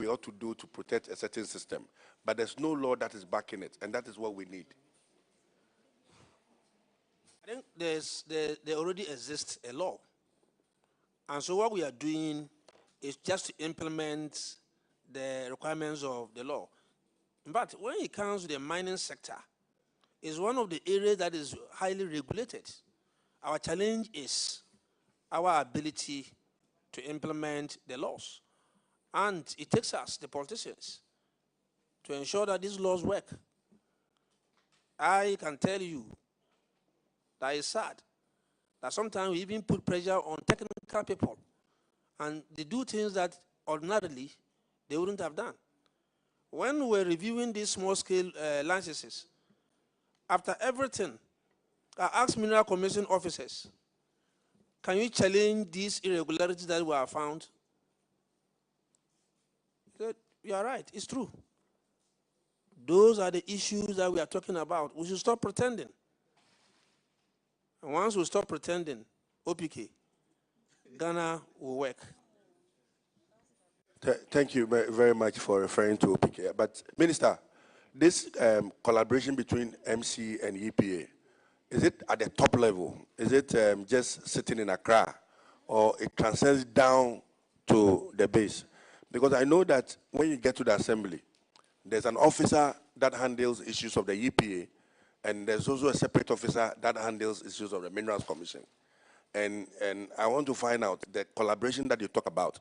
we ought to do to protect a certain system, but there's no law that is backing it, and that is what we need. I think there already exists a law. And so what we are doing is just to implement the requirements of the law. But when it comes to the mining sector, it's one of the areas that is highly regulated. Our challenge is our ability to implement the laws. And it takes us, the politicians, to ensure that these laws work. I can tell you that it's sad that sometimes we even put pressure on technical people and they do things that ordinarily they wouldn't have done. When we're reviewing these small-scale licenses, after everything, I asked Mineral Commission officers, can you challenge these irregularities that were found? They said, you are right, it's true. Those are the issues that we are talking about. We should stop pretending. And once we stop pretending, OPK, Ghana will work. Thank you very much for referring to OPK. But, Minister, this collaboration between MC and EPA, is it at the top level? Is it just sitting in Accra, or it transcends down to the base? Because I know that when you get to the assembly, there's an officer that handles issues of the EPA, and there's also a separate officer that handles issues of the Minerals Commission. And I want to find out the collaboration that you talk about.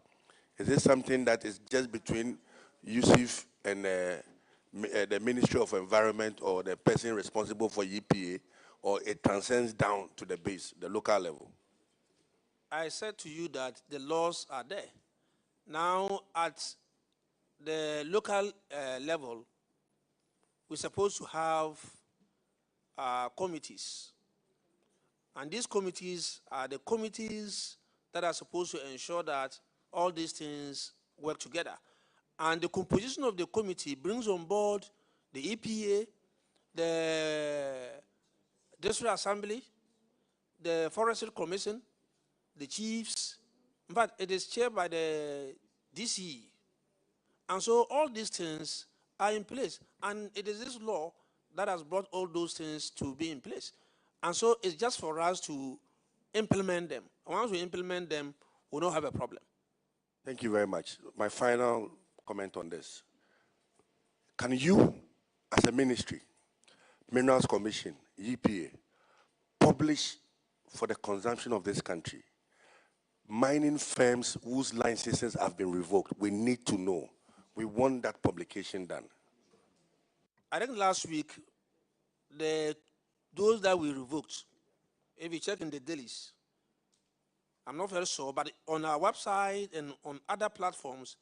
Is this something that is just between Yusuf and the Ministry of Environment or the person responsible for EPA, or it transcends down to the base, the local level? I said to you that the laws are there. Now, at the local level, we're supposed to have committees. And these committees are the committees that are supposed to ensure that all these things work together. And the composition of the committee brings on board the EPA, the District Assembly, the Forestry Commission, the chiefs, but it is chaired by the DCE. And so all these things are in place. And it is this law that has brought all those things to be in place. And so it's just for us to implement them. And once we implement them, we don't have a problem. Thank you very much. My final comment on this. Can you, as a ministry, Minerals Commission, EPA, publish for the consumption of this country mining firms whose licenses have been revoked? We need to know. We want that publication done. I think last week, those that we revoked, if you check in the dailies, I'm not very sure, but on our website and on other platforms,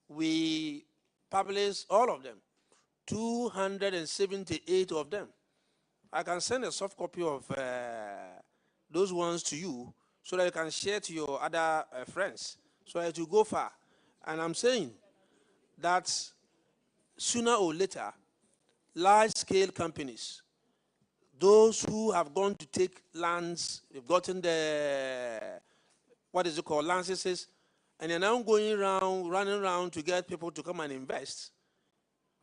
we publish all of them, 278 of them. I can send a soft copy of those ones to you so that you can share to your other friends so that you go far. And I'm saying that sooner or later, large-scale companies, those who have gone to take lands, they've gotten the, what is it called, licenses, and they're now going around, running around to get people to come and invest.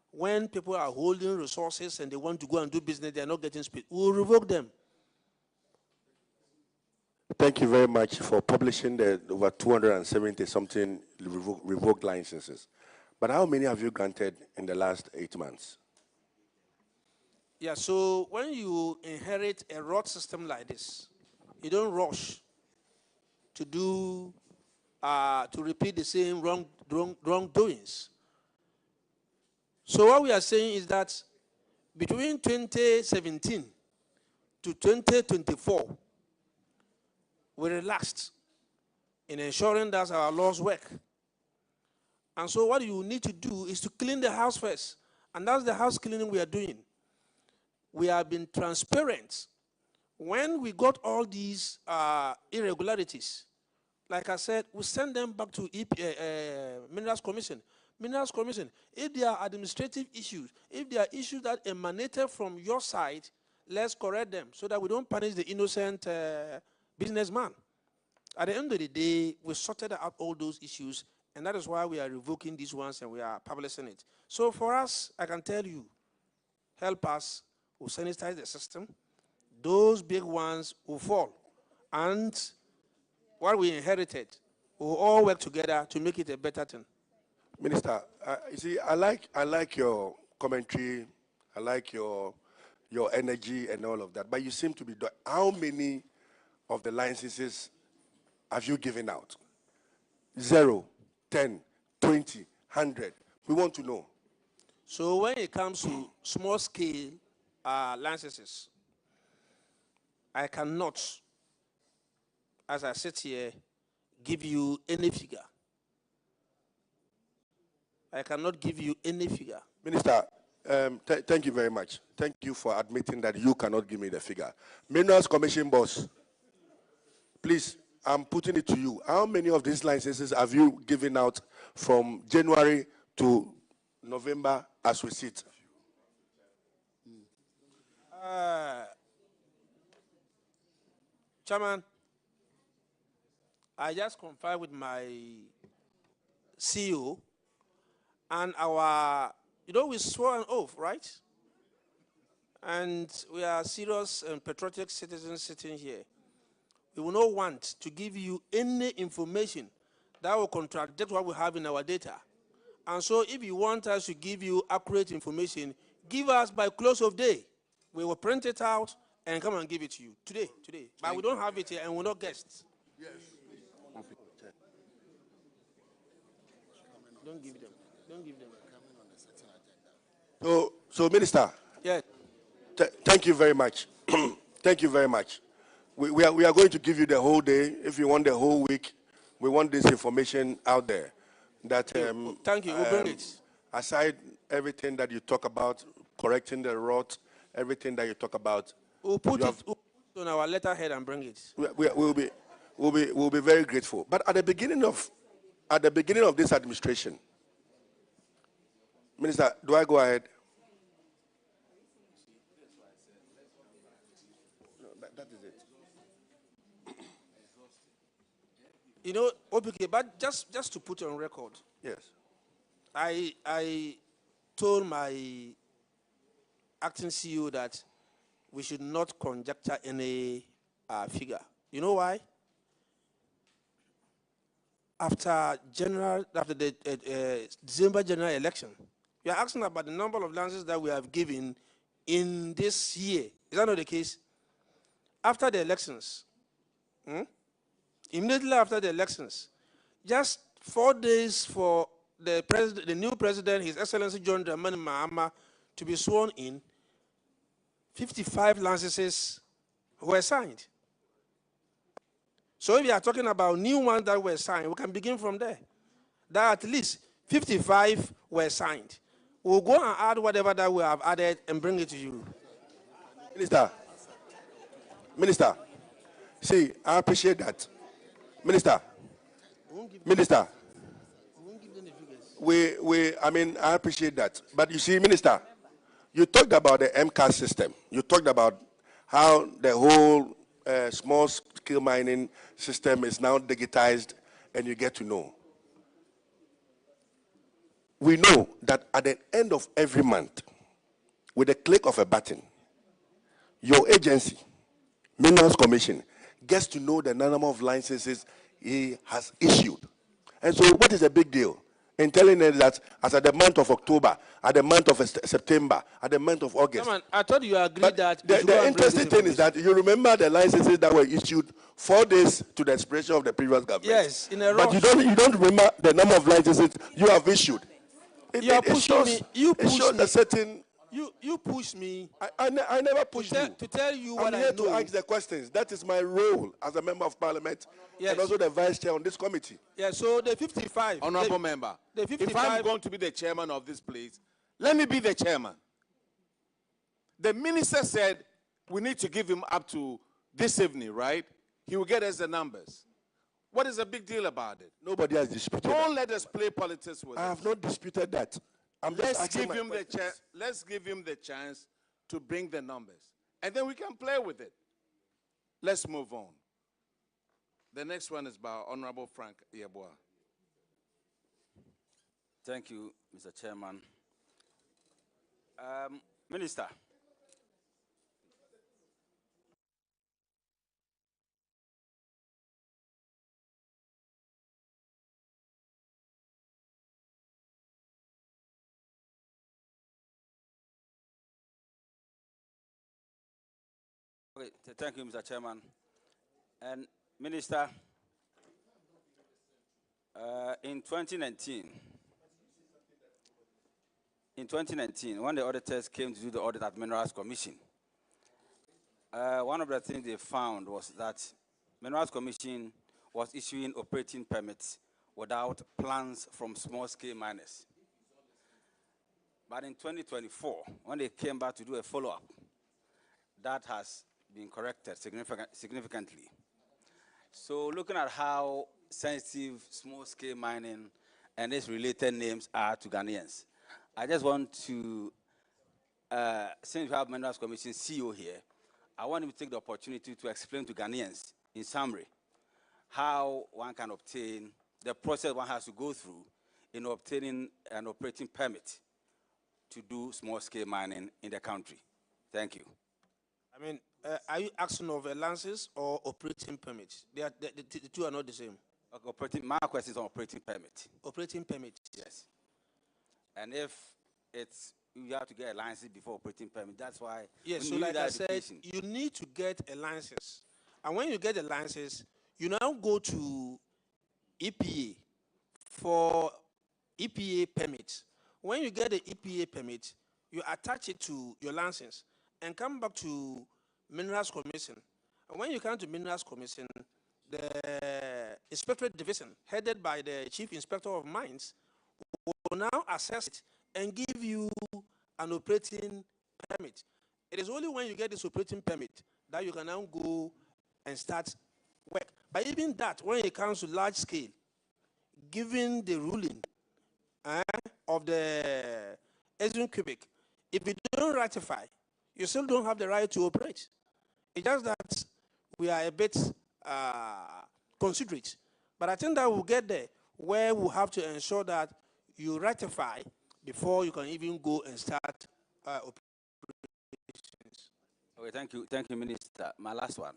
When people are holding resources and they want to go and do business, they're not getting speed. We'll revoke them. Thank you very much for publishing the over 270-something revoked licenses. But how many have you granted in the last 8 months? Yeah, so when you inherit a rot system like this, you don't rush to do, to repeat the same wrongdoings. So what we are saying is that between 2017 to 2024, we relaxed in ensuring that our laws work. And so what you need to do is to clean the house first. And that's the house cleaning we are doing. We have been transparent. When we got all these irregularities, like I said, we send them back to Minerals Commission. Minerals Commission, if there are administrative issues, if there are issues that emanated from your side, let's correct them so that we don't punish the innocent businessman. At the end of the day, we sorted out all those issues And that is why we are revoking these ones and we are publishing it. So for us, I can tell you, help us, we'll sanitize the system. Those big ones will fall. And what we inherited, we'll all work together to make it a better thing. Minister, you see, I like your commentary, I like your energy and all of that, but you seem to be how many of the licenses have you given out? 0, 10, 20, 100. We want to know. So when it comes to small scale licenses, I cannot, as I sit here, give you any figure. I cannot give you any figure. Minister, thank you very much. Thank you for admitting that you cannot give me the figure. Minerals Commission boss, please, I'm putting it to you. How many of these licenses have you given out from January to November as we sit? Chairman, I just confirmed with my CEO and our, we swore an oath, right? And we are serious and patriotic citizens sitting here. We will not want to give you any information that will contradict what we have in our data. And so if you want us to give you accurate information, give us by close of day. We will print it out and come and give it to you today. But we don't have it here and we're not guests. Yes. Don't give them. Don't give them. So Minister. Yeah. Thank you very much. Thank you very much. We are going to give you the whole day. If you want the whole week, we want this information out there. That thank you. We'll bring it. Aside everything that you talk about, correcting the rot, everything that you talk about, we'll put it on our letterhead and bring it. We'll be very grateful. But at the beginning of this administration, Minister, do I go ahead? That is it. Okay, but just to put on record. Yes. I told my acting CEO that we should not conjecture any figure. You know why? After the December general election, you are asking about the number of licenses that we have given in this year. Is that not the case? After the elections, immediately after the elections, just 4 days for the new president, His Excellency John Dramani Mahama, to be sworn in, 55 licenses were signed. So if you are talking about new ones that were signed, we can begin from there. That at least 55 were signed. We'll go and add whatever that we have added and bring it to you. Minister, see, I appreciate that. Minister, I appreciate that. But you see, Minister, you talked about the MCAS system. You talked about how the whole small-scale mining system is now digitized, and you get to know. We know that at the end of every month, with a click of a button, your agency, Minerals Commission, gets to know the number of licenses he has issued. And so what is the big deal in telling us that as at the month of October, at the month of September, at the month of August? Come on, I thought you agreed that... The interesting thing is that you remember the licenses that were issued 4 days to the expiration of the previous government. Yes, in a rush. But you don't remember the number of licenses you have issued. It shows a certain... You push me. I never pushed you. To tell you what I know. I'm here to ask the questions. That is my role as a member of parliament, yes, and also the vice chair on this committee. Yeah, so the 55. Honorable member, the 55, if I'm going to be the chairman of this place, let me be the chairman. The minister said we need to give him up to this evening, right? He will get us the numbers. What is the big deal about it? Nobody has disputed Don't let us play politics with it. I have not disputed that. Let's give him the chance to bring the numbers. And then we can play with it. Let's move on. The next one is by Honorable Frank Yeboah. Thank you, Mr. Chairman. Minister. Okay, thank you, Mr. Chairman. And Minister, in 2019, when the auditors came to do the audit at Minerals Commission, one of the things they found was that Minerals Commission was issuing operating permits without plans from small-scale miners. But in 2024, when they came back to do a follow-up, that has been corrected significantly. So looking at how sensitive small-scale mining and its related names are to Ghanaians, I just want to, since we have Minerals Commission CEO here, I want him to take the opportunity to explain to Ghanaians, in summary, how one can obtain, the process one has to go through in obtaining an operating permit to do small-scale mining in the country. Thank you. I mean, are you asking of licenses or operating permits? The two are not the same. Okay, my question is on operating permit. Operating permit? Yes. And if it's, you have to get a license before operating permit, that's why. Yes, so like I said, you need to get a license. And when you get a license, you now go to EPA for EPA permit. When you get the EPA permit, you attach it to your license and come back to Minerals Commission. And when you come to Minerals Commission, the Inspectorate Division, headed by the Chief Inspector of Mines, will now assess it and give you an operating permit. It is only when you get this operating permit that you can now go and start work. But even that, when it comes to large scale, given the ruling of the Ezrin Quebec, if you don't ratify, you still don't have the right to operate. It's just that we are a bit considerate. But I think that we'll get there where we'll have to ensure that you ratify before you can even go and start operations. Okay, thank you, Minister. My last one.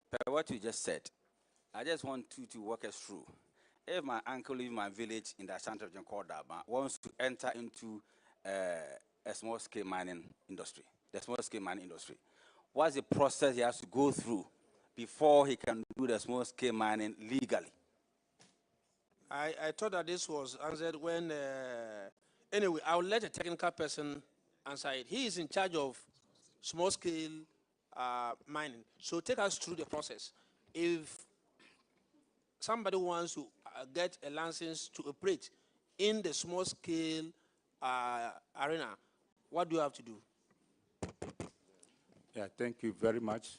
Per what you just said, I just want you to walk us through. If my uncle in my village in the Ashanti region called Daba wants to enter into a small-scale mining industry, what's the process he has to go through before he can do the small-scale mining legally? I thought that this was answered when, anyway, I'll let a technical person answer it. He is in charge of small-scale mining. So take us through the process. If somebody wants to get a license to operate in the small-scale arena, what do you have to do? Yeah, thank you very much.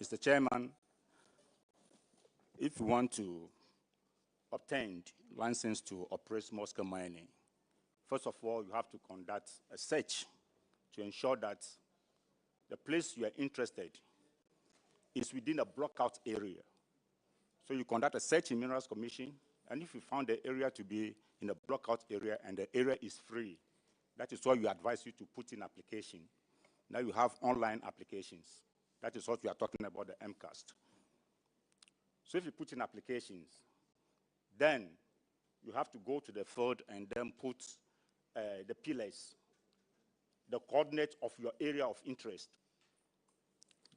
Mr. Chairman, if you want to obtain license to operate small-scale mining, first of all, you have to conduct a search to ensure that the place you are interested is within a block-out area. So you conduct a search in Minerals Commission, and if you found the area to be in a block-out area and the area is free, that is why we advise you to put in application. Now you have online applications. That is what we are talking about, the MCAST. So if you put in applications, then you have to go to the field and then put the pillars, the coordinate of your area of interest.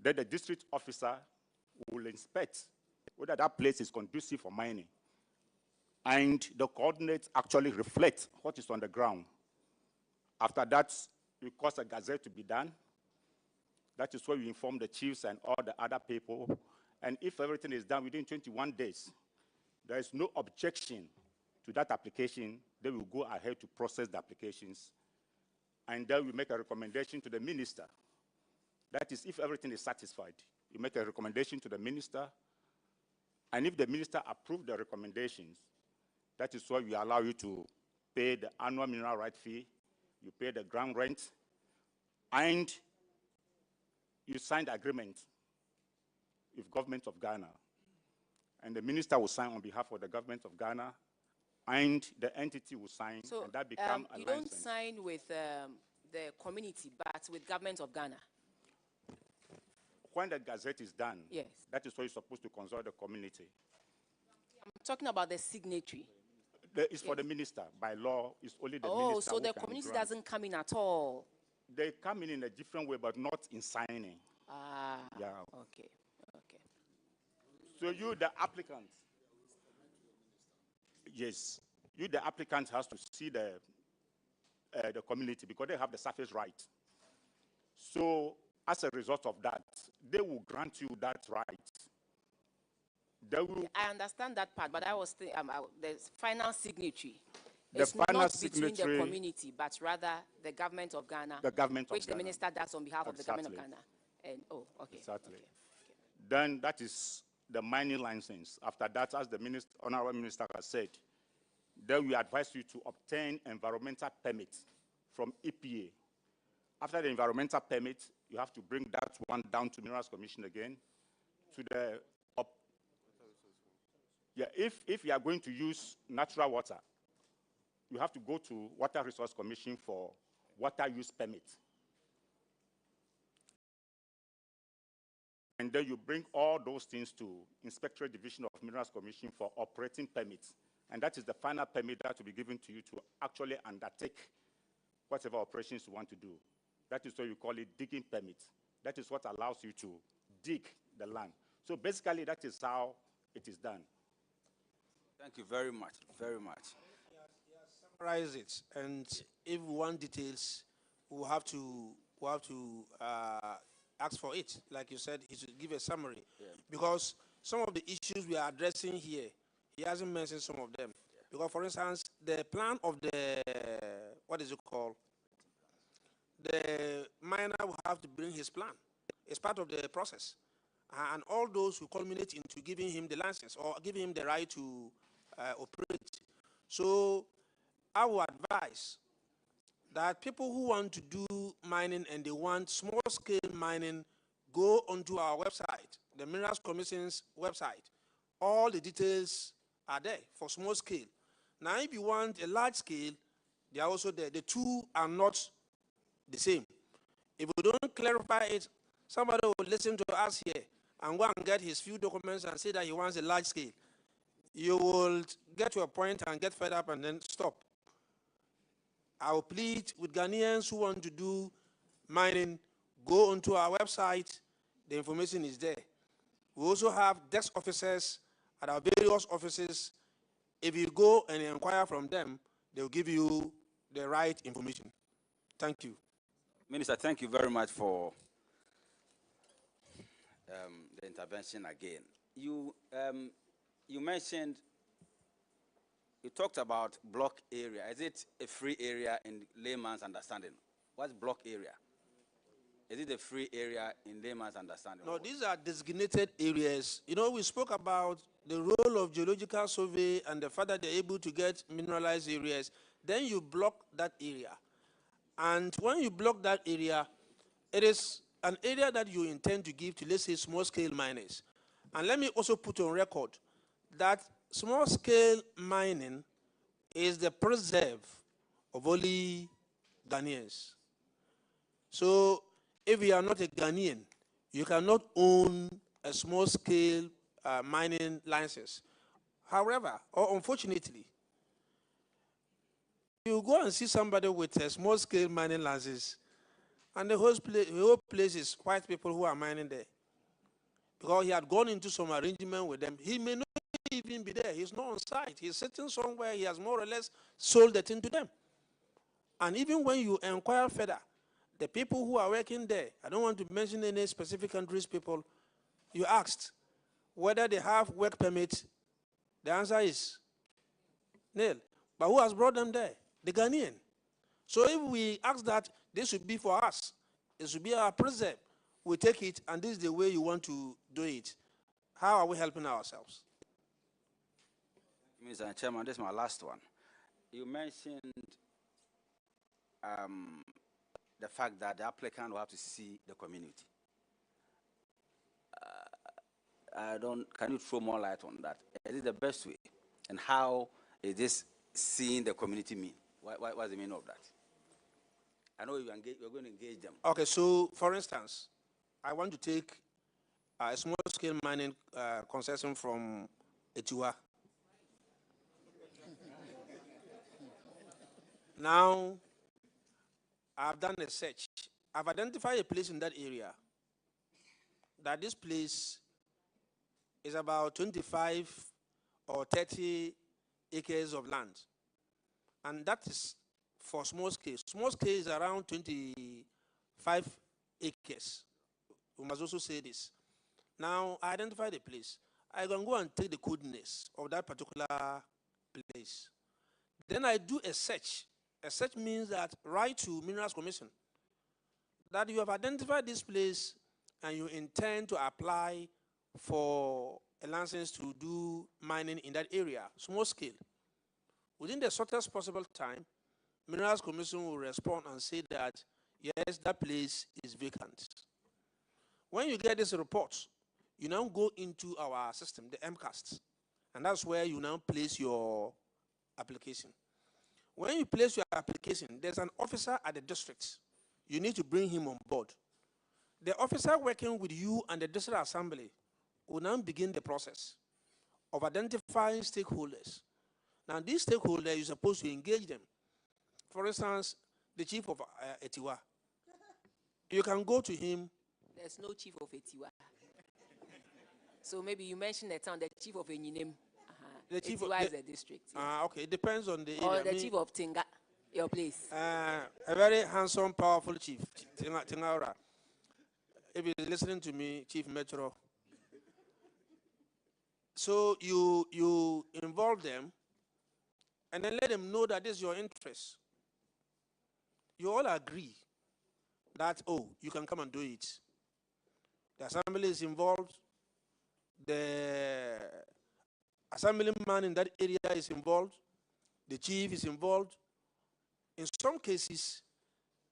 Then the district officer will inspect whether that place is conducive for mining. And the coordinates actually reflect what is on the ground. After that, you cause a gazette to be done. That is where you inform the chiefs and all the other people. And if everything is done within 21 days, there is no objection to that application, they will go ahead to process the applications. And then we make a recommendation to the minister. That is, if everything is satisfied, you make a recommendation to the minister. And if the minister approves the recommendations, that is why we allow you to pay the annual mineral right fee, you pay the ground rent, and you sign the agreement with government of Ghana. And the minister will sign on behalf of the government of Ghana, and the entity will sign, So and that becomes a you license. don't sign with the community, but with government of Ghana. When the gazette is done, Yes. that is where you're supposed to consult the community. I'm talking about the signatory. It's for the minister. By law, it's only the Oh, minister so who the can community grant. doesn't come in at all. They come in a different way, but not in signing. Ah, Yeah. okay, okay. So you, the applicant, yes, you, the applicant, has to see the community because they have the surface right. So as a result of that, they will grant you that right. They will, I understand that part, but I was the final signatory. The It's final not between the signatory- community, but rather the government of Ghana, The government of which the Ghana. minister does on behalf of the government of Exactly. Ghana. And okay. Exactly. Okay. Then that is the mining license. After that, as the honorable minister has said, then we advise you to obtain environmental permit from EPA. After the environmental permit, you have to bring that one down to Minerals Commission again, to the yeah. If you are going to use natural water, you have to go to Water Resource Commission for water use permit. And then you bring all those things to Inspectorate Division of Minerals Commission for operating permits. And that is the final permit that will be given to you to actually undertake whatever operations you want to do. That is what you call it digging permit. That is what allows you to dig the land. So basically, that is how it is done. Thank you very much, very much. Summarize it, and if we want details, we'll have to ask for it. Like you said, he should give a summary, because some of the issues we are addressing here, he hasn't mentioned some of them. Because, for instance, the plan of the what is it called? The miner will have to bring his plan. It's part of the process, and all those will culminate into giving him the license or giving him the right to operate. So I would advise that people who want to do mining and they want small-scale mining go onto our website, the Minerals Commission's website. All the details are there for small scale. Now, if you want a large scale, they are also there. The two are not the same. If we don't clarify it, somebody will listen to us here and go and get his few documents and say that he wants a large scale. You will get to a point and get fed up and then stop. I will plead with Ghanaians who want to do mining, go onto our website. The information is there. We also have desk officers at our various offices. If you go and inquire from them, they'll give you the right information. Thank you. Minister, thank you very much for the intervention again. You mentioned, you talked about block area. Is it a free area in layman's understanding? What's block area? Is it a free area in layman's understanding? No, these are designated areas. You know, we spoke about the role of geological survey and the fact that they're able to get mineralized areas. Then you block that area. And when you block that area, it is an area that you intend to give to, let's say, small-scale miners. And let me also put on record that small-scale mining is the preserve of only Ghanaians. So if you are not a Ghanaian, you cannot own a small-scale mining license. However, or unfortunately, you go and see somebody with a small-scale mining license, and the whole place is white people who are mining there. Because he had gone into some arrangement with them. He may not even be there. He's not on site. He's sitting somewhere. He has more or less sold the thing to them. And even when you inquire further, the people who are working there, I don't want to mention any specific countries' people, you asked whether they have work permit. The answer is nil. But who has brought them there? The Ghanaian. So if we ask that this should be for us, it should be our preserve, we take it, and this is the way you want to do it. How are we helping ourselves? Mr. Chairman, this is my last one. You mentioned the fact that the applicant will have to see the community. Can you throw more light on that? Is it the best way? And how is this seeing the community mean? What's the meaning of that? I know you're going to engage them. Okay, so for instance, I want to take a small-scale mining concession from Etiwa. Now, I've done a search. I've identified a place in that area that this place is about 25 or 30 acres of land. And that is for small scale. Small scale is around 25 acres. We must also say this. Now, I identify the place. I can go and take the coordinates of that particular place. Then I do a search. A search means that write to Minerals Commission that you have identified this place and you intend to apply for a license to do mining in that area, small scale. Within the shortest possible time, Minerals Commission will respond and say that, yes, that place is vacant. When you get this report, you now go into our system, the MCAST, and that's where you now place your application. When you place your application, there's an officer at the district. You need to bring him on board. The officer working with you and the district assembly will now begin the process of identifying stakeholders. Now, these stakeholders, you're supposed to engage them. For instance, the chief of Etiwa. You can go to him. There's no chief of Etiwa. So maybe you mentioned the town, the chief of Enyinem. The chief Etiwa is the district. Yeah. Okay, it depends on the area. Or the chief of Tinga, your place. A very handsome, powerful chief, Tingaura. If you're listening to me, Chief Metro. So you involve them, and then let them know that this is your interest. You all agree that, oh, you can come and do it. The assembly is involved. The assemblyman in that area is involved. The chief is involved. In some cases,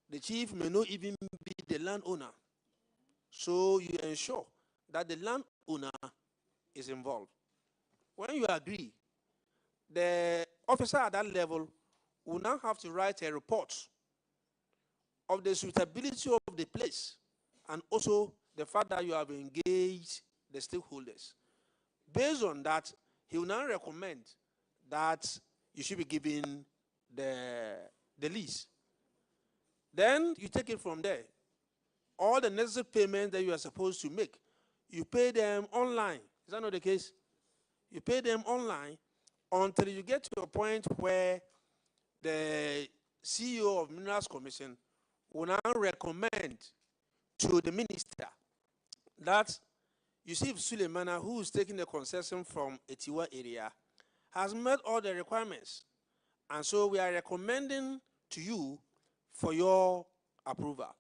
the chief may not even be the landowner. So you ensure that the landowner is involved. When you agree, the officer at that level will now have to write a report of the suitability of the place and also the fact that you have engaged the stakeholders. Based on that, he will now recommend that you should be given the lease. Then you take it from there. All the necessary payments that you are supposed to make, you pay them online. Is that not the case? You pay them online until you get to a point where the CEO of Minerals Commission will now recommend to the minister that Yusuf Suleimana, who is taking the concession from Etiwa area, has met all the requirements. And so we are recommending to you for your approval.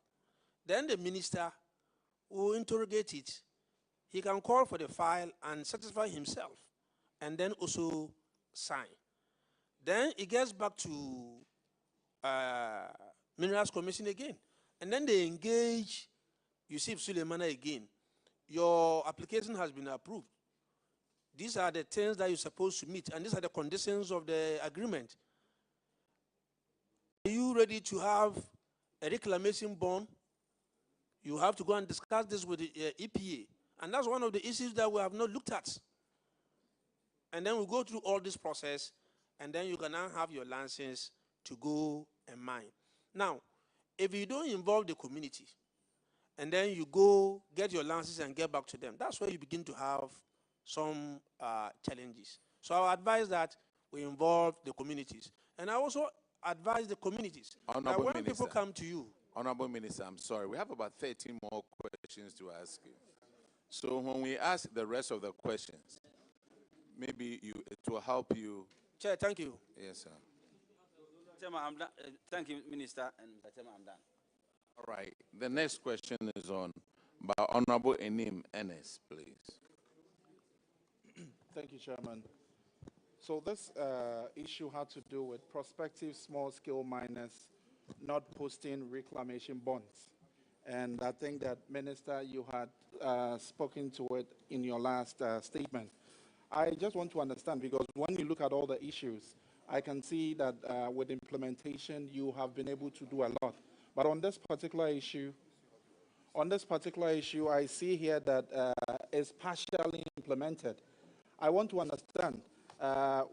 Then the minister will interrogate it. He can call for the file and satisfy himself, and then also sign. Then it gets back to Minerals Commission again. And then they engage Yusuf Suleimana again. Your application has been approved. These are the things that you're supposed to meet, and these are the conditions of the agreement. Are you ready to have a reclamation bond? You have to go and discuss this with the EPA. And that's one of the issues that we have not looked at. And then we go through all this process, and then you can now have your license to go and mine. Now, if you don't involve the community, and then you go get your license and get back to them, that's where you begin to have some challenges. So I advise that we involve the communities. And I also advise the communities that when people come to you. Honorable Minister, I'm sorry. We have about 13 more questions to ask you. So when we ask the rest of the questions, maybe it will help you. Chair, thank you. Yes, sir. Chairman, I'm done. Thank you, Minister, and Chairman, I'm done. All right. The next question is on by Honorable Enim Enes, please. Thank you, Chairman. So this issue had to do with prospective small-scale miners not posting reclamation bonds. And I think that, Minister, you had spoken to it in your last statement. I just want to understand, because when you look at all the issues, I can see that with implementation, you have been able to do a lot. But on this particular issue, I see here that it's partially implemented. I want to understand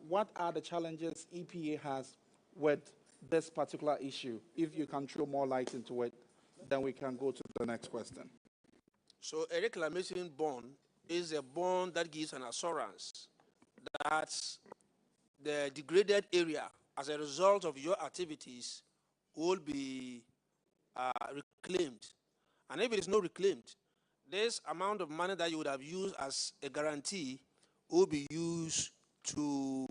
what are the challenges EPA has with this particular issue. If you can throw more light into it, then we can go to the next question. So a reclamation bond is a bond that gives an assurance that the degraded area as a result of your activities will be reclaimed. And if it is not reclaimed, this amount of money that you would have used as a guarantee will be used to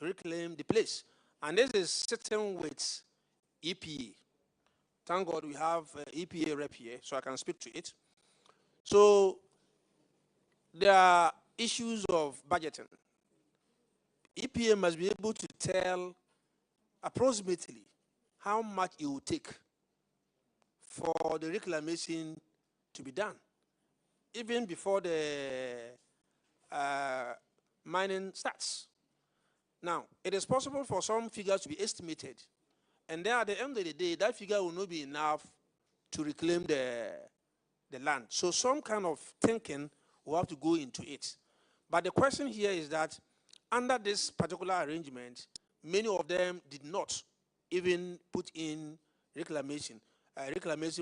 reclaim the place. And this is sitting with EPA. Thank God we have EPA rep here, so I can speak to it. So there are issues of budgeting. EPA must be able to tell approximately how much it will take for the reclamation to be done, even before the mining starts. Now, it is possible for some figures to be estimated, and then at the end of the day, that figure will not be enough to reclaim the land. So some kind of thinking will have to go into it. But the question here is that under this particular arrangement, many of them did not even put in reclamation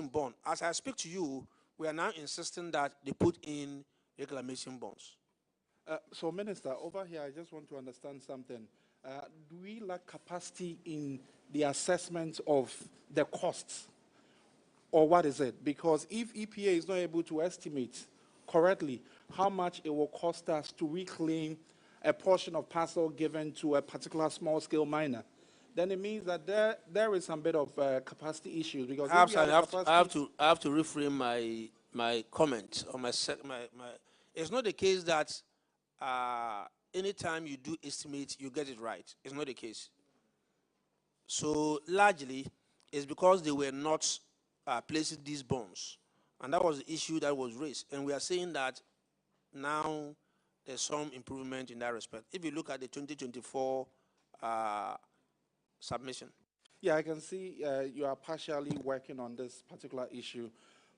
bond. As I speak to you, we are now insisting that they put in reclamation bonds. So, Minister, over here, I just want to understand something. Do we lack capacity in the assessment of the costs? Or what is it? Because if EPA is not able to estimate correctly how much it will cost us to reclaim a portion of parcel given to a particular small-scale miner, then it means that there is some bit of capacity issues. Because I have to reframe my comment or my. It's not the case that anytime you do estimate, you get it right. It's not the case. So largely, it's because they were not placing these bonds, and that was the issue that was raised. And we are saying that now there's some improvement in that respect. If you look at the 2024 submission. Yeah, I can see you are partially working on this particular issue.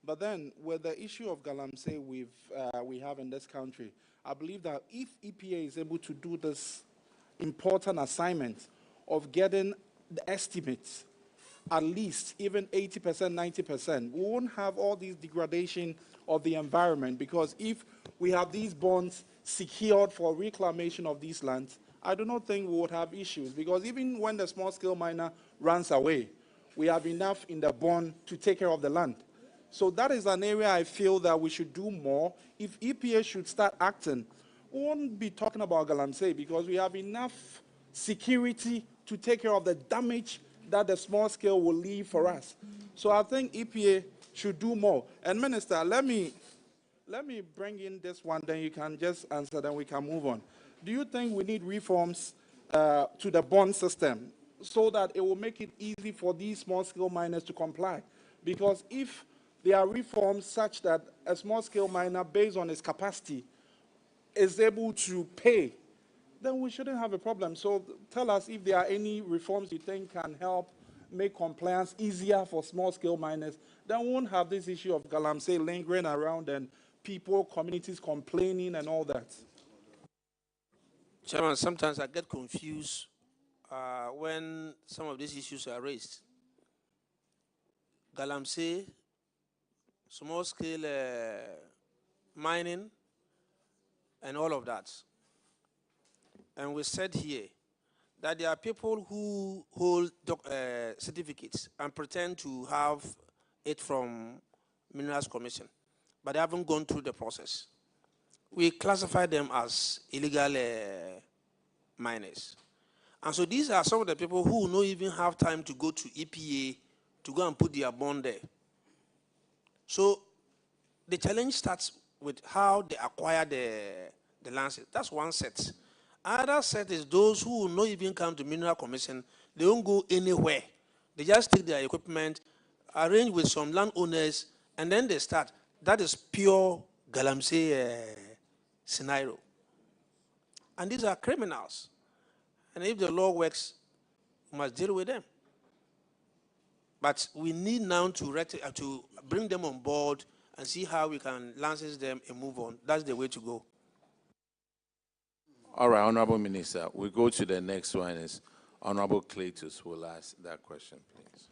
But then, with the issue of Galamsey we have in this country, I believe that if EPA is able to do this important assignment of getting the estimates, at least even 80%, 90%, we won't have all these degradation of the environment, because if we have these bonds secured for reclamation of these lands, I do not think we would have issues, because even when the small-scale miner runs away, we have enough in the bond to take care of the land. So that is an area I feel that we should do more. If EPA should start acting, we won't be talking about Galamsey, because we have enough security to take care of the damage that the small scale will leave for us. So I think EPA should do more. And Minister, let me bring in this one, then you can just answer, then we can move on. Do you think we need reforms to the bond system so that it will make it easy for these small-scale miners to comply? Because if there are reforms such that a small-scale miner, based on its capacity, is able to pay, then we shouldn't have a problem. So tell us if there are any reforms you think can help make compliance easier for small-scale miners. Then we won't have this issue of Galamsey lingering around and people, communities complaining and all that. Chairman, sometimes I get confused when some of these issues are raised. Galamsey, small-scale mining, and all of that. And we said here that there are people who hold certificates and pretend to have it from Minerals Commission, but they haven't gone through the process. We classify them as illegal miners. And so these are some of the people who will not even have time to go to EPA to go and put their bond there. So the challenge starts with how they acquire the lands. That's one set. Another set is those who will not even come to Mineral Commission. They won't go anywhere. They just take their equipment, arrange with some landowners, and then they start. That is pure Galamsey scenario. And these are criminals. And if the law works, we must deal with them. But we need now to bring them on board and see how we can license them and move on. That's the way to go. All right, Honorable Minister, we go to the next one. Is Honorable Cletus will ask that question, please.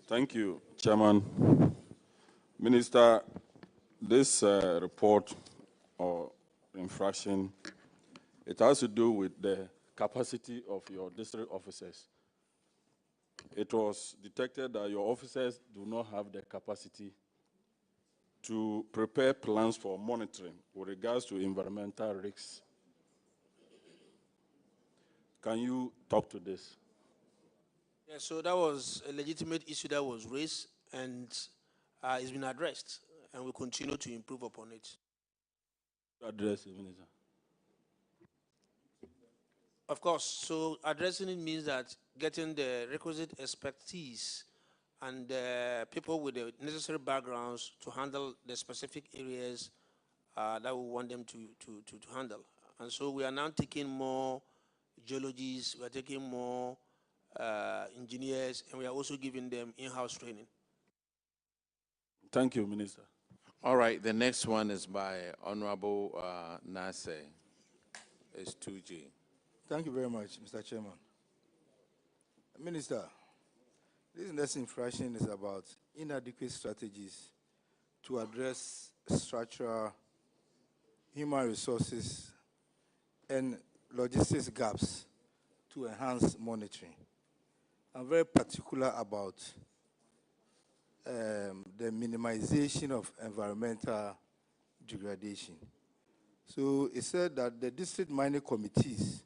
Thank you, Chairman. Minister, this report or infraction, it has to do with the capacity of your district officers. It was detected that your officers do not have the capacity to prepare plans for monitoring with regards to environmental risks. Can you talk to this? Yeah, so that was a legitimate issue that was raised, and it's been addressed, and we continue to improve upon it. Address it, Minister. Of course, so addressing it means that getting the requisite expertise and people with the necessary backgrounds to handle the specific areas that we want them to handle. And so we are now taking more geologists, we are taking more engineers, and we are also giving them in-house training. Thank you, Minister. All right, the next one is by Honorable Nasser. It's 2G. Thank you very much, Mr. Chairman. Minister, this next infraction is about inadequate strategies to address structural, human resources, and logistics gaps to enhance monitoring. I'm very particular about the minimization of environmental degradation. So it said that the district mining committees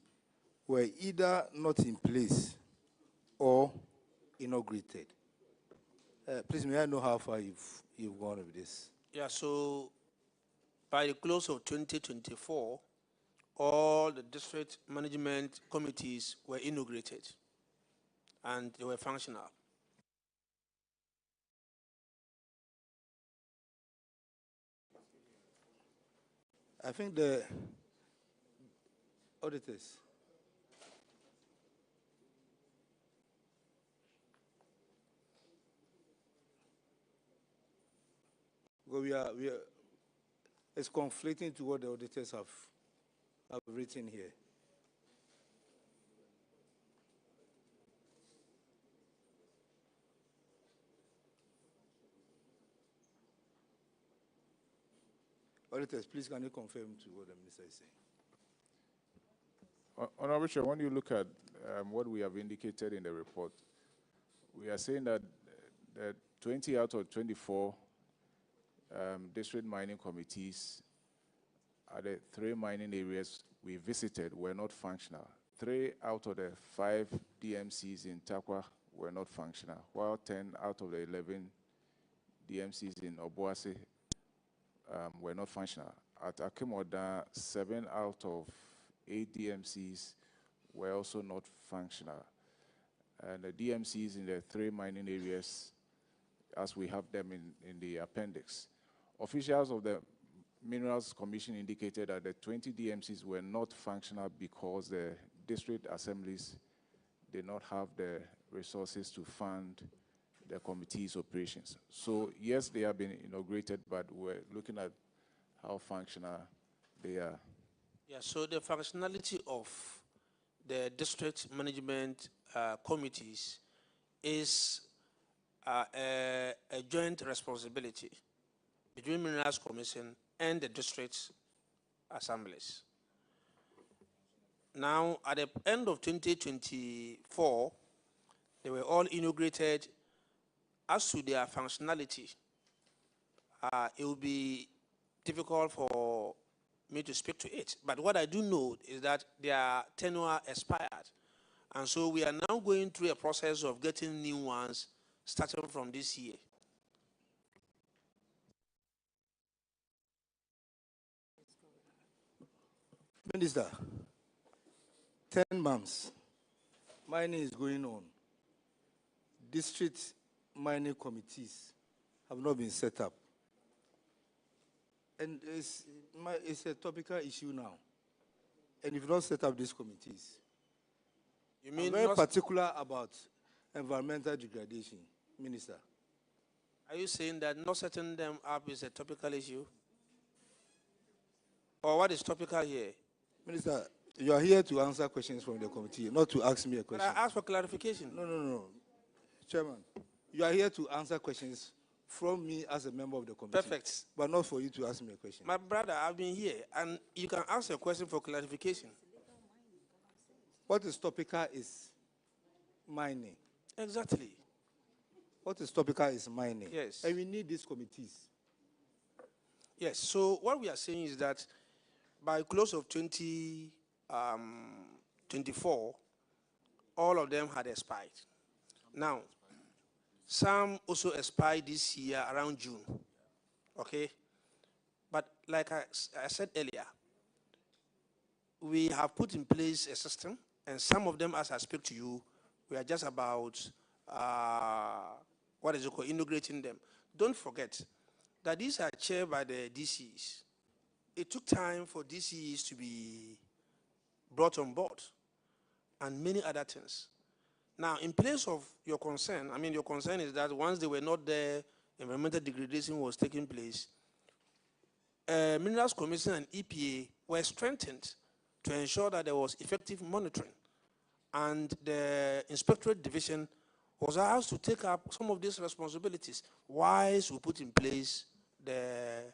were either not in place or inaugurated. Please, may I know how far you've gone with this? Yeah, so by the close of 2024, all the district management committees were inaugurated and they were functional. I think the auditors. Well, it's conflicting to what the auditors have written here. Auditors, please can you confirm to what the minister is saying? Honorable Chair, when you look at what we have indicated in the report, we are saying that 20 out of 24 district mining committees at the 3 mining areas we visited were not functional. 3 out of the 5 DMCs in Tarkwa were not functional, while 10 out of the 11 DMCs in Obuasi were not functional. At Akemoda, 7 out of 8 DMCs were also not functional. And the DMCs in the 3 mining areas, as we have them in the appendix. Officials of the Minerals Commission indicated that the 20 DMCs were not functional because the district assemblies did not have the resources to fund the committee's operations. So yes, they have been inaugurated, but we're looking at how functional they are. Yeah, so the functionality of the district management committees is a joint responsibility between Minerals Commission and the district assemblies. Now, at the end of 2024, they were all inaugurated. As to their functionality, it will be difficult for me to speak to it. But what I do know is that their tenure expired. And so we are now going through a process of getting new ones starting from this year. Minister, 10 months, mining is going on. District mining committees have not been set up. And it's a topical issue now. and you've not set up these committees. You mean I'm very not- particular about environmental degradation, Minister. Are you saying that not setting them up is a topical issue? Or what is topical here? Minister, you are here to answer questions from the committee, not to ask me a But question. I ask for clarification. No. Chairman, you are here to answer questions from me as a member of the committee. Perfect. But not for you to ask me a question. My brother, I've been here, and you can ask a question for clarification. What is topical is mining. Exactly. What is topical is mining. Yes. And we need these committees. Yes, so what we are saying is that by close of 2024, all of them had expired. Now, some also expired this year around June, okay? But like I said earlier, we have put in place a system, and some of them, as I speak to you, we are just about, integrating them. Don't forget that these are chaired by the DCs. It took time for DCs to be brought on board and many other things. Now, in place of your concern, your concern is that once they were not there, environmental degradation was taking place. Minerals Commission and EPA were strengthened to ensure that there was effective monitoring. And the Inspectorate Division was asked to take up some of these responsibilities whilst we put in place the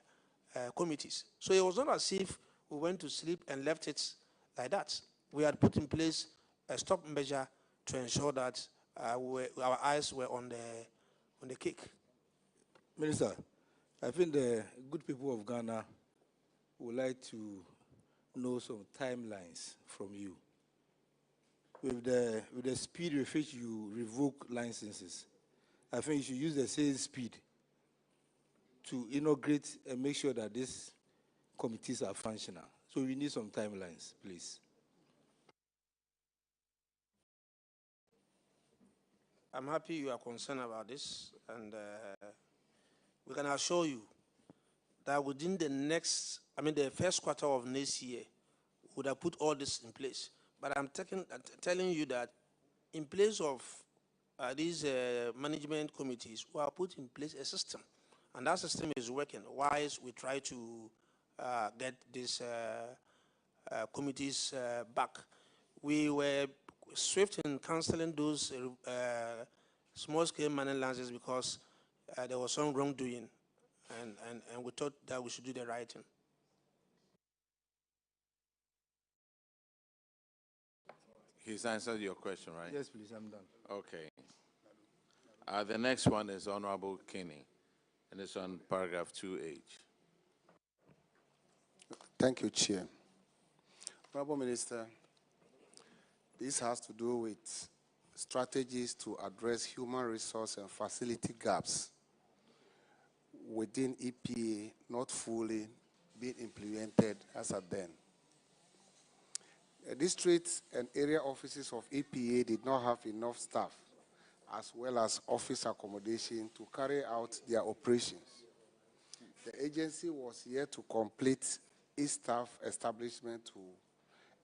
committees. So it was not as if we went to sleep and left it like that. We had put in place a stop measure to ensure that our eyes were on the cake. Minister, I think the good people of Ghana would like to know some timelines from you. With the speed with which you revoke licenses, I think you should use the same speed to inaugurate and make sure that these committees are functional. So we need some timelines, please. I'm happy you are concerned about this, and we can assure you that within the first quarter of next year, we would have put all this in place. But I'm telling you that in place of these management committees, we have put in place a system, and that system is working. Whilst we try to get these committees back, we were swift in canceling those small-scale mining licenses because there was some wrongdoing, and we thought that we should do the right thing. He's answered your question, right? Yes, please, I'm done. Okay. The next one is Honorable Kinney, and it's on paragraph 2H. Thank you, Chair. Honorable Minister, this has to do with strategies to address human resource and facility gaps within EPA not fully being implemented as at then. Districts and area offices of EPA did not have enough staff as well as office accommodation to carry out their operations. The agency was yet to complete its staff establishment to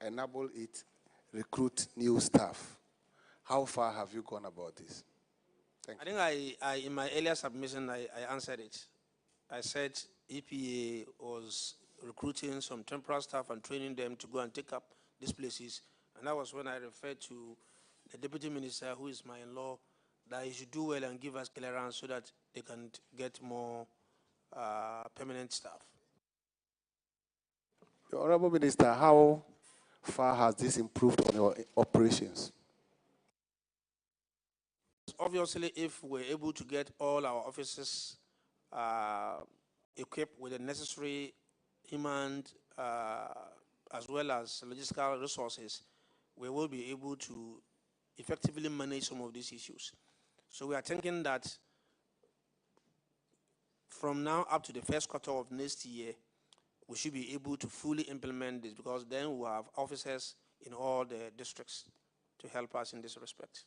enable it recruit new staff. How far have you gone about this? Thank you. I think in my earlier submission, I answered it. I said EPA was recruiting some temporary staff and training them to go and take up these places. And that was when I referred to the Deputy Minister, who is my in-law, that he should do well and give us clearance so that they can get more permanent staff. The Honorable Minister, how far has this improved on your operations? Obviously, if we're able to get all our offices equipped with the necessary human as well as logistical resources, we will be able to effectively manage some of these issues. So we are thinking that from now up to the first quarter of next year, we should be able to fully implement this, because then we'll have officers in all the districts to help us in this respect.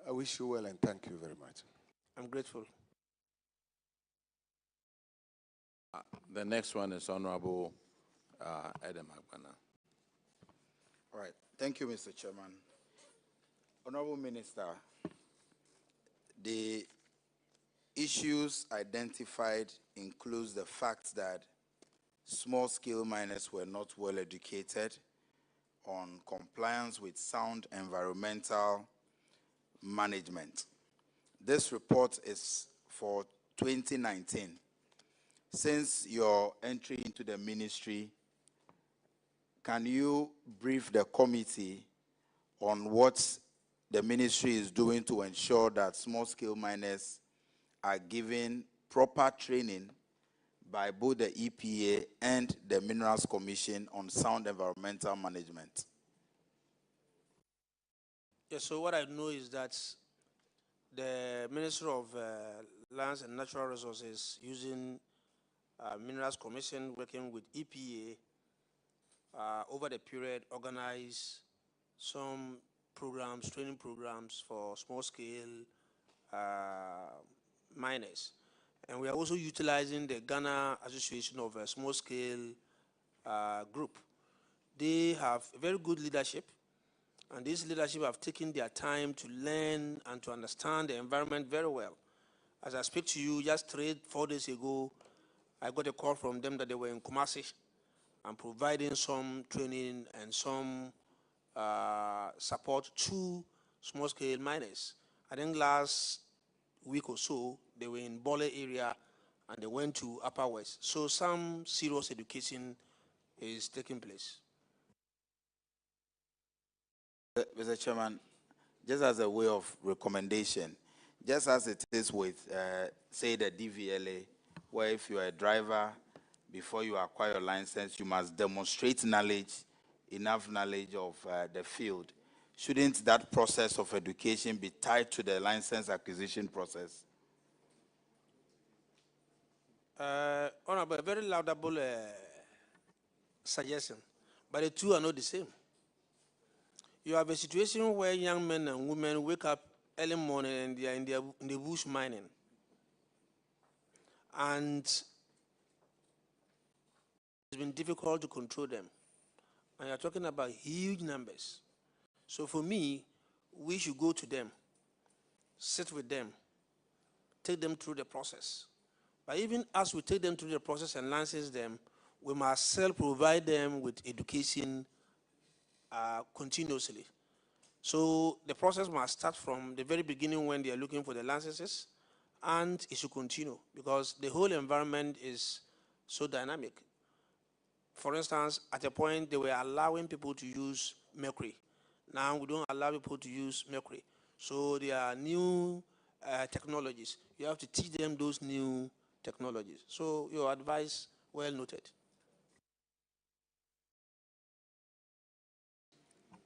I wish you well and thank you very much. I'm grateful. The next one is Honorable Adam Akbana. All right. Thank you, Mr. Chairman. Honorable Minister, the issues identified includes the fact that small-scale miners were not well educated on compliance with sound environmental management. This report is for 2019. Since your entry into the ministry, can you brief the committee on what the ministry is doing to ensure that small-scale miners are given proper training by both the EPA and the Minerals Commission on sound environmental management? Yes, so what I know is that the Ministry of Lands and Natural Resources, using Minerals Commission, working with EPA, over the period, organize some programs, training programs for small-scale miners. And we are also utilizing the Ghana Association of Small-Scale Group. They have very good leadership, and this leadership have taken their time to learn and to understand the environment very well. As I speak to you, just 3-4 days ago, I got a call from them that they were in Kumasi and providing some training and some support to small-scale miners. I think last week or so, they were in Bole area and they went to Upper West. So some serious education is taking place. Mr. Chairman, just as a way of recommendation, just as it is with, say, the DVLA, where if you are a driver, before you acquire your license, you must demonstrate knowledge, enough knowledge of the field. Shouldn't that process of education be tied to the license acquisition process? Honorable, a very laudable suggestion, but the two are not the same. You have a situation where young men and women wake up early morning and they are in the bush mining. And it's been difficult to control them. And you're talking about huge numbers. So for me, we should go to them, sit with them, take them through the process. But even as we take them through the process and license them, we must self-provide them with education continuously. So the process must start from the very beginning when they are looking for the licenses, and it should continue because the whole environment is so dynamic. For instance, at a point, they were allowing people to use mercury. Now we don't allow people to use mercury. So there are new technologies. You have to teach them those new technologies. So your advice, well noted.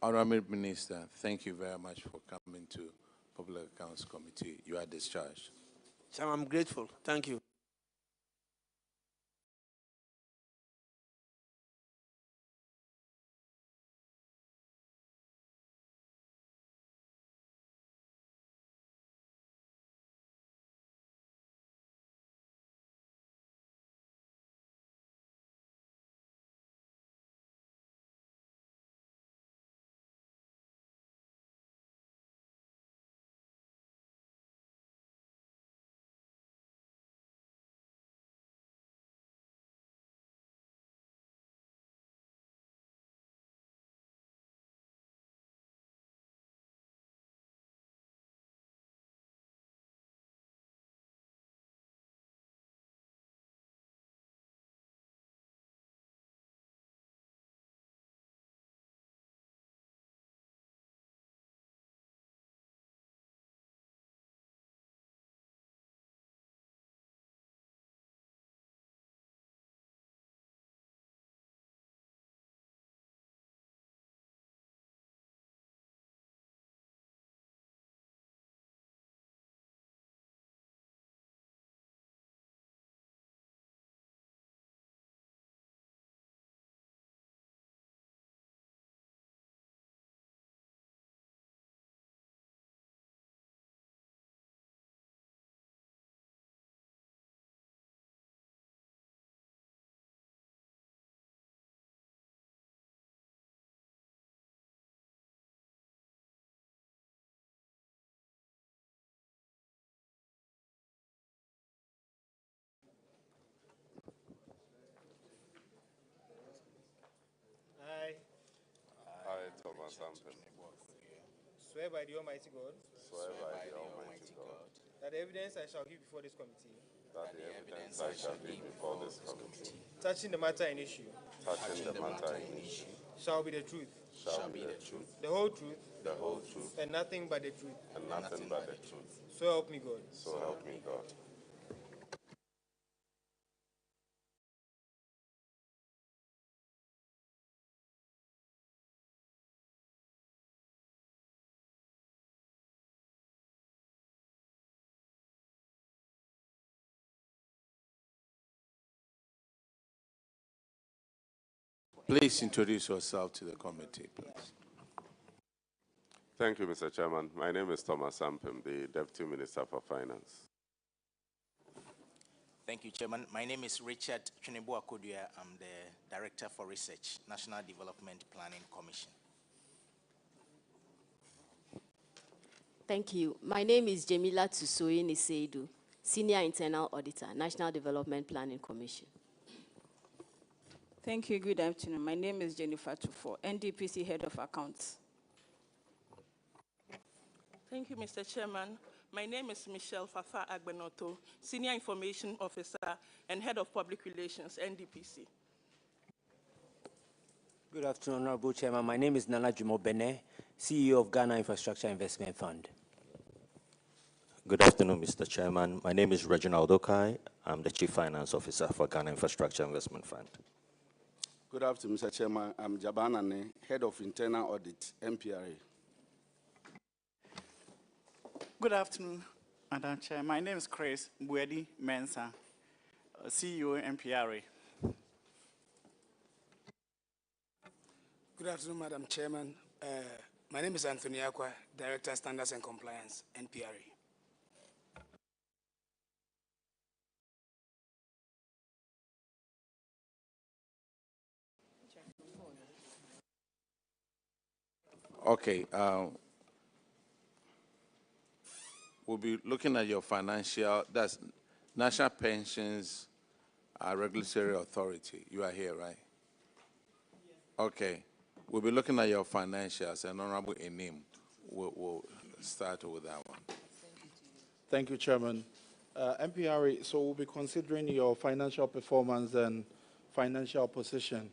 Honorable Minister, thank you very much for coming to Public Accounts Committee. You are discharged. I'm grateful. Thank you. Swear by the Almighty God. Swear by the Almighty God. That the evidence I shall give before this committee. That the evidence I shall give before this committee. Touching the matter in issue. Touching the matter in issue. Shall be the truth. Shall be the truth. The whole truth. The whole truth. And nothing but the truth. And nothing but the truth. So help me God. So help me God. Please introduce yourself to the committee, please. Thank you, Mr. Chairman. My name is Thomas Ampem, the Deputy Minister for Finance. Thank you, Chairman. My name is Richard Chunibu Akodua. I'm the Director for Research, National Development Planning Commission. Thank you. My name is Jemila Tusoye Niseidu, Senior Internal Auditor, National Development Planning Commission. Thank you. Good afternoon. My name is Jennifer Tufo, NDPC Head of Accounts. Thank you, Mr. Chairman. My name is Michelle Fafa Agbenoto, Senior Information Officer and Head of Public Relations, NDPC. Good afternoon, Honorable Chairman. My name is Nana Jumo Bene, CEO of Ghana Infrastructure Investment Fund. Good afternoon, Mr. Chairman. My name is Reginald Okai. I'm the Chief Finance Officer for Ghana Infrastructure Investment Fund. Good afternoon, Mr. Chairman. I'm Jaban Ane, Head of Internal Audit, MPRA. Good afternoon, Madam Chair. My name is Chris Mbwedi Mensah, CEO, MPRA. Good afternoon, Madam Chairman. My name is Anthony Akwa, Director, Standards and Compliance, NPRA. Okay. We'll be looking at your financial, that's National Pensions Regulatory Authority. You are here, right? Okay. We'll be looking at your financials, and Honorable Enim will start with that one. Thank you, Chairman. MPRA, so we'll be considering your financial performance and financial position.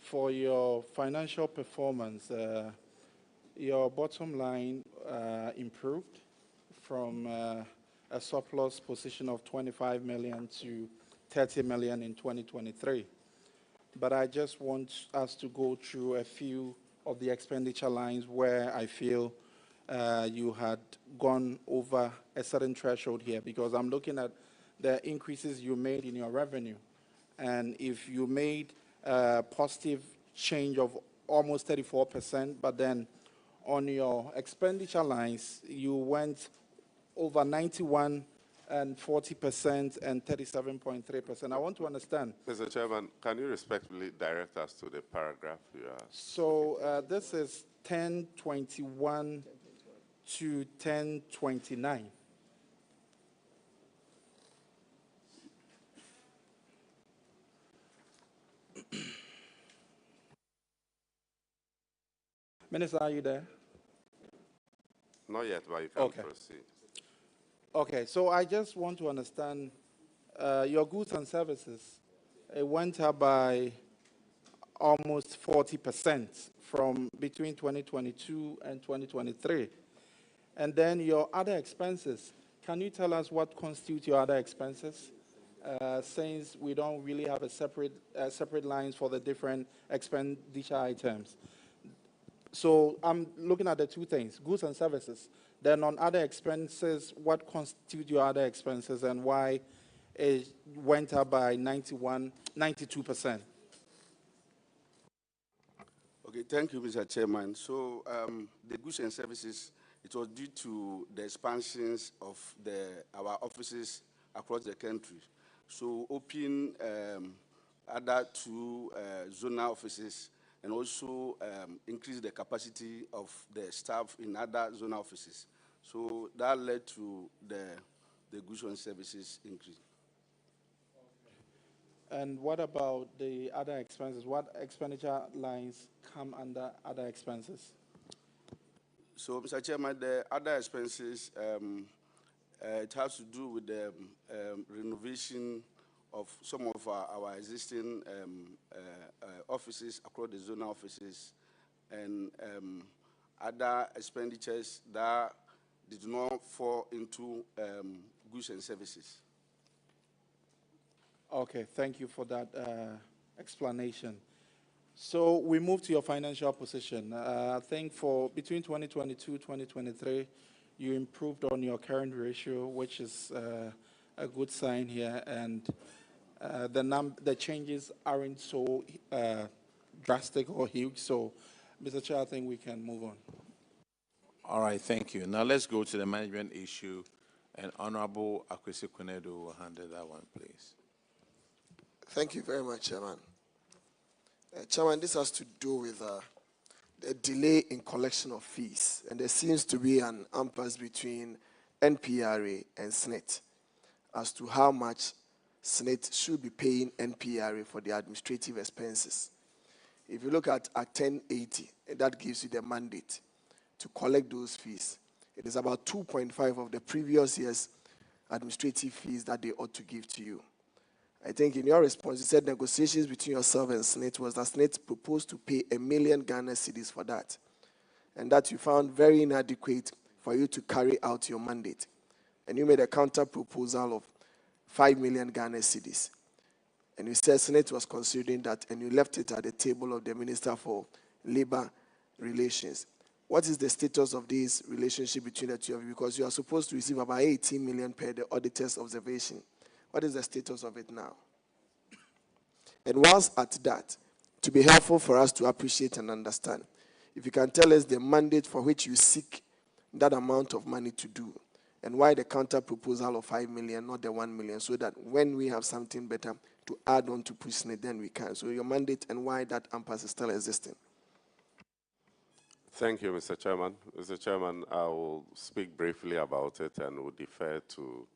For your financial performance, your bottom line improved from a surplus position of 25 million to 30 million in 2023. But I just want us to go through a few of the expenditure lines where I feel you had gone over a certain threshold here, because I'm looking at the increases you made in your revenue. And if you made a positive change of almost 34%, but then on your expenditure lines, you went over 91 and 40% and 37.3%. I want to understand. Mr. Chairman, can you respectfully direct us to the paragraph you are? So this is 1021 to 1029. Minister, are you there? Not yet, but you can proceed. Okay, so I just want to understand your goods and services. It went up by almost 40% from between 2022 and 2023. And then your other expenses, can you tell us what constitutes your other expenses? Since we don't really have a separate lines for the different expenditure items. So I'm looking at the two things, goods and services. Then on other expenses, what constitute your other expenses and why it went up by 92%? Okay, thank you, Mr. Chairman. So the goods and services, it was due to the expansions of our offices across the country. So opening other two zonal offices and also increase the capacity of the staff in other zonal offices. So that led to the goods and services increase. And what about the other expenses? What expenditure lines come under other expenses? So, Mr. Chairman, the other expenses, it has to do with the renovation of some of our existing offices across the zonal offices, and other expenditures that did not fall into goods and services. Okay, thank you for that explanation. So we move to your financial position. I think for between 2022 2023, you improved on your current ratio, which is a good sign here, and the changes aren't so drastic or huge. So, Mr. Chair, I think we can move on. All right, thank you. Now let's go to the management issue, and Honorable Akwesi Kwenedo will handle that one, please. Thank you very much, Chairman. Chairman, this has to do with the delay in collection of fees, and there seems to be an impasse between NPRA and SNET as to how much SNET should be paying NPRA for the administrative expenses. If you look at Act 1080, that gives you the mandate to collect those fees. It is about 2.5 of the previous year's administrative fees that they ought to give to you. I think in your response, you said negotiations between yourself and SNET was that SNET proposed to pay 1 million Ghana cedis for that, and that you found very inadequate for you to carry out your mandate. And you made a counter proposal of 5 million Ghana cedis. And you said SNET was considering that, and you left it at the table of the Minister for Labor Relations. What is the status of this relationship between the two of you? Because you are supposed to receive about 18 million per the auditor's observation. What is the status of it now? And whilst at that, to be helpful for us to appreciate and understand, if you can tell us the mandate for which you seek that amount of money to do, and why the counter proposal of 5 million, not the 1 million, so that when we have something better to add on to push it, then we can. So your mandate and why that impasse is still existing. Thank you, Mr. Chairman. Mr. Chairman, I will speak briefly about it and will defer to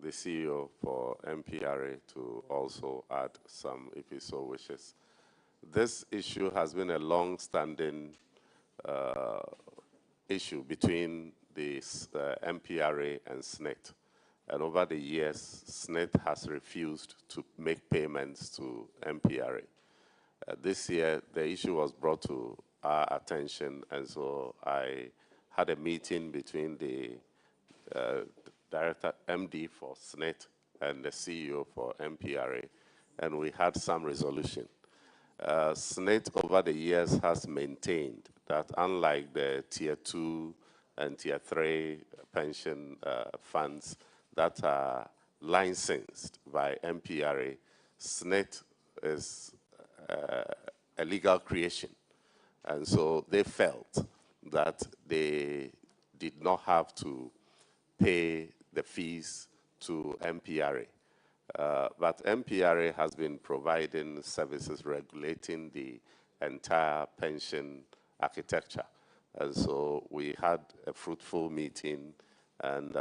the CEO for NPRA to also add some if he so wishes. This issue has been a long-standing issue between the NPRA and SNET. And over the years, SNET has refused to make payments to NPRA. This year, the issue was brought to our attention, and so I had a meeting between the Director MD for SNET and the CEO for NPRA, and we had some resolution. SNET over the years has maintained that unlike the Tier 2 and Tier 3 pension funds that are licensed by NPRA, SNET is a legal creation. And so they felt that they did not have to pay the fees to NPRA. But NPRA has been providing services regulating the entire pension architecture. And so we had a fruitful meeting, and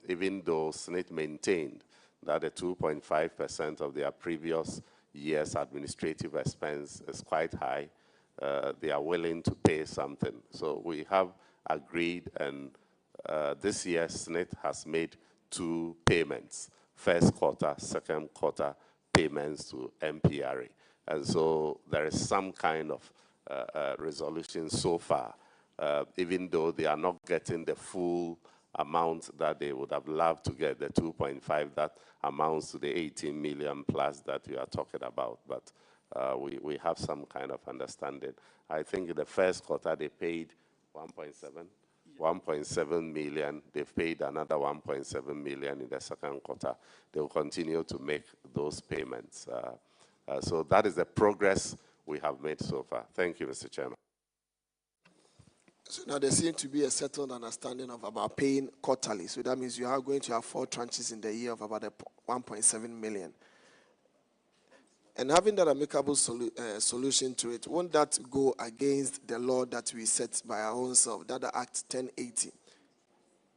even though SNET maintained that the 2.5% of their previous year's administrative expense is quite high, they are willing to pay something. So we have agreed, and this year SNET has made 2 payments, first quarter, second quarter payments to NPRA. And so there is some kind of resolution so far, even though they are not getting the full amount that they would have loved to get, the 2.5 that amounts to the 18 million plus that we are talking about. But we have some kind of understanding. I think in the first quarter they paid 1.7 million. They've paid another 1.7 million in the second quarter. They will continue to make those payments. So that is the progress we have made so far. Thank you, Mr. Chairman. So now there seems to be a settled understanding of about paying quarterly. So that means you are going to have 4 tranches in the year of about 1.7 million. And having that amicable solution to it, won't that go against the law that we set by our own self, that the Act 1080?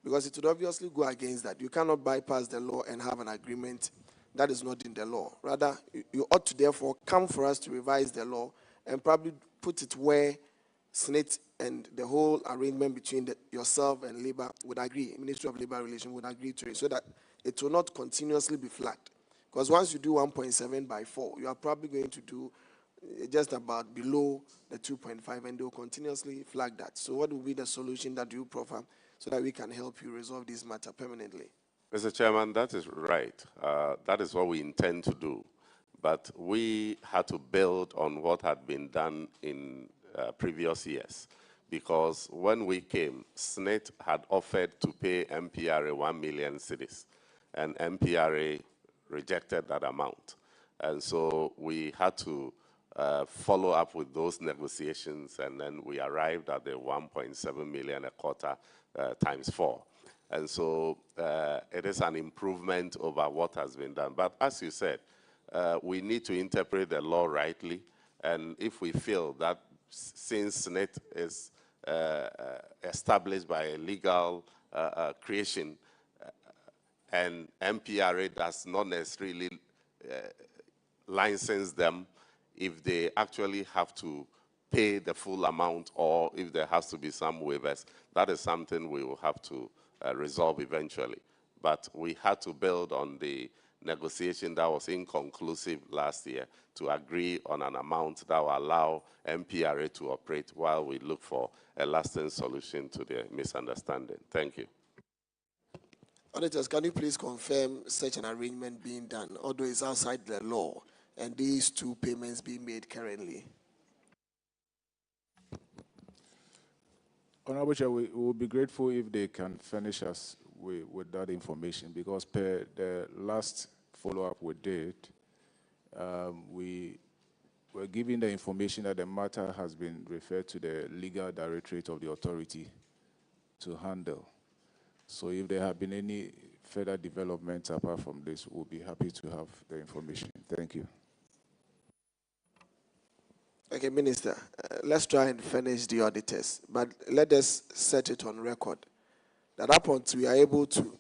Because it would obviously go against that. You cannot bypass the law and have an agreement that is not in the law. Rather, you ought to therefore come for us to revise the law and probably put it where SNET and the whole arrangement between yourself and Labor would agree, Ministry of Labor Relations would agree to it, so that it will not continuously be flagged. Because once you do 1.7 by 4, you are probably going to do just about below the 2.5, and they'll continuously flag that. So what will be the solution that you proffer so that we can help you resolve this matter permanently? Mr. Chairman, that is right. That is what we intend to do. But we had to build on what had been done in previous years. Because when we came, SNIT had offered to pay MPRA 1 million cedis, and MPRA rejected that amount. And so we had to follow up with those negotiations, and then we arrived at the 1.7 million a quarter times 4. And so it is an improvement over what has been done. But as you said, we need to interpret the law rightly, and if we feel that since SNIT is established by a legal creation, and MPRA does not necessarily license them, if they actually have to pay the full amount or if there has to be some waivers, that is something we will have to resolve eventually. But we had to build on the negotiation that was inconclusive last year to agree on an amount that will allow MPRA to operate while we look for a lasting solution to the misunderstanding. Thank you. Auditors, can you please confirm such an arrangement being done, although it's outside the law, and these two payments being made currently? Honorable Chair, we will be grateful if they can furnish us with that information, because per the last follow-up we did, we were given the information that the matter has been referred to the legal directorate of the authority to handle. So if there have been any further developments apart from this, we'll be happy to have the information. Thank you. Okay, Minister, let's try and finish the auditors, but let us set it on record that up until we are able to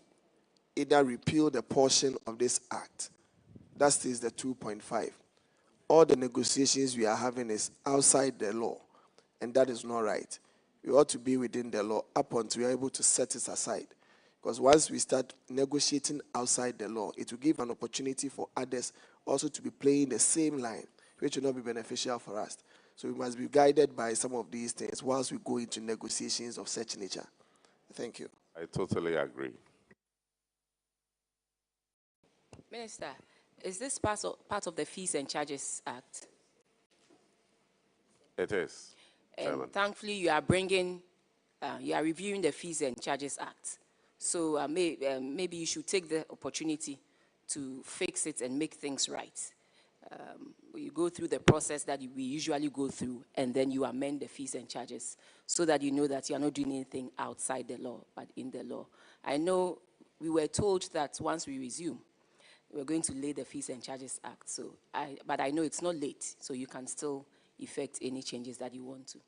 either repeal the portion of this act, that is the 2.5, all the negotiations we are having is outside the law, and that is not right. We ought to be within the law up until we are able to set it aside. Because once we start negotiating outside the law, it will give an opportunity for others also to be playing the same line, which will not be beneficial for us. So we must be guided by some of these things whilst we go into negotiations of such nature. Thank you. I totally agree. Minister, is this part of the Fees and Charges Act? It is, Chairman. Thankfully, you are reviewing the Fees and Charges Act. So maybe you should take the opportunity to fix it and make things right. You go through the process that we usually go through, and then you amend the fees and charges so that you know that you are not doing anything outside the law, but in the law. I know we were told that once we resume, we're going to lay the Fees and Charges Act. But I know it's not late, so you can still effect any changes that you want to.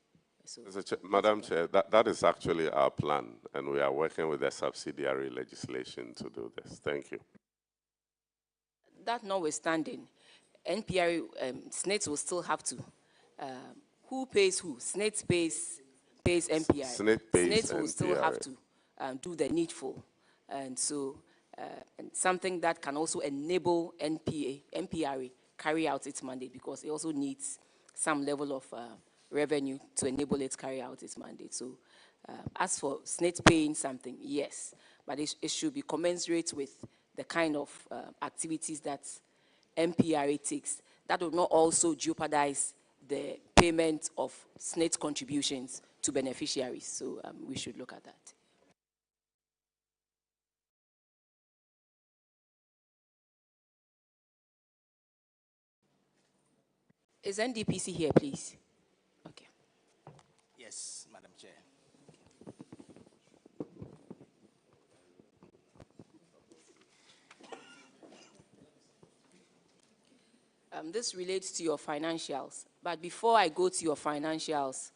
So, Madam Chair, that is actually our plan, and we are working with the subsidiary legislation to do this. Thank you. That notwithstanding, NPRA, SNIT will still have to. Who pays who? SNIT pays NPRA. SNIT will still have to do the needful. And so and something that can also enable NPRA carry out its mandate, because it also needs some level of revenue to enable it to carry out its mandate. So as for SNIT paying something, yes, but it should be commensurate with the kind of activities that MPRA takes. That will not also jeopardize the payment of SNIT contributions to beneficiaries. So we should look at that. Is NDPC here, please? Okay. Yes, Madam Chair. This relates to your financials. But before I go to your financials,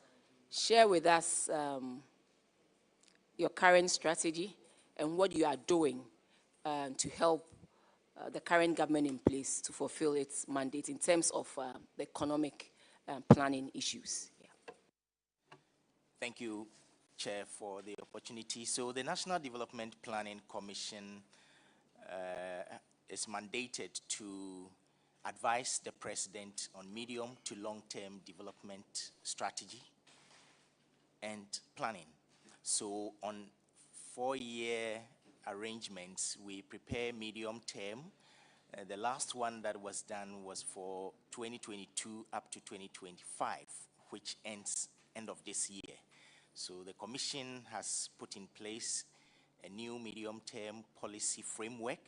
share with us your current strategy and what you are doing to help the current government in place to fulfill its mandate in terms of the economic planning issues. Yeah. Thank you, Chair, for the opportunity. So the National Development Planning Commission is mandated to advise the President on medium to long-term development strategy and planning. So on 4-year arrangements, we prepare medium term. The last one that was done was for 2022 up to 2025, which ends end of this year. So the Commission has put in place a new medium-term policy framework,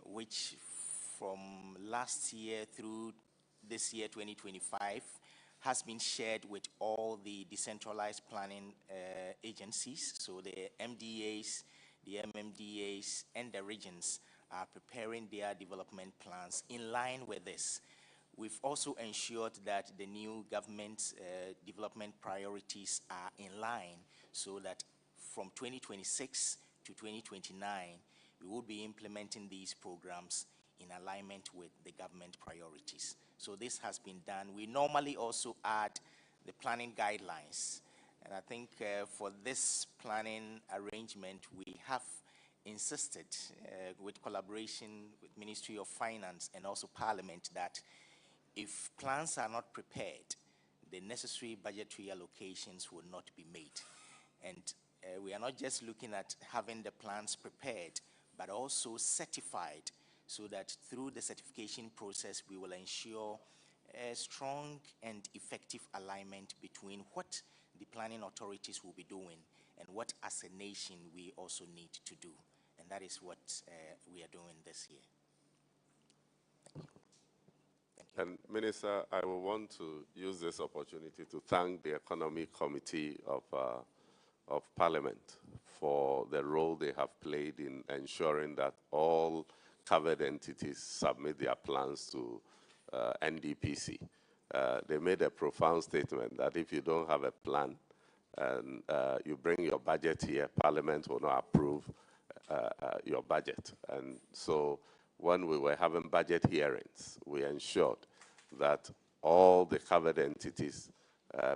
which from last year through this year, 2025, has been shared with all the decentralized planning agencies. So the MDAs, the MMDAs, and the regions are preparing their development plans in line with this. We've also ensured that the new government development priorities are in line so that from 2026 to 2029, we will be implementing these programs in alignment with the government priorities. So this has been done. We normally also add the planning guidelines. And I think for this planning arrangement, we have insisted with collaboration with Ministry of Finance and also Parliament that if plans are not prepared, the necessary budgetary allocations will not be made. And we are not just looking at having the plans prepared, but also certified, so that through the certification process, we will ensure a strong and effective alignment between what the planning authorities will be doing and what as a nation we also need to do. And that is what we are doing this year. And Minister, I will want to use this opportunity to thank the Economic Committee of Parliament for the role they have played in ensuring that all covered entities submit their plans to NDPC. They made a profound statement that if you don't have a plan and you bring your budget here, Parliament will not approve your budget. And so when we were having budget hearings, we ensured that all the covered entities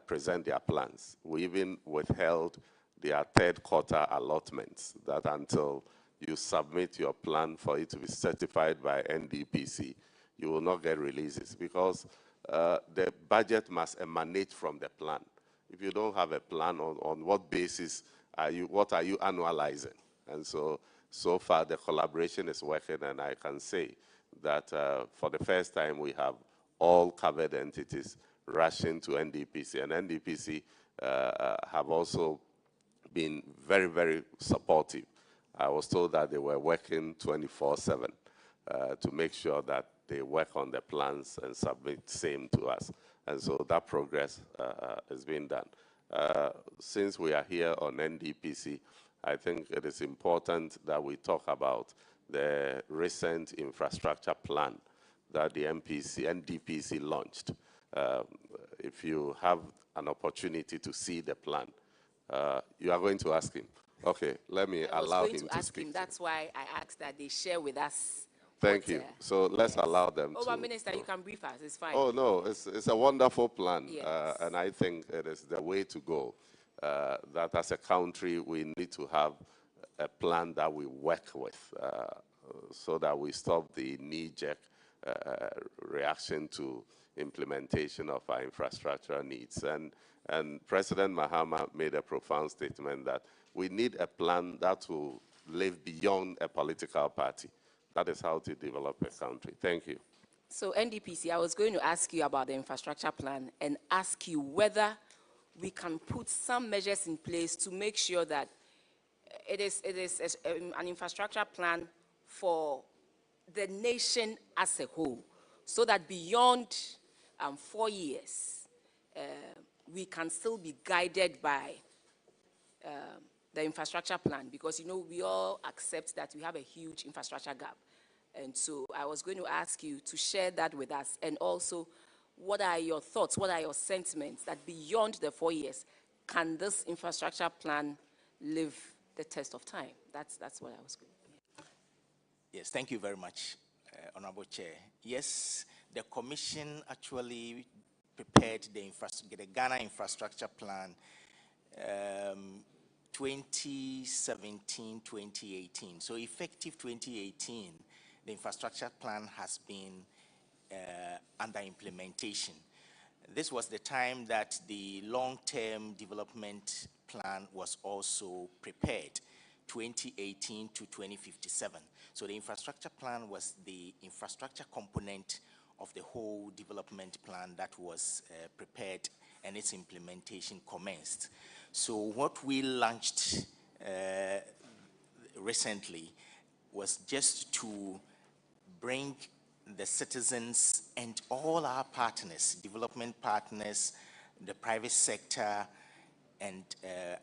present their plans. We even withheld their third quarter allotments, that until you submit your plan for it to be certified by NDPC, you will not get releases, because the budget must emanate from the plan. If you don't have a plan, on what basis what are you annualizing? And so far the collaboration is working, and I can say that for the first time we have all covered entities rushing to NDPC, and NDPC have also been very, very supportive. I was told that they were working 24/7 to make sure that they work on the plans and submit same to us. And so that progress is being done. Since we are here on NDPC, I think it is important that we talk about the recent infrastructure plan that the NDPC launched. If you have an opportunity to see the plan, you are going to ask him. Okay, let me allow him to speak. That's why I asked that they share with us. Thank you. So let's allow them to. Minister, you can brief us. It's fine. Oh, no, it's a wonderful plan. Yes. And I think it is the way to go. That as a country, we need to have a plan that we work with so that we stop the knee-jerk reaction to implementation of our infrastructure needs. And President Mahama made a profound statement that we need a plan that will live beyond a political party. That is how to develop a country. Thank you. So NDPC, I was going to ask you about the infrastructure plan and ask you whether we can put some measures in place to make sure that it is an infrastructure plan for the nation as a whole, so that beyond 4 years, we can still be guided by the infrastructure plan, because, you know, we all accept that we have a huge infrastructure gap. And so I was going to ask you to share that with us, and also what are your thoughts, what are your sentiments that beyond the 4 years, can this infrastructure plan live the test of time? That's what I was going to. Yes, thank you very much, Honorable Chair. Yes, the Commission actually prepared the Ghana Infrastructure Plan 2017-2018. So effective 2018, the infrastructure plan has been under implementation. This was the time that the long-term development plan was also prepared, 2018 to 2057. So the infrastructure plan was the infrastructure component of the whole development plan that was prepared, and its implementation commenced. So what we launched recently was just to bring the citizens and all our partners, development partners, the private sector, and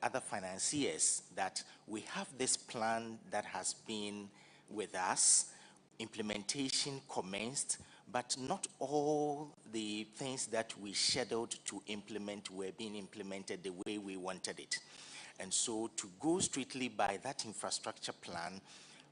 other financiers, that we have this plan that has been with us. Implementation commenced, but not all the things that we scheduled to implement were being implemented the way we wanted it. And so, to go strictly by that infrastructure plan,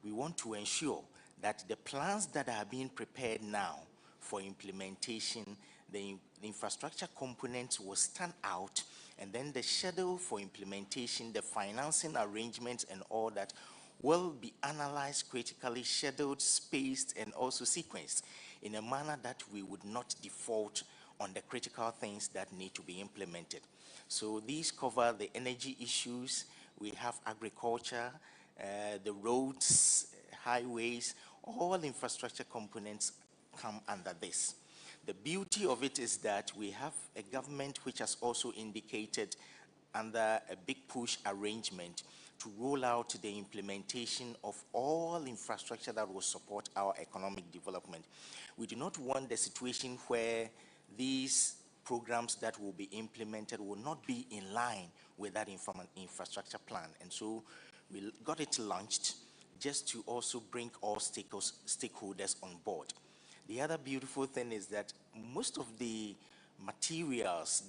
we want to ensure that the plans that are being prepared now for implementation, the infrastructure components will stand out, and then the schedule for implementation, the financing arrangements and all that will be analyzed critically, scheduled, spaced, and also sequenced in a manner that we would not default on the critical things that need to be implemented. So these cover the energy issues, we have agriculture, the roads, highways, all infrastructure components come under this. The beauty of it is that we have a government which has also indicated under a big push arrangement to roll out the implementation of all infrastructure that will support our economic development. We do not want the situation where these programs that will be implemented will not be in line with that infrastructure plan. And so we got it launched just to also bring all stakeholders on board. The other beautiful thing is that most of the materials,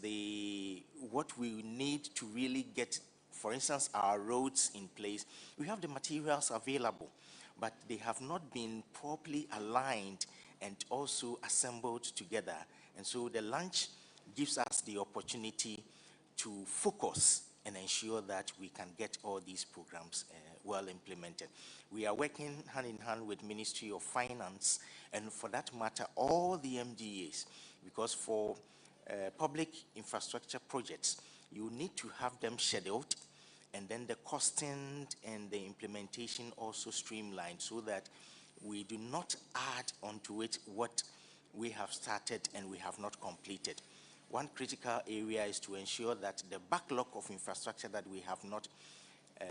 what we need to really get, for instance, our roads in place, we have the materials available, but they have not been properly aligned and also assembled together. And so the launch gives us the opportunity to focus and ensure that we can get all these programs well implemented. We are working hand in hand with Ministry of Finance, and for that matter, all the MDAs, because for public infrastructure projects, you need to have them scheduled, and then the costing and the implementation also streamlined, so that we do not add onto it what we have started and we have not completed. One critical area is to ensure that the backlog of infrastructure that we have not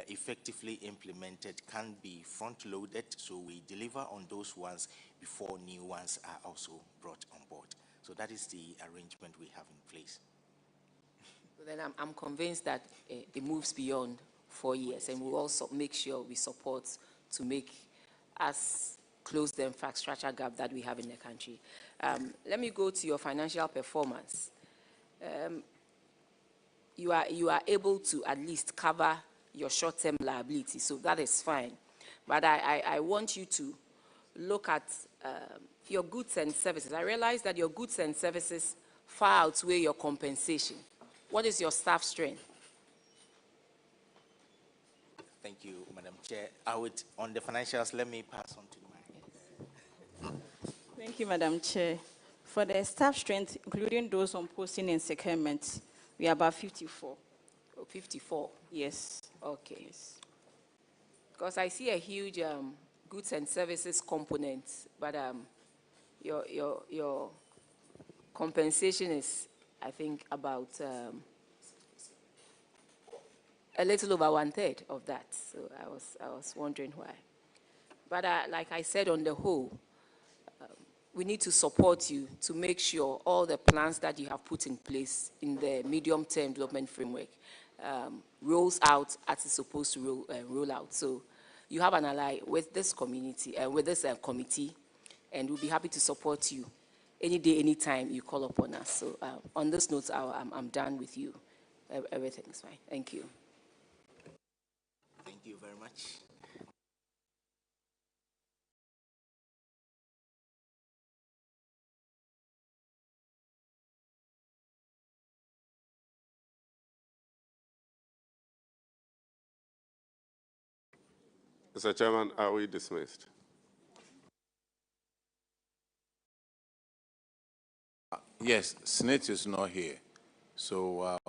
effectively implemented can be front-loaded, so we deliver on those ones before new ones are also brought on board. So that is the arrangement we have in place. Then I'm convinced that it moves beyond 4 years, and we'll also make sure we support to make us close the infrastructure gap that we have in the country. Let me go to your financial performance. You are able to at least cover your short-term liability, so that is fine. But I want you to look at your goods and services. I realize that your goods and services far outweigh your compensation. What is your staff strength? Thank you, Madam Chair. On the financials, let me pass on to my. Thank you, Madam Chair. For the staff strength, including those on posting and secondment, we are about 54. Oh, 54? Yes. Okay. Yes. Because I see a huge goods and services component, but your compensation is, I think, about a little over 1/3 of that. So I was wondering why. But like I said, on the whole, we need to support you to make sure all the plans that you have put in place in the medium-term development framework rolls out as it's supposed to roll out. So you have an ally with this community, with this committee, and we'll be happy to support you any day, anytime you call upon us. So on this note, I'm done with you. Everything's fine. Thank you. Thank you very much. Mr. Chairman, are we dismissed? Yes, SNIT is not here. So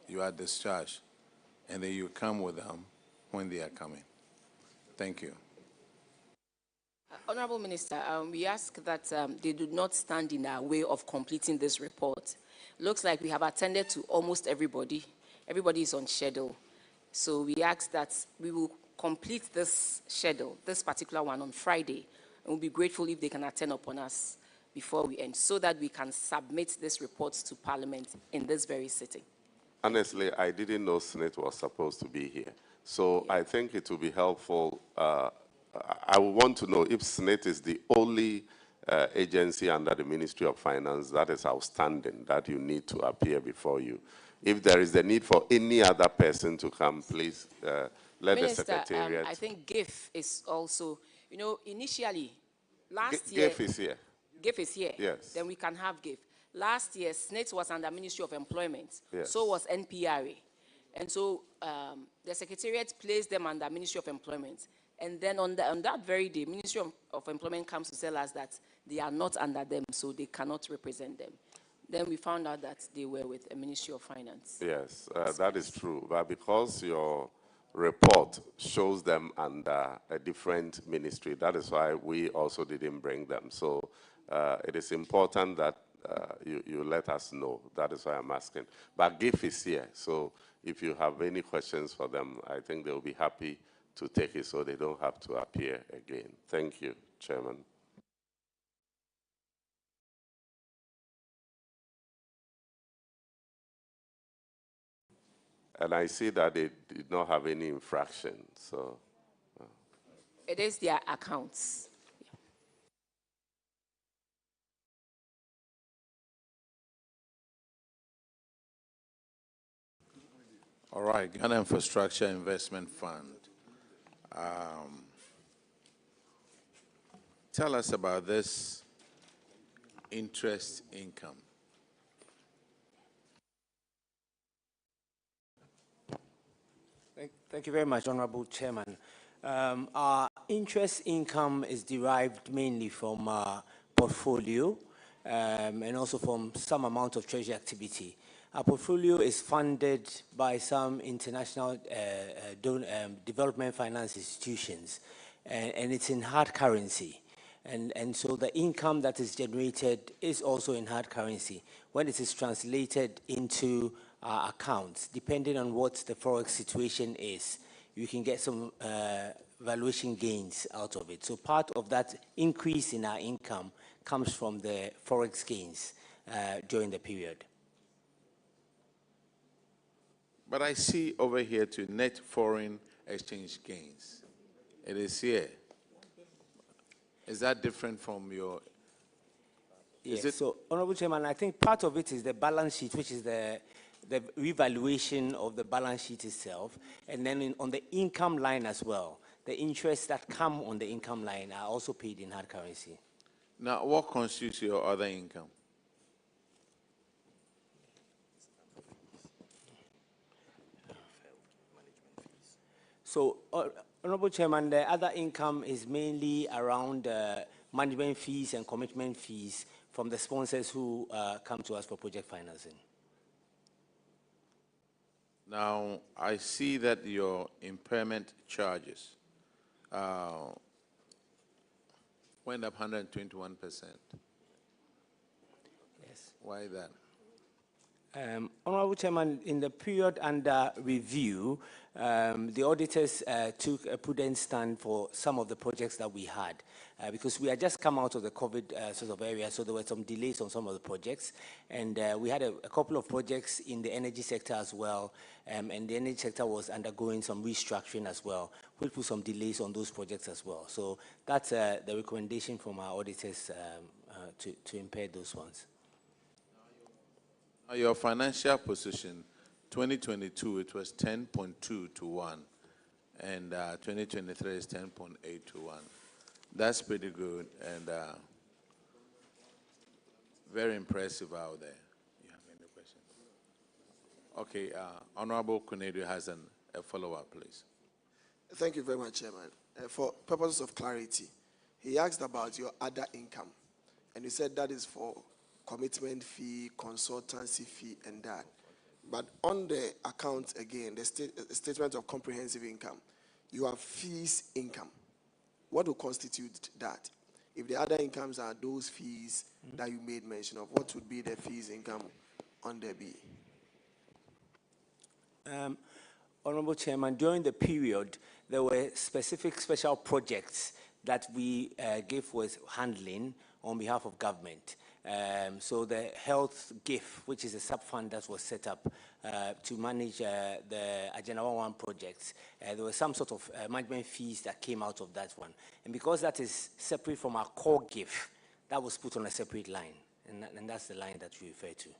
you are discharged, and then you come with them when they are coming. Thank you. Honorable Minister, we ask that they do not stand in our way of completing this report. Looks like we have attended to almost everybody. Everybody is on schedule. So we ask that we will complete this schedule, this particular one, on Friday. And we'll be grateful if they can attend upon us before we end, so that we can submit this report to Parliament in this very sitting. Honestly, I didn't know SNIT was supposed to be here. So I think it will be helpful. I want to know if SNIT is the only agency under the Ministry of Finance that is outstanding, that you need to appear before you. If there is the need for any other person to come, please let Minister, the Secretariat. I think GIF is also, you know, initially, last year. GIF is here. GIF is here. Yes. Then we can have GIF. Last year, SNIT was under Ministry of Employment. Yes. So was NPRA. And so the Secretariat placed them under Ministry of Employment. And then on that very day, Ministry of Employment comes to tell us that they are not under them, so they cannot represent them. Then we found out that they were with the Ministry of Finance. Yes, that is true. But because your report shows them under a different ministry, that is why we also didn't bring them. So it is important that you let us know. That is why I'm asking. But GIF is here, so if you have any questions for them, I think they'll be happy to take it so they don't have to appear again. Thank you, Chairman. And I see that they did not have any infraction, so. It is their accounts. All right, Ghana Infrastructure Investment Fund. Tell us about this interest income. Thank you very much, Honorable Chairman. Our interest income is derived mainly from our portfolio and also from some amount of treasury activity. Our portfolio is funded by some international development finance institutions, and it's in hard currency. And so the income that is generated is also in hard currency. When it is translated into our accounts, depending on what the forex situation is, you can get some valuation gains out of it. So part of that increase in our income comes from the forex gains during the period. But I see over here to net foreign exchange gains. It is here. Is that different from your? Yes. So, Honorable Chairman, I think part of it is the balance sheet, which is the revaluation of the balance sheet itself, and then on the income line as well. The interests that come on the income line are also paid in hard currency. Now, what constitutes your other income? So, Honorable Chairman, the other income is mainly around management fees and commitment fees from the sponsors who come to us for project financing. Now, I see that your impairment charges went up 121%. Yes. Why that? Honorable Chairman, in the period under review, the auditors took a prudent stand for some of the projects that we had because we had just come out of the COVID sort of area, so there were some delays on some of the projects. And we had a couple of projects in the energy sector as well, and the energy sector was undergoing some restructuring as well, which put some delays on those projects as well. So that's the recommendation from our auditors to impair those ones. Your financial position, 2022, it was 10.2 to 1, and 2023 is 10.8 to 1. That's pretty good and very impressive out there. You have any questions? Okay, Honorable Kunedu has a follow-up, please. Thank you very much, Chairman. For purposes of clarity, he asked about your other income, and he said that is for commitment fee, consultancy fee, and that. But on the account again, the statement of comprehensive income, you have fees income. What will constitute that? If the other incomes are those fees that you made mention of, what would be the fees income on the B? Honorable Chairman, during the period, there were specific special projects that we gave with handling on behalf of government. So the health GIF, which is a sub-fund that was set up to manage the Agenda 11 projects, there were some sort of management fees that came out of that one. And because that is separate from our core GIF, that was put on a separate line. And that's the line that you refer to.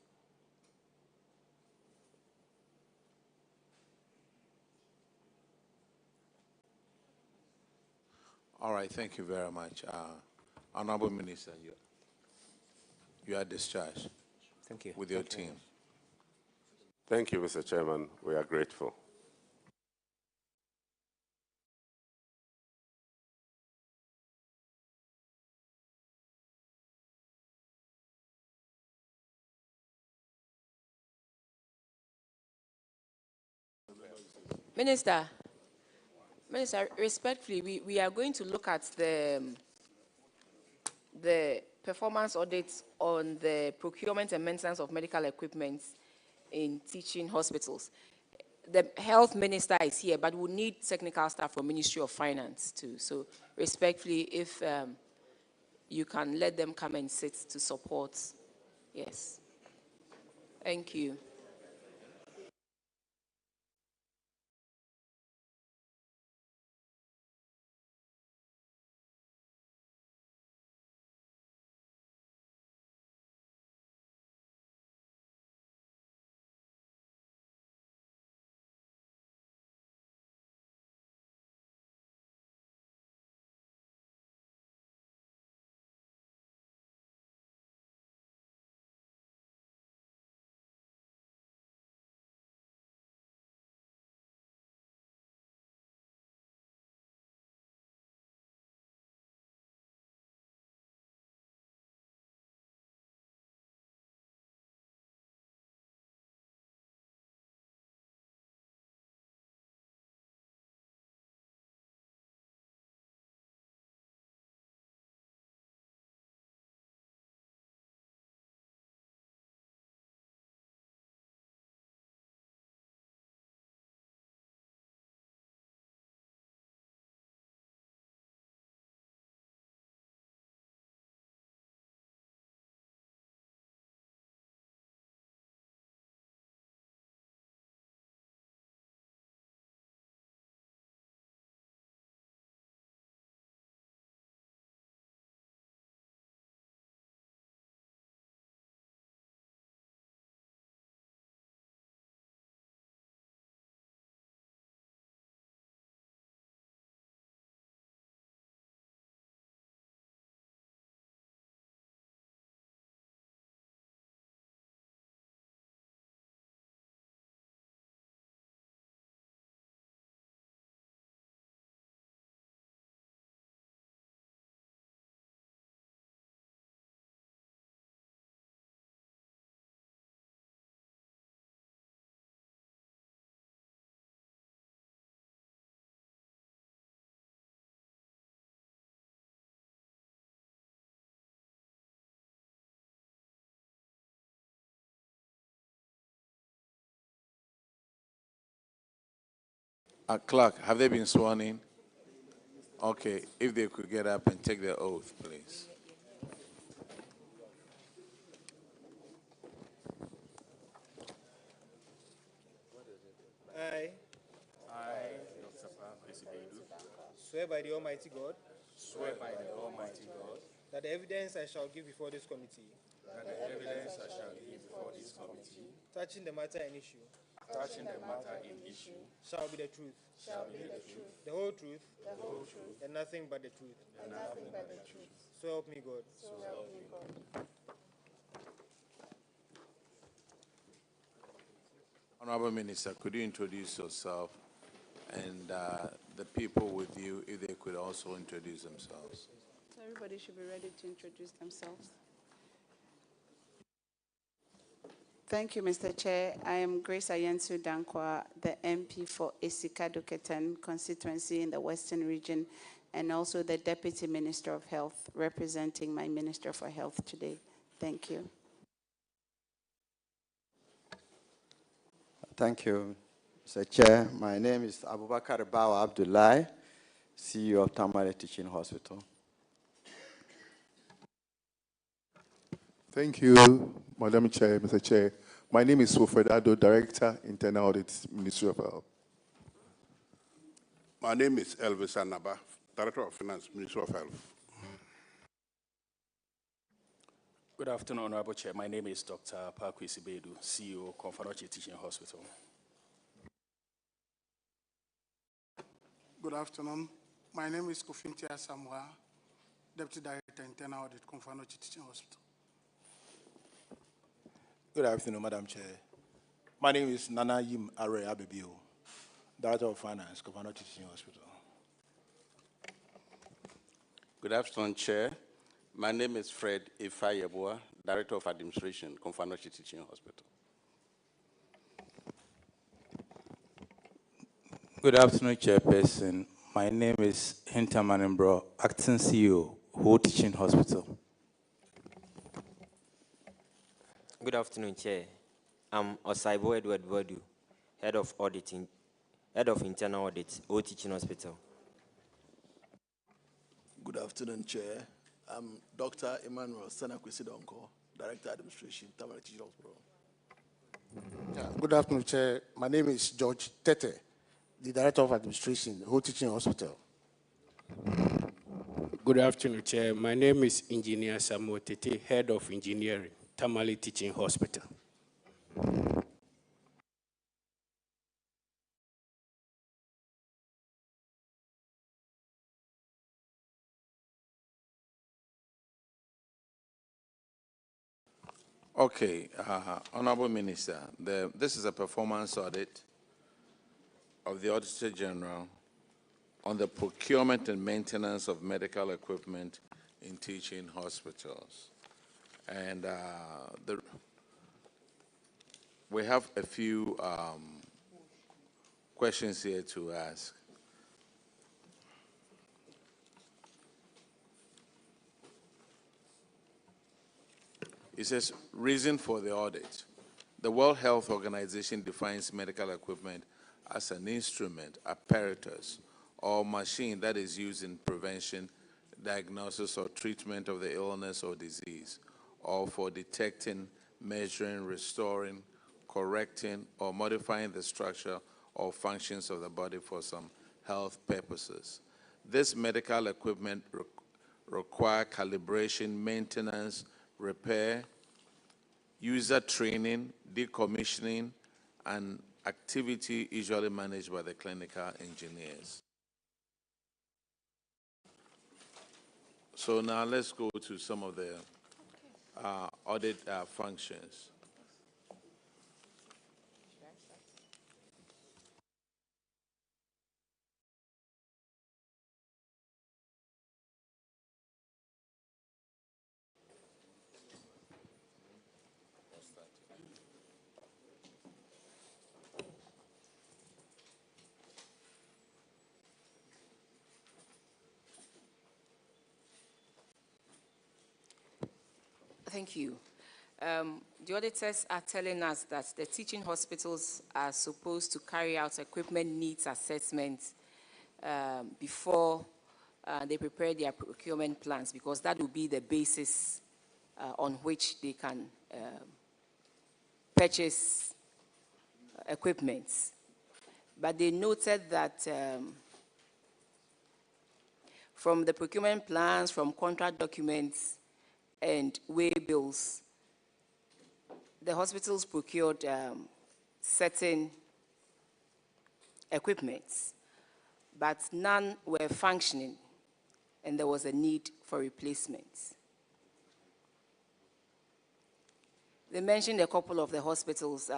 All right, thank you very much. Honorable Minister, you are discharged. Thank you. With your team. Thank you, Mr. Chairman. We are grateful. Minister, respectfully, we are going to look at the performance audits on the procurement and maintenance of medical equipment in teaching hospitals. The health minister is here, but we need technical staff from Ministry of Finance too. So respectfully, if you can let them come and sit to support. Yes. Thank you. Clerk, have they been sworn in? Okay, if they could get up and take their oath, please. I swear by the Almighty God. Swear by the Almighty God. That the evidence I shall give before this committee. That the evidence I shall give before this committee. Touching the matter in issue. Touching the matter in issue. Shall be the truth. Shall be the truth. The whole truth. The whole truth. And nothing but the truth. And nothing but the truth. So help me God. So help me God. Honorable Minister, could you introduce yourself and the people with you, if they could also introduce themselves. So everybody should be ready to introduce themselves. Thank you, Mr. Chair. I am Grace Ayensu Dankwa, the MP for Esika-Duketan constituency in the Western region, and also the Deputy Minister of Health, representing my Minister for Health today. Thank you. Thank you, Mr. Chair. My name is Abubakar Bawa Abdullahi, CEO of Tamale Teaching Hospital. Thank you, Madam Chair, Mr. Chair. My name is Wilfred Ado, Director, Internal Audit, Ministry of Health. My name is Elvis Anaba, Director of Finance, Ministry of Health. Good afternoon, Honorable Chair. My name is Dr. Pakwisi Bedu, CEO, Confanoche Teaching Hospital. Good afternoon. My name is Kofintia Samwa, Deputy Director, Internal Audit, Confanoche Teaching Hospital. Good afternoon, Madam Chair. My name is Nana Yim Are Abebio, Director of Finance, Confanoche Teaching Hospital. Good afternoon, Chair. My name is Fred Ifayeboa, Director of Administration, Confanoche Teaching Hospital. Good afternoon, Chairperson. My name is Hinta Manimbro, Acting CEO, Ho Teaching Hospital. Good afternoon, Chair. I'm Osaibo Edward Wadu, Head of Internal Audit, Ho Teaching Hospital. Good afternoon, Chair. I'm Dr. Emmanuel Senakwisidonko, Director Administration, Tamale Teaching Hospital. Good afternoon, Chair. My name is George Tete, the Director of Administration, Ho Teaching Hospital. Good afternoon, Chair. My name is Engineer Samuel Tete, Head of Engineering, Tamale Teaching Hospital. Okay, Honorable Minister, this is a performance audit of the Auditor General on the procurement and maintenance of medical equipment in teaching hospitals. And we have a few questions here to ask. It says, reason for the audit. The World Health Organization defines medical equipment as an instrument, apparatus, or machine that is used in prevention, diagnosis, or treatment of the illness or disease, or for detecting, measuring, restoring, correcting, or modifying the structure or functions of the body for some health purposes. This medical equipment require calibration, maintenance, repair, user training, decommissioning, and activity usually managed by the clinical engineers. So now let's go to some of the audit functions. Thank you. The auditors are telling us that the teaching hospitals are supposed to carry out equipment needs assessments before they prepare their procurement plans, because that will be the basis on which they can purchase equipment. But they noted that from the procurement plans, from contract documents, and way bills, the hospitals procured certain equipments, but none were functioning, and there was a need for replacements. They mentioned a couple of the hospitals.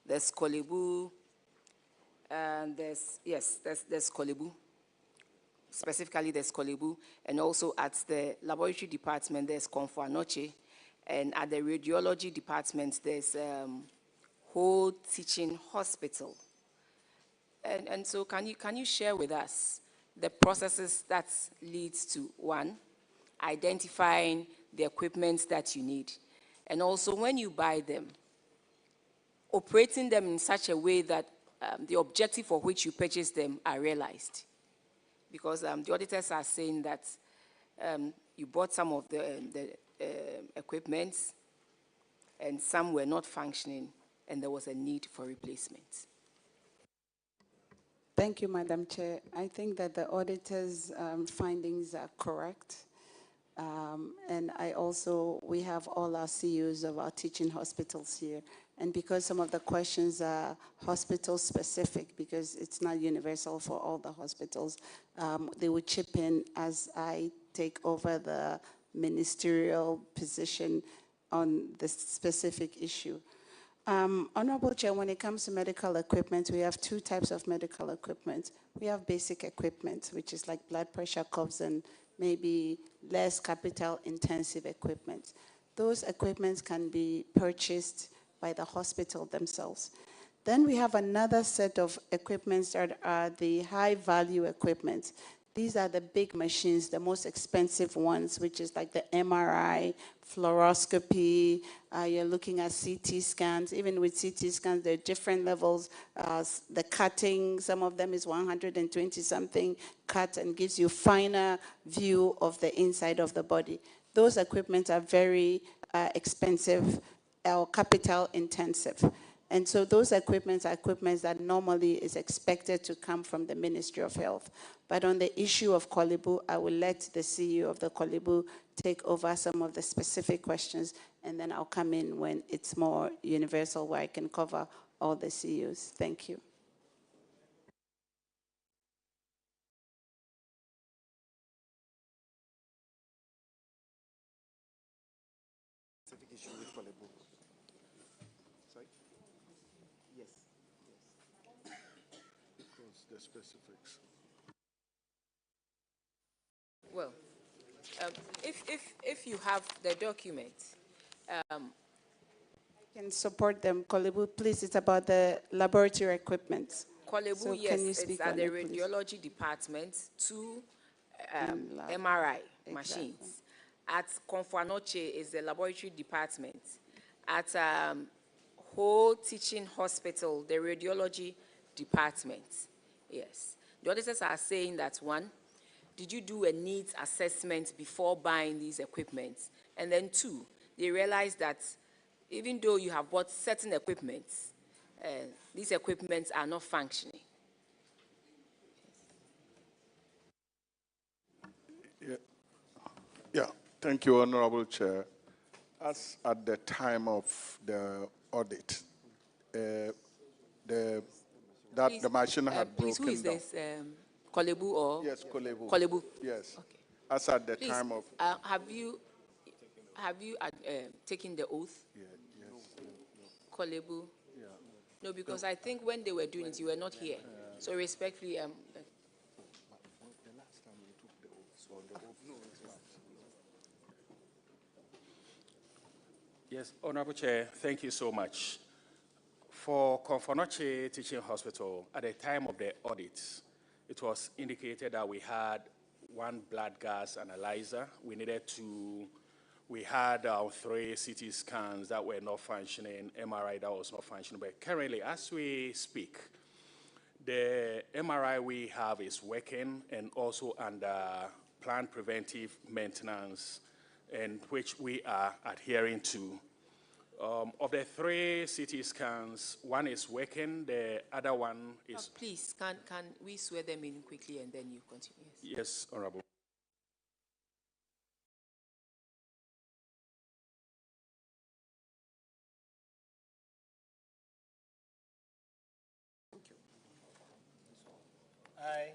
There's Kolebu, and there's Kolebu, specifically there's Kolebu, and also at the laboratory department, there's Comfort Anoche, and at the radiology department, there's Whole Teaching Hospital. And so can you share with us the processes that leads to, one, identifying the equipment that you need, and also when you buy them, operating them in such a way that the objective for which you purchase them are realized? Because the auditors are saying that you bought some of the equipment and some were not functioning and there was a need for replacement. Thank you, Madam Chair. I think that the auditor's findings are correct. And we have all our CEOs of our teaching hospitals here. And because some of the questions are hospital specific, because it's not universal for all the hospitals, they will chip in as I take over the ministerial position on the specific issue. Honorable Chair, when it comes to medical equipment, we have two types of medical equipment. We have basic equipment, which is like blood pressure cuffs and maybe less capital intensive equipment. Those equipments can be purchased by the hospital themselves. Then we have another set of equipments that are the high value equipment. These are the big machines, the most expensive ones, which is like the MRI, fluoroscopy, you're looking at CT scans. Even with CT scans, there are different levels. The cutting, some of them is 120 something cut and gives you finer view of the inside of the body. Those equipment are very expensive or capital intensive. And so those equipments are equipments that normally is expected to come from the Ministry of Health. But on the issue of Kolebu, I will let the CEO of the Kolebu take over some of the specific questions, and then I'll come in when it's more universal, where I can cover all the CEOs. Thank you. Specific issue with Kolebu. Sorry? Yes. Because the specifics. Well, if you have the document, I can support them. Kolebu, please, it's about the laboratory equipment. Kolebu, So yes, can you it's speak at on the it, please? radiology department, two MRI machines. At Comfort Anoche is the laboratory department. At Whole Teaching Hospital, the radiology department. Yes. The auditors are saying that, one, did you do a needs assessment before buying these equipment? And then two, they realized that even though you have bought certain equipment, these equipments are not functioning. Yeah, thank you, Honorable Chair. As at the time of the audit, the machine had please, broken who is down. this? Kolebu or? Yes, Kolebu. Kolebu. Yes. Okay. As at the Please, time of. have you taken the oath? Yeah, yes. Kolebu. Yeah. No, because I think when they were doing it, you were not here. So respectfully, The last time we took the oath, so the oath. Yes, Honorable Chair, thank you so much. For Comfort Anoche Teaching Hospital, at the time of the audit, it was indicated that we had one blood gas analyzer. We had 3 CT scans that were not functioning, MRI that was not functioning. But currently, as we speak, the MRI we have is working and also under planned preventive maintenance, and which we are adhering to. Of the 3 CT scans, one is working, the other one is... please, can we swear them in quickly and then you continue? Yes, Honorable. I,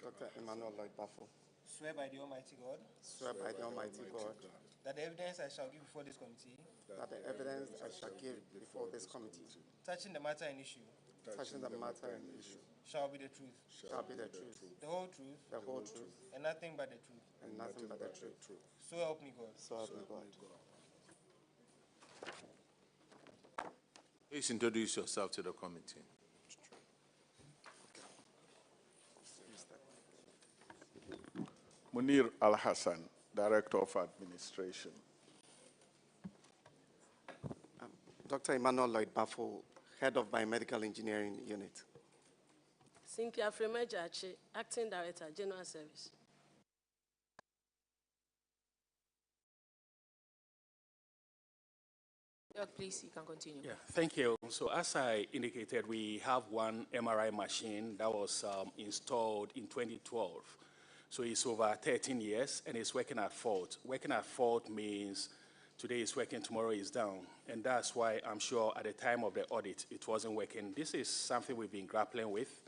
Dr. Emmanuel Lloyd Baffo, Swear by the Almighty God. Swear by the Almighty God. That the evidence I shall give before this committee. That the evidence I shall give before this committee. Touching the matter in issue. Touching the matter in issue. shall be the truth, shall be the truth, the whole truth, and nothing but the truth. and nothing but the truth. So help me God. So help me God. Please introduce yourself to the committee. Munir Al-Hassan, Director of Administration. Dr. Emmanuel Lloyd Baffo, Head of Biomedical Engineering Unit. Cynthia Fremejachi, Acting Director, General Service. Please, you can continue. Yeah, thank you. So as I indicated, we have one MRI machine that was installed in 2012. So it's over 13 years and it's working at fault. Working at fault means today is working, tomorrow is down. And that's why I'm sure at the time of the audit, it wasn't working. This is something we've been grappling with.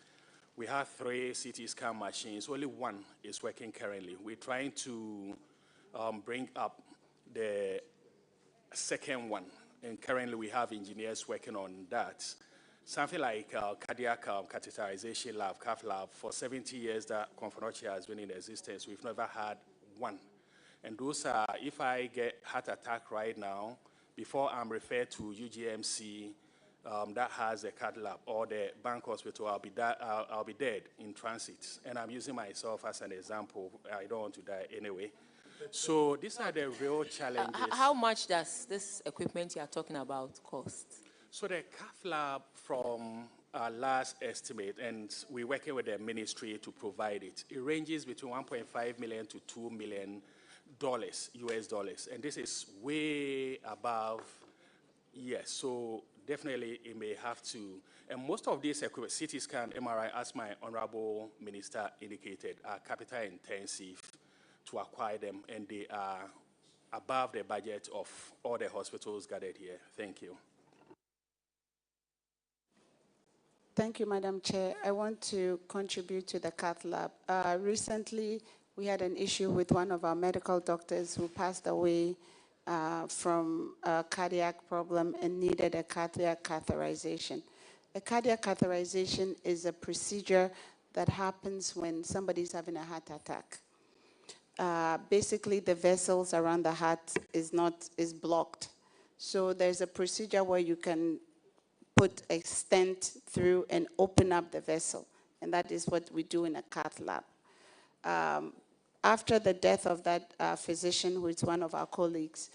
We have 3 CT scan machines. Only one is working currently. We're trying to bring up the second one. And currently we have engineers working on that. Something like cardiac catheterization lab, cath lab, for 70 years that Confanoche has been in existence, we've never had one. And those are, if I get heart attack right now, before I'm referred to UGMC that has a cath lab or the bank hospital, I'll be dead in transit. And I'm using myself as an example. I don't want to die anyway. So these are the real challenges. How much does this equipment you are talking about cost? So the cath lab, from our last estimate, and we're working with the ministry to provide it, it ranges between $1.5 million to $2 million US dollars. And this is way above, yes, so definitely it may have to. And most of these equipment, CT scan, MRI, as my honorable minister indicated, are capital intensive to acquire them, and they are above the budget of all the hospitals gathered here. Thank you. Thank you, Madam Chair. I want to contribute to the cath lab. Recently, we had an issue with one of our medical doctors who passed away from a cardiac problem and needed a cardiac catheterization. A cardiac catheterization is a procedure that happens when somebody's having a heart attack. Basically, the vessels around the heart is blocked. So there's a procedure where you can put a stent through and open up the vessel. And that is what we do in a cath lab. After the death of that physician, who is one of our colleagues,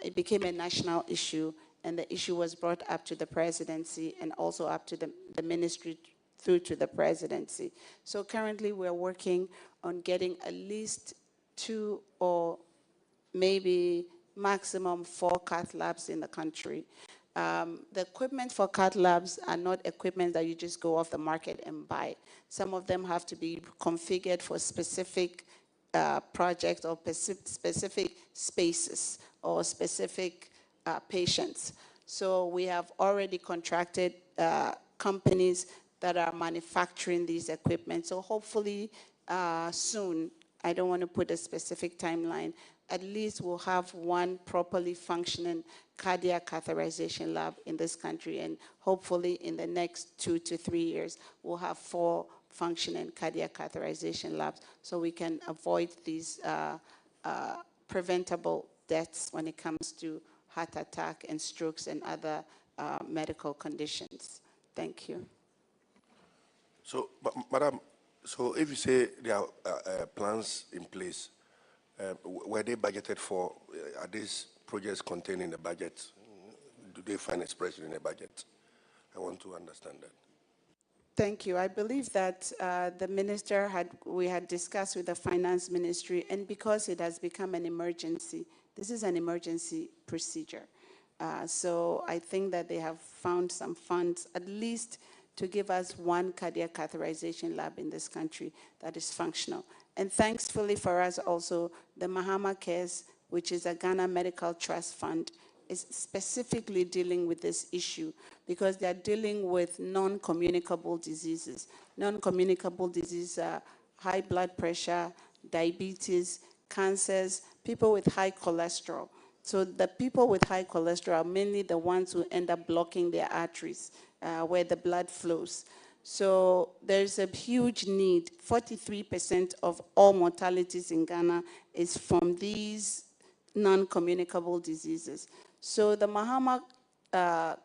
it became a national issue, and the issue was brought up to the presidency and also up to the ministry through to the presidency. So currently we're working on getting at least 2 or maybe maximum 4 cath labs in the country. The equipment for cath labs are not equipment that you just go off the market and buy. Some of them have to be configured for specific projects or specific spaces or specific patients. So we have already contracted companies that are manufacturing these equipment. So hopefully soon, I don't want to put a specific timeline, at least we'll have one properly functioning cardiac catheterization lab in this country, and hopefully in the next 2 to 3 years, we'll have 4 functioning cardiac catheterization labs so we can avoid these preventable deaths when it comes to heart attack and strokes and other medical conditions. Thank you. So, Madam, so if you say there are plans in place, were they budgeted for? Are these projects contained in the budget? Do they find expression in the budget? I want to understand that. Thank you. I believe that the minister we had discussed with the finance ministry, and because it has become an emergency, this is an emergency procedure. So I think that they have found some funds, at least to give us one cardiac catheterization lab in this country that is functional. And thankfully for us also, the Mahama Cares, which is a Ghana Medical Trust Fund, is specifically dealing with this issue because they're dealing with non-communicable diseases. Non-communicable diseases are high blood pressure, diabetes, cancers, people with high cholesterol. So the people with high cholesterol are mainly the ones who end up blocking their arteries where the blood flows. So there's a huge need. 43% of all mortalities in Ghana is from these non-communicable diseases. So the Mahama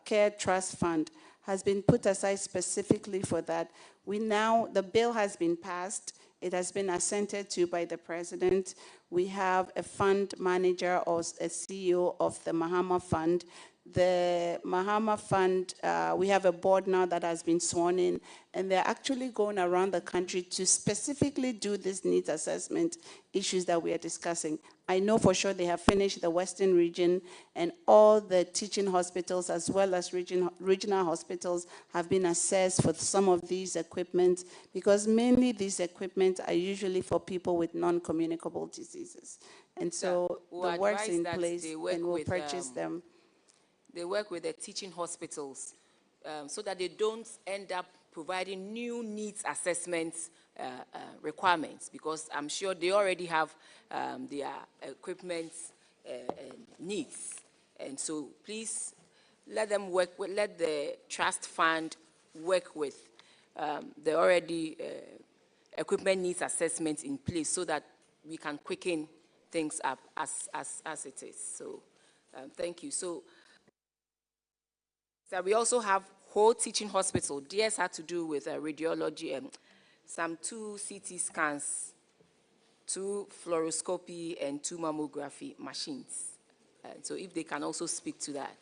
Care Trust Fund has been put aside specifically for that. The bill has been passed. It has been assented to by the president. We have a fund manager or a CEO of the Mahama Fund. The Mahama Fund, we have a board now that has been sworn in, and they're actually going around the country to specifically do this needs assessment issues that we are discussing. I know for sure they have finished the Western region, and all the teaching hospitals as well as regional hospitals have been assessed for some of these equipment, because mainly these equipment are usually for people with non-communicable diseases. And so the work's in place and we'll purchase them. They work with the teaching hospitals so that they don't end up providing new needs assessment requirements, because I'm sure they already have their equipment needs. And so please let them work with, let the trust fund work with the already equipment needs assessment in place so that we can quicken things up as it is. So thank you. So we also have whole teaching hospital. DS had to do with radiology and some 2 CT scans, 2 fluoroscopy, and 2 mammography machines. So if they can also speak to that.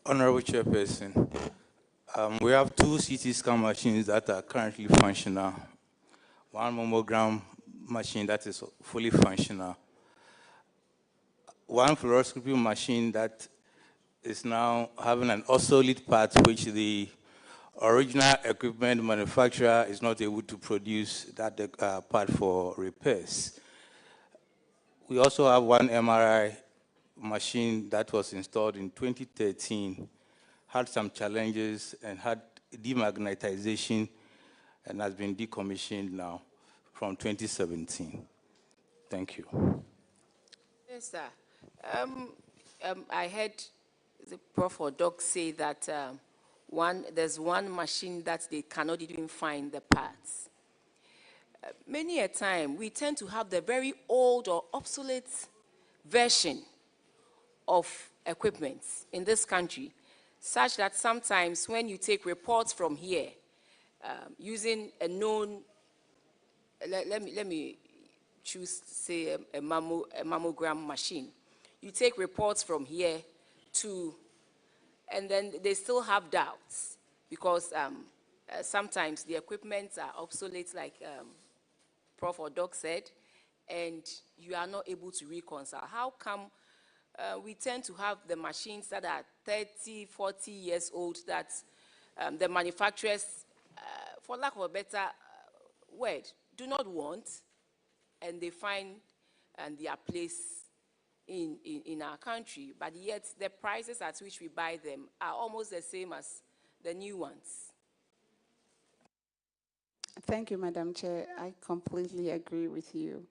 Honorable Chairperson, we have 2 CT scan machines that are currently functional, 1 mammogram machine that is fully functional, 1 fluoroscopy machine that is now having an obsolete part which the original equipment manufacturer is not able to produce that part for repairs. We also have 1 MRI machine that was installed in 2013, had some challenges and had demagnetization and has been decommissioned now from 2017. Thank you. Yes, sir. I heard the Prof. or Doc say that there's 1 machine that they cannot even find the parts. Many a time, we tend to have the very old or obsolete version of equipment in this country, such that sometimes when you take reports from here, using a known, let me choose, say, a mammogram machine. You take reports from here and then they still have doubts because sometimes the equipment are obsolete, like Prof. or Doc said, and you are not able to reconcile. How come we tend to have the machines that are 30, 40 years old that the manufacturers, for lack of a better word, do not want, and they find their place in our country, but yet the prices at which we buy them are almost the same as the new ones? Thank you, Madam Chair. I completely agree with you.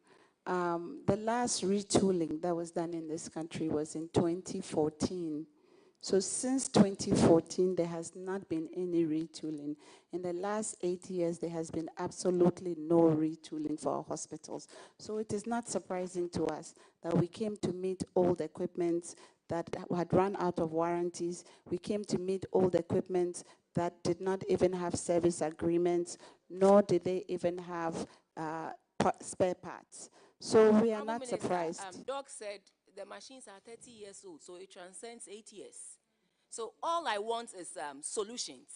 The last retooling that was done in this country was in 2014. So since 2014, there has not been any retooling. In the last 8 years, there has been absolutely no retooling for our hospitals. So it is not surprising to us that we came to meet old equipment that had run out of warranties. We came to meet old equipment that did not even have service agreements, nor did they even have spare parts. So we are not surprised. Doc said the machines are 30 years old, so it transcends 8 years. So all I want is solutions,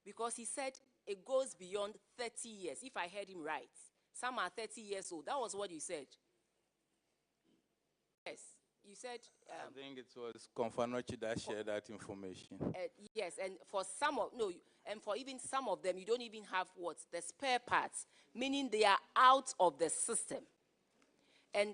because he said it goes beyond 30 years, if I heard him right. Some are 30 years old. That was what you said. Yes, you said... I think it was Confanochi that shared that information. Yes, and for some of, and for even some of them, you don't even have the spare parts, meaning they are out of the system. And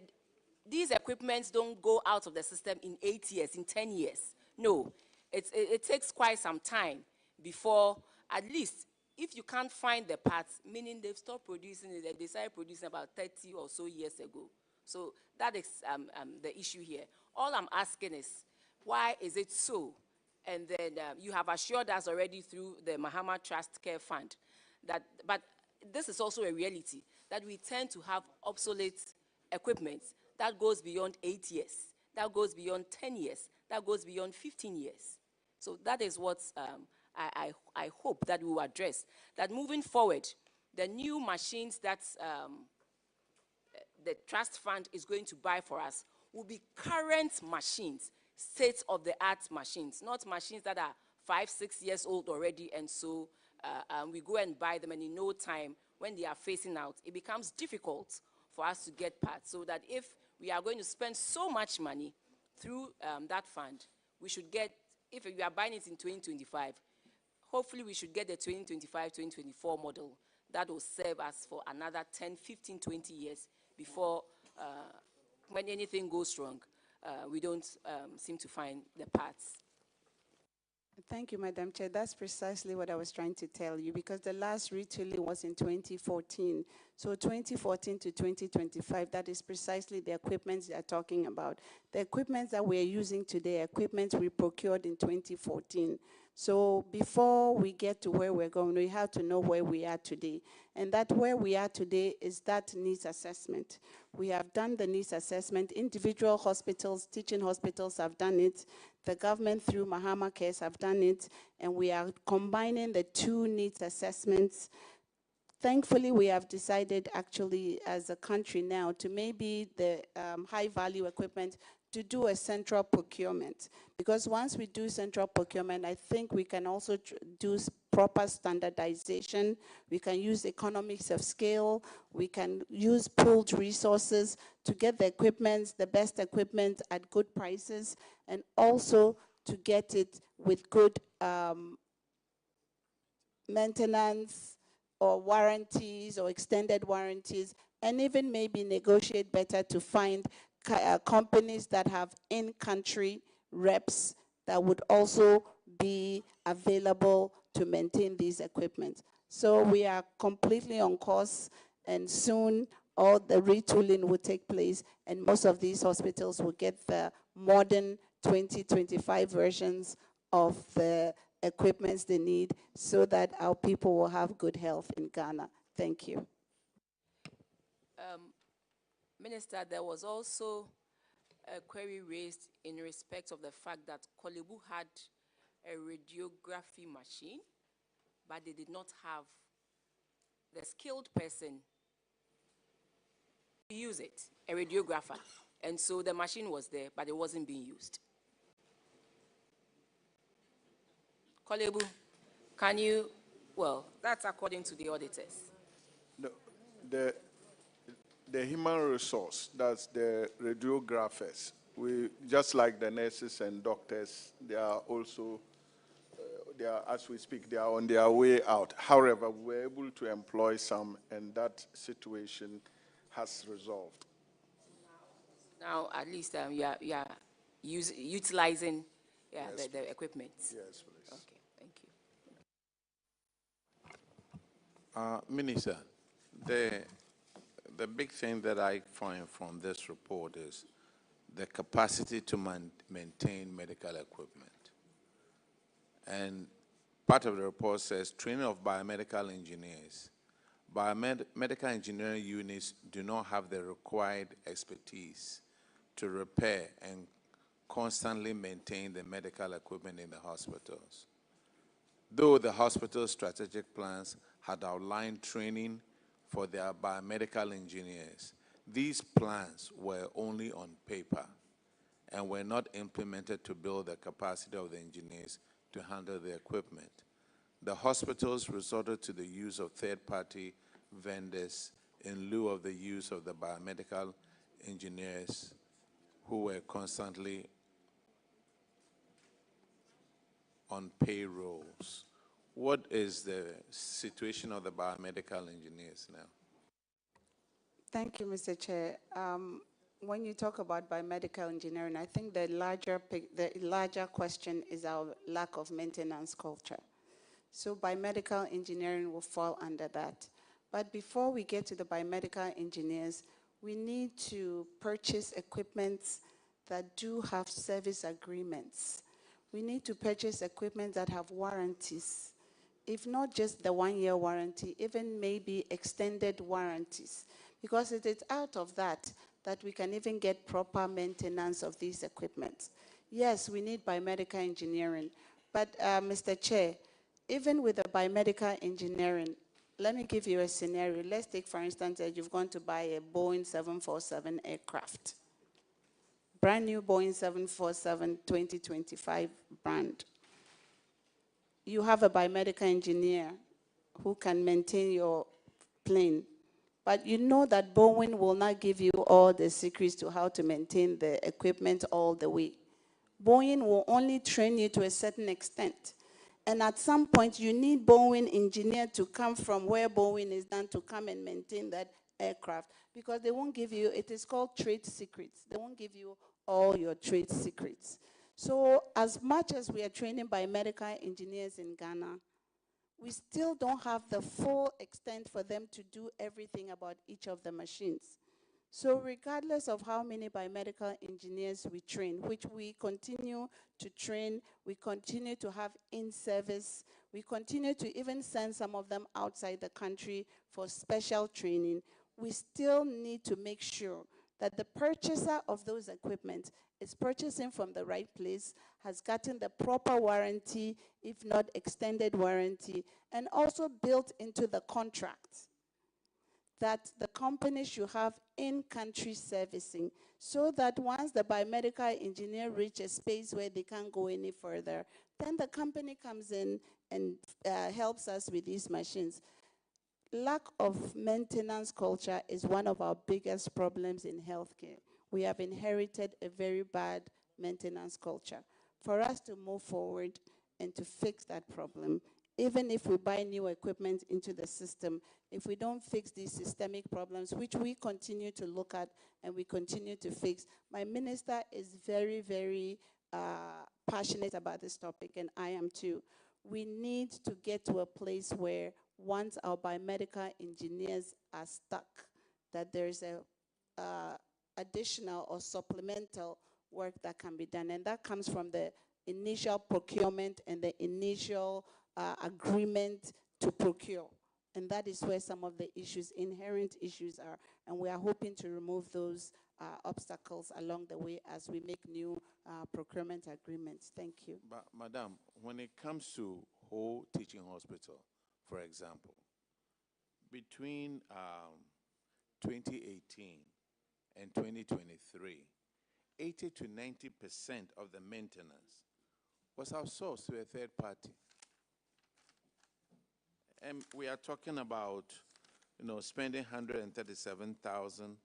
these equipments don't go out of the system in 8 years, in 10 years. No, it takes quite some time before, at least, if you can't find the parts, meaning they've stopped producing it, they started producing about 30 or so years ago. So that is the issue here. All I'm asking is, why is it so And then you have assured us already through the Mahama Trust Care Fund that, but this is also a reality, that we tend to have obsolete equipment that goes beyond 8 years, that goes beyond 10 years, that goes beyond 15 years. So that is what I hope that we will address, that moving forward, the new machines that the trust fund is going to buy for us will be current machines, state-of-the-art machines, not machines that are 5, 6 years old already, and so we go and buy them, and in no time, when they are phasing out, it becomes difficult for us to get parts. So that if we are going to spend so much money through that fund, we should get, if we are buying it in 2025, hopefully we should get the 2025, 2024 model that will serve us for another 10, 15, 20 years before, when anything goes wrong, we don't seem to find the parts. Thank you, Madam Chair. That's precisely what I was trying to tell you, because the last retooling was in 2014. So 2014 to 2025, that is precisely the equipment they are talking about. The equipment that we are using today, equipment we procured in 2014. So before we get to where we're going, we have to know where we are today. And that where we are today is that needs assessment. We have done the needs assessment. Individual hospitals, teaching hospitals have done it. The government through Mahama Cares have done it. And we are combining the two needs assessments. Thankfully, we have decided actually as a country now to maybe the high value equipment to do a central procurement. Because once we do central procurement, I think we can also do proper standardization. We can use economics of scale. We can use pooled resources to get the equipment, the best equipment at good prices, and also to get it with good maintenance or warranties or extended warranties, and even maybe negotiate better to find companies that have in-country reps that would also be available to maintain these equipment. So we are completely on course, and soon all the retooling will take place, and most of these hospitals will get the modern 2025 versions of the equipments they need so that our people will have good health in Ghana. Thank you. Minister, there was also a query raised in respect of the fact that Korle Bu had a radiography machine, but they did not have the skilled person to use it, a radiographer. And so the machine was there, but it wasn't being used. Korle Bu, can you, well, that's according to the auditors. No, the human resource, that's the radiographers. We, just like the nurses and doctors, they are also, they are, as we speak, they are on their way out. However, we're able to employ some, and that situation has resolved. Now, at least you are utilizing yes, the equipment. Yes, please. Okay, thank you. Minister, the big thing that I find from this report is the capacity to maintain medical equipment. And part of the report says training of biomedical engineers. Biomedical engineering units do not have the required expertise to repair and constantly maintain the medical equipment in the hospitals. Though the hospital strategic plans had outlined training for their biomedical engineers, these plans were only on paper and were not implemented to build the capacity of the engineers to handle the equipment. The hospitals resorted to the use of third-party vendors in lieu of the use of the biomedical engineers who were constantly on payrolls. What is the situation of the biomedical engineers now? Thank you, Mr. Chair. When you talk about biomedical engineering, I think the larger question is our lack of maintenance culture. So biomedical engineering will fall under that. But before we get to the biomedical engineers, we need to purchase equipment that do have service agreements. We need to purchase equipment that have warranties. If not just the 1-year warranty, even maybe extended warranties. Because it is out of that we can even get proper maintenance of these equipment. Yes, we need biomedical engineering. But Mr. Chair, even with the biomedical engineering, let me give you a scenario. Let's take, for instance, that you've gone to buy a Boeing 747 aircraft. Brand new Boeing 747 2025 brand. You have a biomedical engineer who can maintain your plane. But you know that Boeing will not give you all the secrets to how to maintain the equipment all the way. Boeing will only train you to a certain extent. And at some point, you need Boeing engineer to come from where Boeing is done to come and maintain that aircraft, because they won't give you, it is called trade secrets. They won't give you all your trade secrets. So as much as we are training biomedical engineers in Ghana, we still don't have the full extent for them to do everything about each of the machines. So regardless of how many biomedical engineers we train, which we continue to train, we continue to have in-service, we continue to even send some of them outside the country for special training, we still need to make sure that the purchaser of those equipment is purchasing from the right place, has gotten the proper warranty, if not extended warranty, and also built into the contract that the company should have in-country servicing, so that once the biomedical engineer reaches a space where they can't go any further, then the company comes in and helps us with these machines. Lack of maintenance culture is one of our biggest problems in healthcare. We have inherited a very bad maintenance culture. For us to move forward and to fix that problem, even if we buy new equipment into the system, if we don't fix these systemic problems, which we continue to look at and we continue to fix, my minister is very, very passionate about this topic, and I am too. We need to get to a place where once our biomedical engineers are stuck, that there's a additional or supplemental work that can be done. And that comes from the initial procurement and the initial agreement to procure. And that is where some of the issues, inherent issues are. And we are hoping to remove those obstacles along the way as we make new procurement agreements. Thank you. But, Madam, when it comes to Ho Teaching Hospital, for example, between 2018 and 2023, 80 to 90% of the maintenance was outsourced to a third party. And we are talking about, spending 137,000,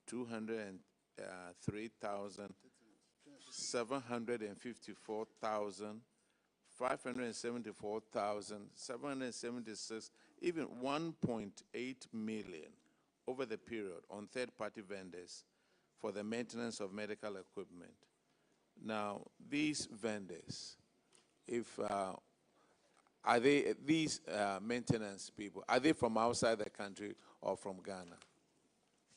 203,000, 754,000, 574,000, 776, even 1.8 million over the period on third-party vendors for the maintenance of medical equipment. Now, these vendors, are they these maintenance people? Are they from outside the country or from Ghana?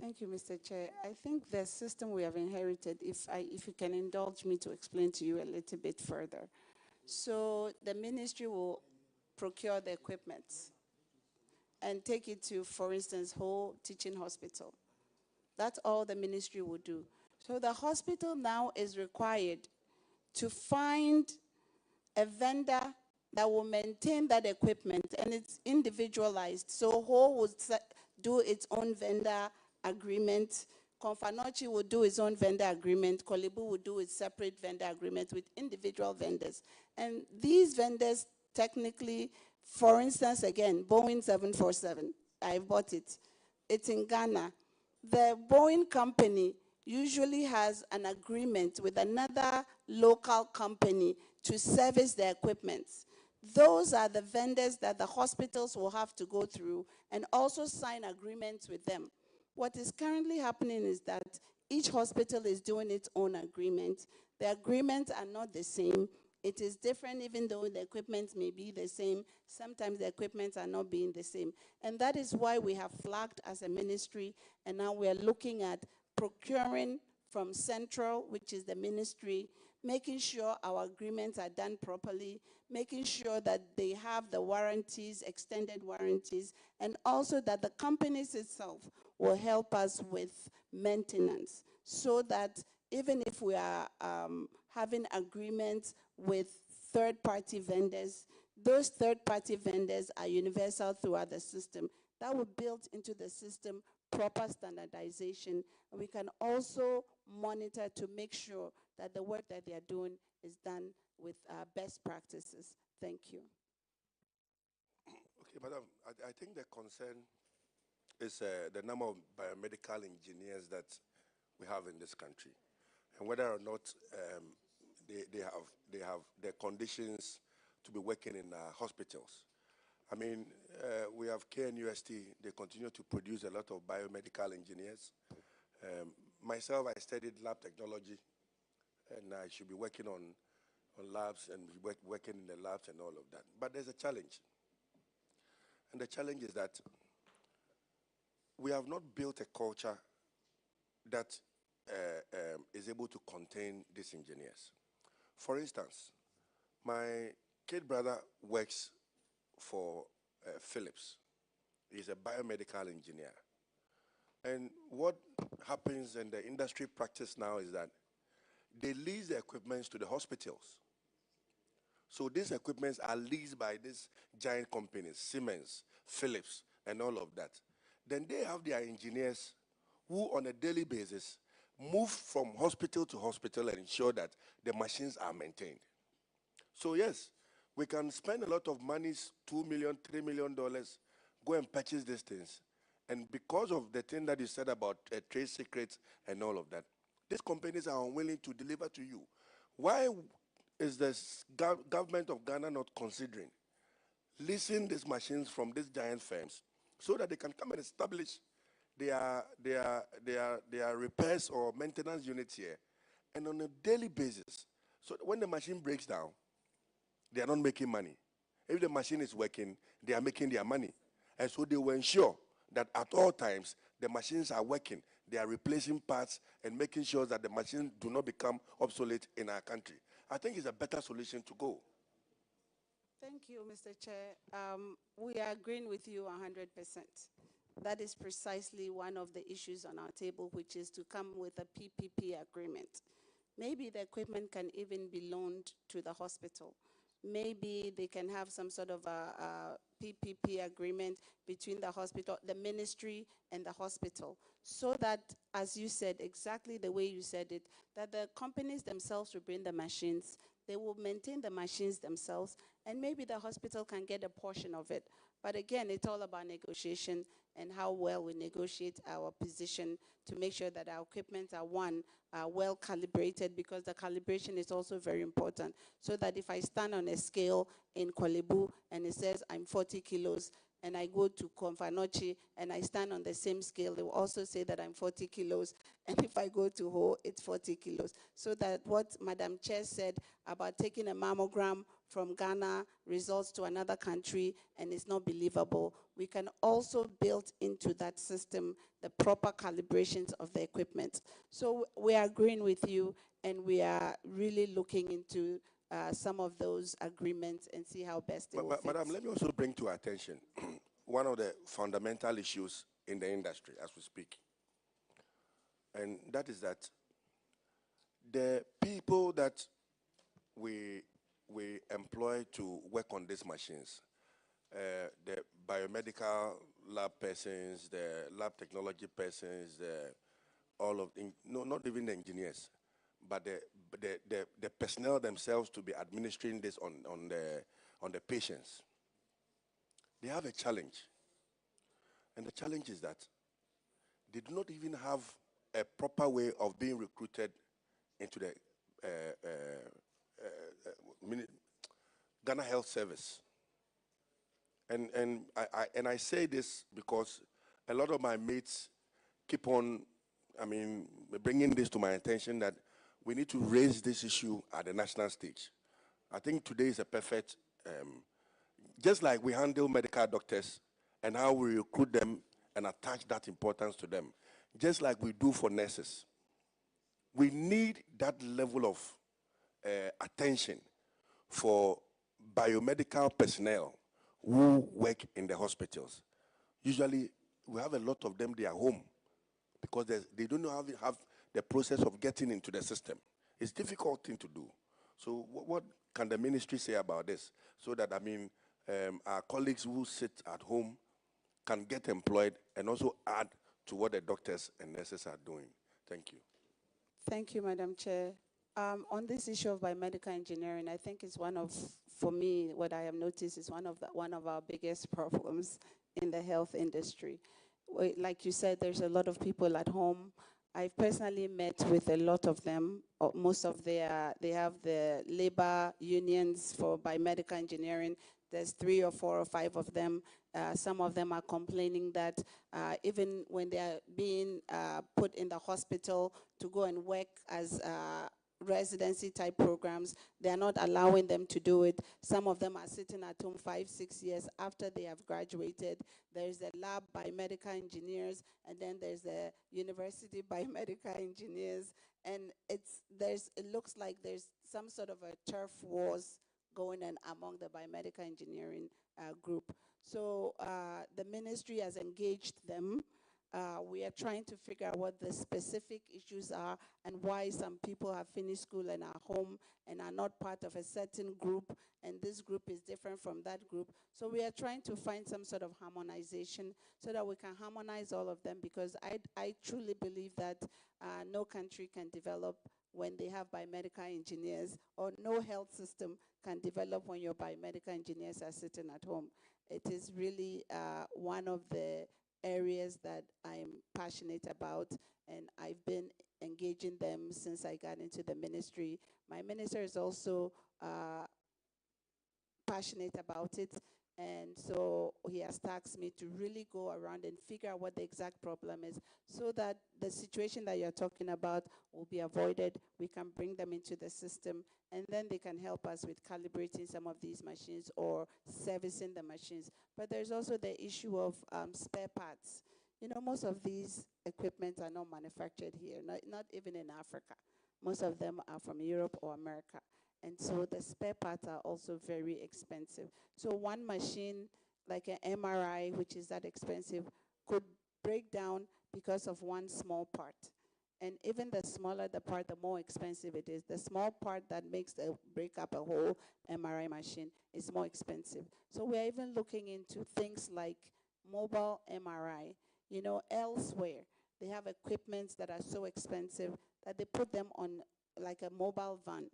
Thank you, Mr. Chair. I think the system we have inherited, if you can indulge me to explain to you a little bit further. So the ministry will procure the equipment and take it to, for instance, Ho Teaching Hospital. That's all the ministry will do. So the hospital now is required to find a vendor that will maintain that equipment, and it's individualized. So Ho will do its own vendor agreement, Confanochi will do its own vendor agreement, Kolibu will do its separate vendor agreement with individual vendors. And these vendors technically, for instance, again, Boeing 747, I bought it. It's in Ghana. The Boeing company usually has an agreement with another local company to service their equipment. Those are the vendors that the hospitals will have to go through and also sign agreements with them. What is currently happening is that each hospital is doing its own agreement. The agreements are not the same. It is different even though the equipment may be the same. Sometimes the equipment are not being the same. And that is why we have flagged as a ministry, and now we are looking at procuring from Central, which is the ministry, making sure our agreements are done properly, making sure that they have the warranties, extended warranties, and also that the companies itself will help us with maintenance so that even if we are having agreements with third-party vendors, those third-party vendors are universal throughout the system. That will build into the system proper standardization. And we can also monitor to make sure that the work that they are doing is done with best practices. Thank you. Okay, Madam, I think the concern is the number of biomedical engineers that we have in this country, and whether or not they have the conditions to be working in hospitals. I mean, we have KNUST, they continue to produce a lot of biomedical engineers. Myself, I studied lab technology, and I should be working on labs and working in the labs and all of that. But there's a challenge. And the challenge is that we have not built a culture that is able to contain these engineers. For instance, my kid brother works for Philips. He's a biomedical engineer. And what happens in the industry practice now is that they lease the equipment to the hospitals. So these equipments are leased by these giant companies, Siemens, Philips, and all of that. Then they have their engineers who on a daily basis move from hospital to hospital and ensure that the machines are maintained. So yes, we can spend a lot of money, $2 million, $3 million, go and purchase these things. And because of the thing that you said about trade secrets and all of that, these companies are unwilling to deliver to you. Why is the government of Ghana not considering leasing these machines from these giant firms so that they can come and establish their repairs or maintenance units here, and on a daily basis, so when the machine breaks down, they are not making money. If the machine is working, they are making their money. And so they will ensure that at all times, the machines are working. They are replacing parts and making sure that the machines do not become obsolete in our country. I think it's a better solution to go. Thank you, Mr. Chair. We are agreeing with you 100%. That is precisely one of the issues on our table, which is to come with a PPP agreement. Maybe the equipment can even be loaned to the hospital. Maybe they can have some sort of a PPP agreement between the hospital, the ministry, and the hospital, so that, as you said, exactly the way you said it, that the companies themselves will bring the machines, they will maintain the machines themselves, and maybe the hospital can get a portion of it. But again, it's all about negotiation and how well we negotiate our position to make sure that our equipment are well calibrated, because the calibration is also very important. So that if I stand on a scale in Korle Bu and it says I'm 40 kilos, and I go to Komfo-Anokye and I stand on the same scale, they will also say that I'm 40 kilos. And if I go to Ho, it's 40 kilos. So that what Madam Chair said about taking a mammogram from Ghana results to another country and it's not believable, we can also build into that system the proper calibrations of the equipment. So we are agreeing with you, and we are really looking into some of those agreements and see how best they will fit. Madam, let me also bring to our attention one of the fundamental issues in the industry as we speak. And that is that the people that we employ to work on these machines, the biomedical lab persons, the lab technology persons, not even the engineers, but the personnel themselves to be administering this on the patients, they have a challenge. And the challenge is that they do not even have a proper way of being recruited into the Ghana Health Service. And I say this because a lot of my mates keep on, bringing this to my attention, that we need to raise this issue at the national stage. I think today is a perfect, just like we handle medical doctors and how we recruit them and attach that importance to them, just like we do for nurses. We need that level of attention for biomedical personnel who work in the hospitals. Usually, we have a lot of them, they are home because they don't know how to have the process of getting into the system. It's a difficult thing to do. So what can the ministry say about this? So that, I mean, our colleagues who sit at home can get employed and also add to what the doctors and nurses are doing. Thank you. Thank you, Madam Chair. On this issue of biomedical engineering, I think it's one of, for me, what I have noticed is one of our biggest problems in the health industry. Like you said, there's a lot of people at home. I've personally met with a lot of them. Most of they have the labor unions for biomedical engineering. There's 3 or 4 or 5 of them. Some of them are complaining that even when they are being put in the hospital to go and work as residency type programs, they are not allowing them to do it. Some of them are sitting at home 5, 6 years after they have graduated. There's the lab biomedical engineers, and then there's the university biomedical engineers. And it looks like there's some sort of a turf wars going on among the biomedical engineering group. So the ministry has engaged them. We are trying to figure out what the specific issues are and why some people have finished school and are home and are not part of a certain group, and this group is different from that group. So we are trying to find some sort of harmonization so that we can harmonize all of them, because I truly believe that no country can develop when they have biomedical engineers, or no health system can develop when your biomedical engineers are sitting at home. It is really one of the areas that I'm passionate about, and I've been engaging them since I got into the ministry. My minister is also passionate about it, and so he has tasked me to really go around and figure out what the exact problem is, so that the situation that you're talking about will be avoided. We can bring them into the system, and then they can help us with calibrating some of these machines or servicing the machines. But there's also the issue of spare parts. You know, most of these equipment are not manufactured here, not even in Africa. Most of them are from Europe or America. And so the spare parts are also very expensive. So one machine, like an MRI, which is that expensive, could break down because of one small part. And even the smaller the part, the more expensive it is. The small part that break up a whole MRI machine is more expensive. So we're even looking into things like mobile MRI. You know, elsewhere, they have equipments that are so expensive that they put them on like a mobile van.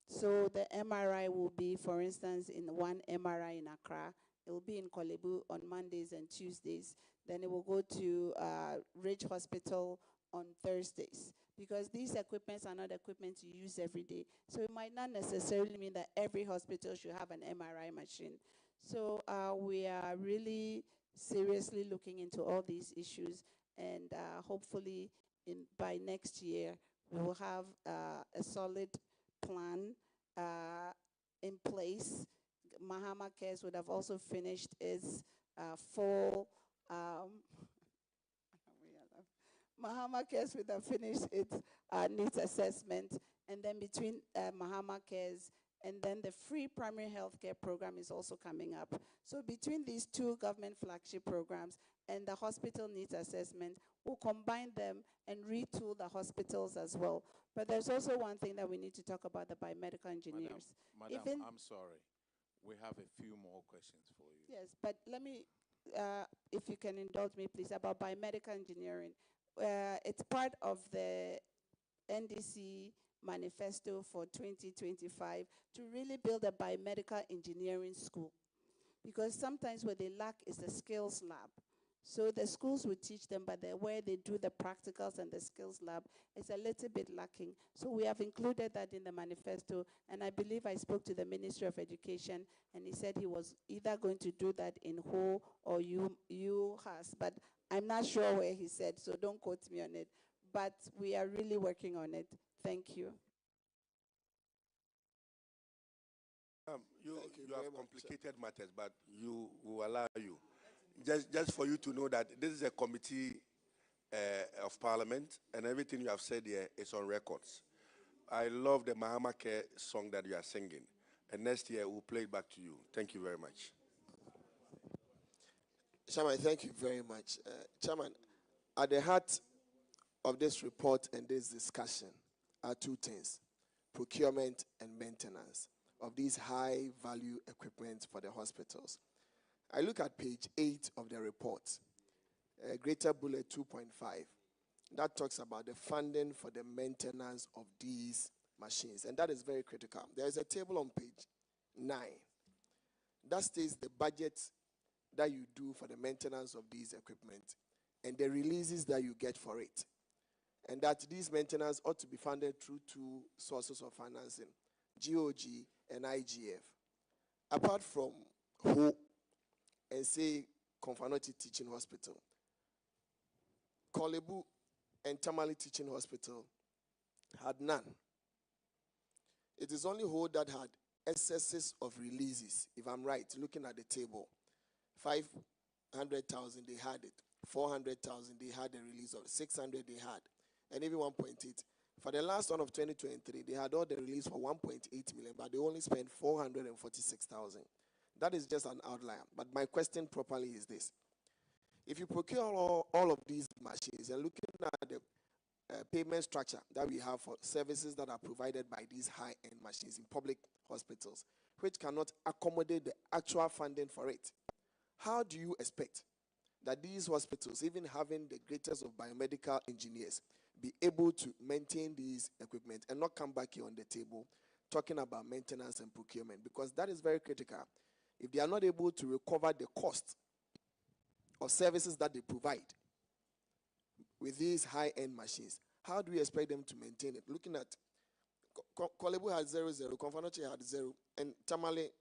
So the MRI will be, for instance, in one MRI in Accra. It will be in Kolebu on Mondays and Tuesdays. Then it will go to Ridge Hospital on Thursdays, because these equipments are not equipment you use every day. So it might not necessarily mean that every hospital should have an MRI machine. So we are really seriously looking into all these issues, and hopefully by next year, we will have a solid plan in place. Mahama Cares would have also finished its full Mahama Cares would have finished its needs assessment, and then between Mahama Cares and then the free primary health care program is also coming up. So between these 2 government flagship programs and the hospital needs assessment, we'll combine them and retool the hospitals as well. But there's also one thing that we need to talk about, the biomedical engineers. Madam, I'm sorry. We have a few more questions for you. Yes, but let me, if you can indulge me, please, about biomedical engineering. It's part of the NDC manifesto for 2025 to really build a biomedical engineering school, because sometimes what they lack is the skills lab. So the schools will teach them, but where they do the practicals and the skills lab is a little bit lacking. So we have included that in the manifesto, and I believe I spoke to the Minister of Education, and he said he was either going to do that in Ho or UHAS, but I'm not sure where he said, so don't quote me on it. But we are really working on it. Thank you. You have complicated matters, but you will allow you. Just for you to know that this is a committee of parliament, and everything you have said here is on records. I love the Mahama Care song that you are singing. And next year, we'll play it back to you. Thank you very much. Chairman, thank you very much. Chairman, at the heart of this report and this discussion are two things: procurement and maintenance of these high-value equipment for the hospitals. I look at page 8 of the report, Greater Bullet 2.5. That talks about the funding for the maintenance of these machines, and that is very critical. There is a table on page 9 that states the budget that you do for the maintenance of these equipment and the releases that you get for it, and that these maintenance ought to be funded through two sources of financing, GOG and IGF. Apart from WHO and say Konfanoti Teaching Hospital, Korle Bu and Tamale Teaching Hospital had none. It is only WHO that had excesses of releases, if I'm right, looking at the table. 500,000 they had it, 400,000 they had a release of, 600 they had, and even 1.8. For the last one of 2023, they had all the release for 1.8 million, but they only spent 446,000. That is just an outlier. But my question properly is this: if you procure all of these machines and looking at the payment structure that we have for services that are provided by these high-end machines in public hospitals, which cannot accommodate the actual funding for it, how do you expect that these hospitals, even having the greatest of biomedical engineers, be able to maintain these equipment and not come back here on the table talking about maintenance and procurement? Because that is very critical. If they are not able to recover the cost of services that they provide with these high-end machines, how do we expect them to maintain it? Looking at Korle Bu had 0.0, Konfanoche had 0, and Tamale,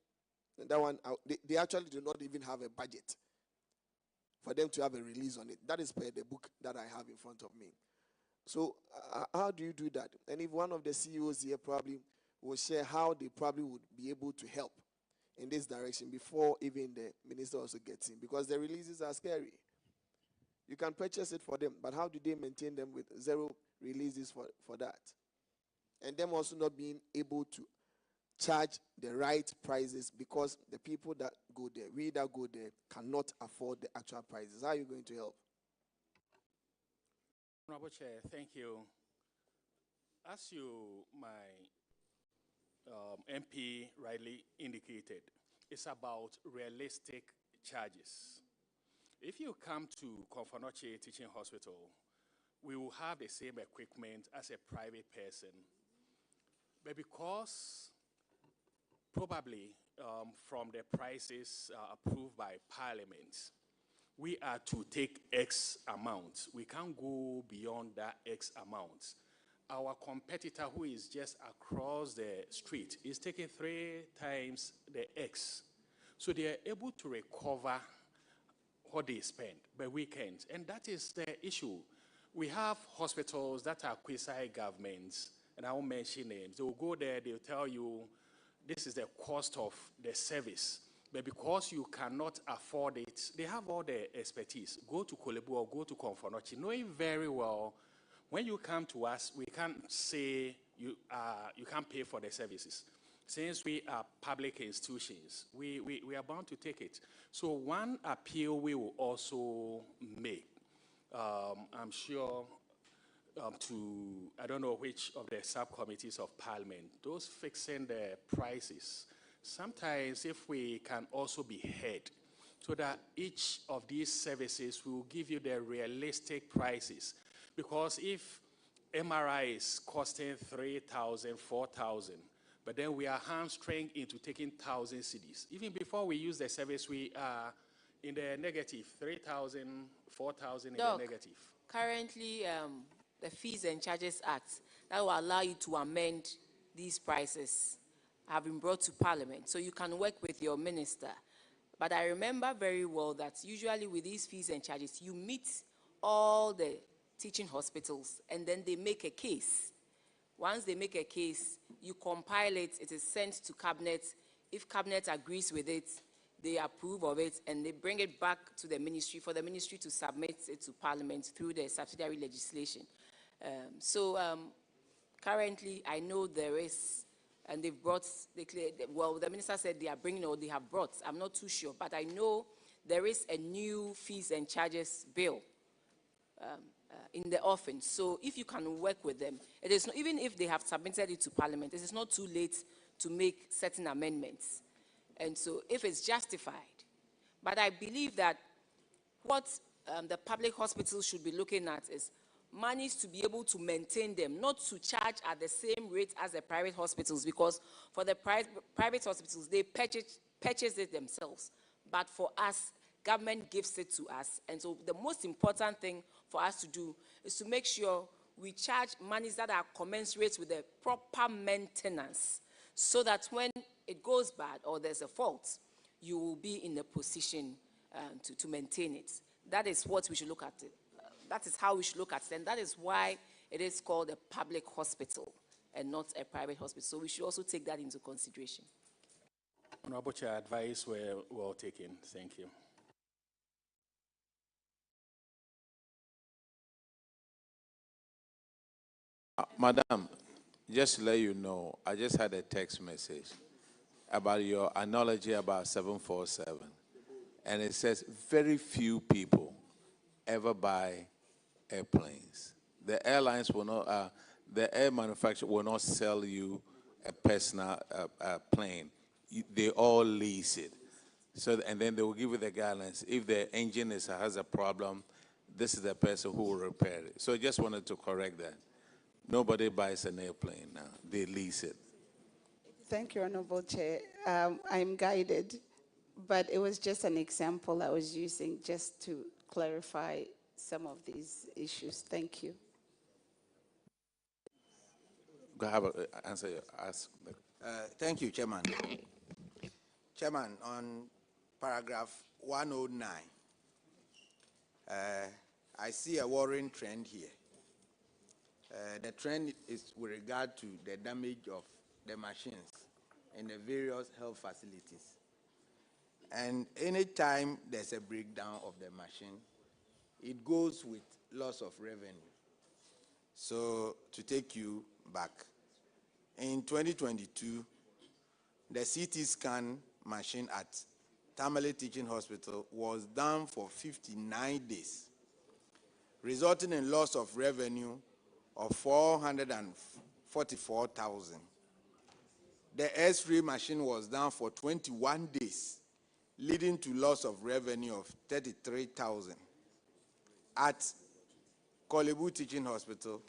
that one, they actually do not even have a budget for them to have a release on it. That is per the book that I have in front of me. So how do you do that? And if one of the CEOs here probably will share how they probably would be able to help in this direction before even the minister also gets in, because the releases are scary. You can purchase it for them, but how do they maintain them with 0 releases for that? And them also not being able to charge the right prices, because the people that go there, we that go there, cannot afford the actual prices. How are you going to help? Honorable Chair, thank you. As my MP rightly indicated, it's about realistic charges. If you come to Konfanoche Teaching Hospital, we will have the same equipment as a private person. But because probably from the prices approved by Parliament, we are to take X amount. We can't go beyond that X amount. Our competitor, who is just across the street, is taking 3 times the X. So they are able to recover what they spend, but we can't. And that is the issue. We have hospitals that are quasi-governments, and I won't mention names. They will go there, they'll tell you, this is the cost of the service. But because you cannot afford it, they have all the expertise. Go to Korle Bu or go to Konfanoche, knowing very well, when you come to us, we can't say you can't pay for the services. Since we are public institutions, we are bound to take it. So one appeal we will also make, I'm sure, to, I don't know which of the subcommittees of Parliament, those fixing the prices, sometimes if we can also be heard, so that each of these services will give you the realistic prices. Because if MRI is costing 3,000, 4,000, but then we are hamstringed into taking 1,000 cedis. Even before we use the service, we are in the negative, 3,000, 4,000 in the negative. Currently, the Fees and Charges Act that will allow you to amend these prices have been brought to Parliament, so you can work with your minister. But I remember very well that usually with these fees and charges, you meet all the teaching hospitals and then they make a case. Once they make a case, you compile it, it is sent to Cabinet. If Cabinet agrees with it, they approve of it, and they bring it back to the ministry for the ministry to submit it to Parliament through the subsidiary legislation. Currently, I know there is, and they've brought, well, the minister said they are bringing or they have brought. I'm not too sure, but I know there is a new fees and charges bill in the offing. So if you can work with them, it is not, even if they have submitted it to Parliament, it is not too late to make certain amendments. And so if it's justified, but I believe that what the public hospitals should be looking at is monies to be able to maintain them, not to charge at the same rate as the private hospitals, because for the private hospitals, they purchase it themselves. But for us, government gives it to us. And so the most important thing for us to do is to make sure we charge monies that are commensurate with the proper maintenance, so that when it goes bad or there's a fault, you will be in a position to maintain it. That is what we should look at. That is how we should look at it, and that is why it is called a public hospital and not a private hospital. So we should also take that into consideration. Honorable Chair, advice were well taken. Thank you. Madam, just to let you know, I just had a text message about your analogy about 747. And it says very few people ever buy airplanes. The airlines will not, the air manufacturer will not sell you a personal plane. They all lease it. So, and then they will give you the guidelines. If the engine has a problem, this is the person who will repair it. So I just wanted to correct that. Nobody buys an airplane now. They lease it. Thank you, Honorable Chair. I'm guided, but it was just an example I was using just to clarify some of these issues. Thank you. Go ahead, answer your ask. Thank you, Chairman. Chairman, on paragraph 109, I see a worrying trend here. The trend is with regard to the damage of the machines in the various health facilities. And anytime there's a breakdown of the machine, it goes with loss of revenue. So to take you back, in 2022, the CT scan machine at Tamale Teaching Hospital was down for 59 days, resulting in loss of revenue of 444,000. The X-ray machine was down for 21 days, leading to loss of revenue of 33,000. At Kolebu Teaching Hospital,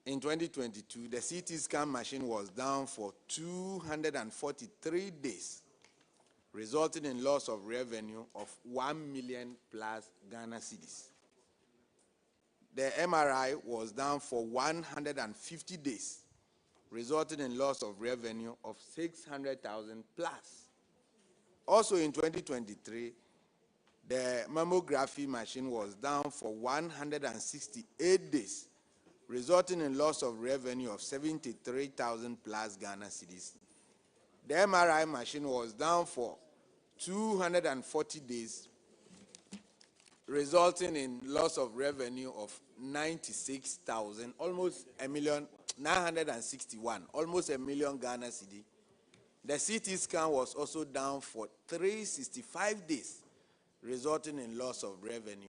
in 2022, the CT scan machine was down for 243 days, resulting in loss of revenue of 1 million plus Ghana cedis. The MRI was down for 150 days, resulting in loss of revenue of 600,000 plus. Also in 2023, the mammography machine was down for 168 days, resulting in loss of revenue of 73,000 plus Ghana cedis. The MRI machine was down for 240 days, resulting in loss of revenue of 96,000, almost a million, 961, almost a million Ghana cedi. The CT scan was also down for 365 days, resulting in loss of revenue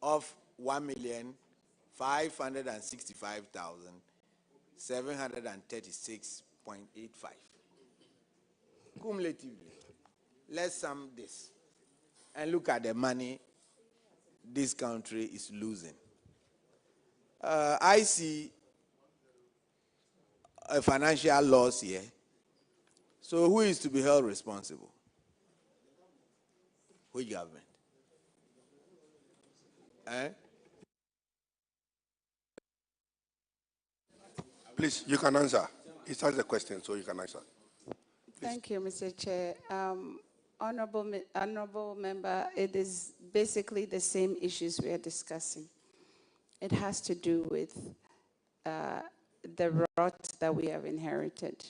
of 1,565,736.85. Cumulatively, let's sum this and look at the money this country is losing. I see a financial loss here. So who is to be held responsible? Which government? Please, you can answer. It's asked the question, so you can answer. Thank you, Mr. Chair. Honorable member, it is basically the same issues we are discussing. It has to do with the rot that we have inherited.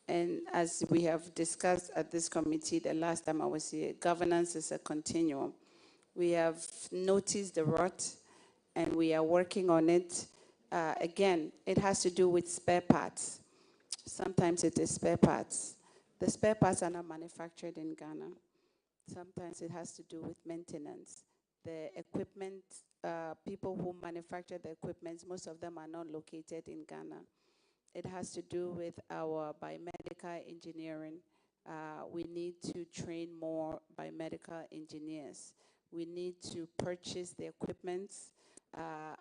And as we have discussed at this committee the last time I was here, governance is a continuum. We have noticed the rot and we are working on it. Again, it has to do with spare parts. Sometimes it is spare parts. The spare parts are not manufactured in Ghana. Sometimes it has to do with maintenance. The equipment, people who manufacture the equipment, most of them are not located in Ghana. It has to do with our biomedical engineering. We need to train more biomedical engineers. We need to purchase the equipment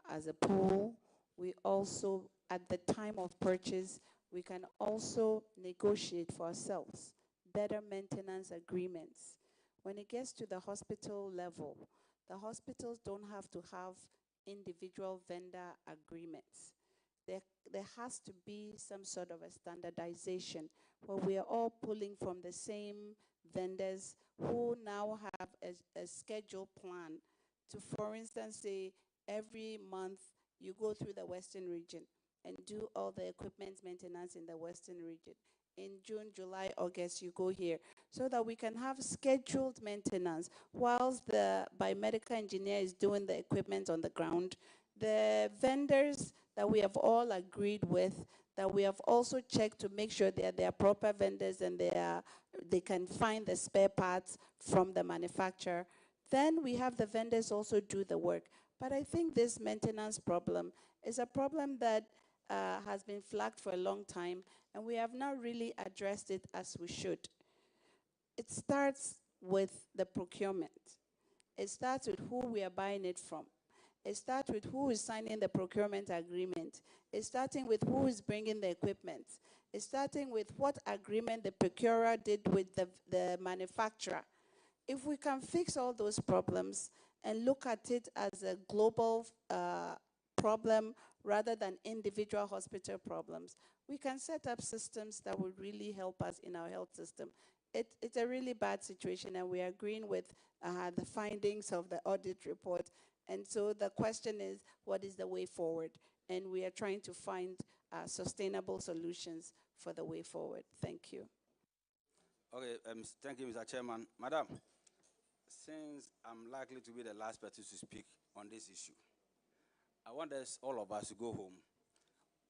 as a pool. We also, at the time of purchase, we can also negotiate for ourselves better maintenance agreements. When it gets to the hospital level, the hospitals don't have to have individual vendor agreements. There has to be some sort of a standardization where we are all pulling from the same vendors who now have a schedule plan to, for instance, say every month you go through the Western region and do all the equipment maintenance in the Western region. In June, July, August, you go here, so that we can have scheduled maintenance whilst the biomedical engineer is doing the equipment on the ground. The vendors that we have all agreed with, that we have also checked to make sure they are proper vendors and they can find the spare parts from the manufacturer. Then we have the vendors also do the work. But I think this maintenance problem is a problem that has been flagged for a long time, and we have not really addressed it as we should. It starts with the procurement. It starts with who we are buying it from. It starts with who is signing the procurement agreement. It's starting with who is bringing the equipment. It's starting with what agreement the procurer did with the manufacturer. If we can fix all those problems and look at it as a global problem rather than individual hospital problems, we can set up systems that will really help us in our health system. It's a really bad situation, and we are agreeing with the findings of the audit report. And so the question is, what is the way forward? And we are trying to find sustainable solutions for the way forward. Thank you. Okay, thank you, Mr. Chairman. Madam, since I'm likely to be the last person to speak on this issue, I want us, all of us, to go home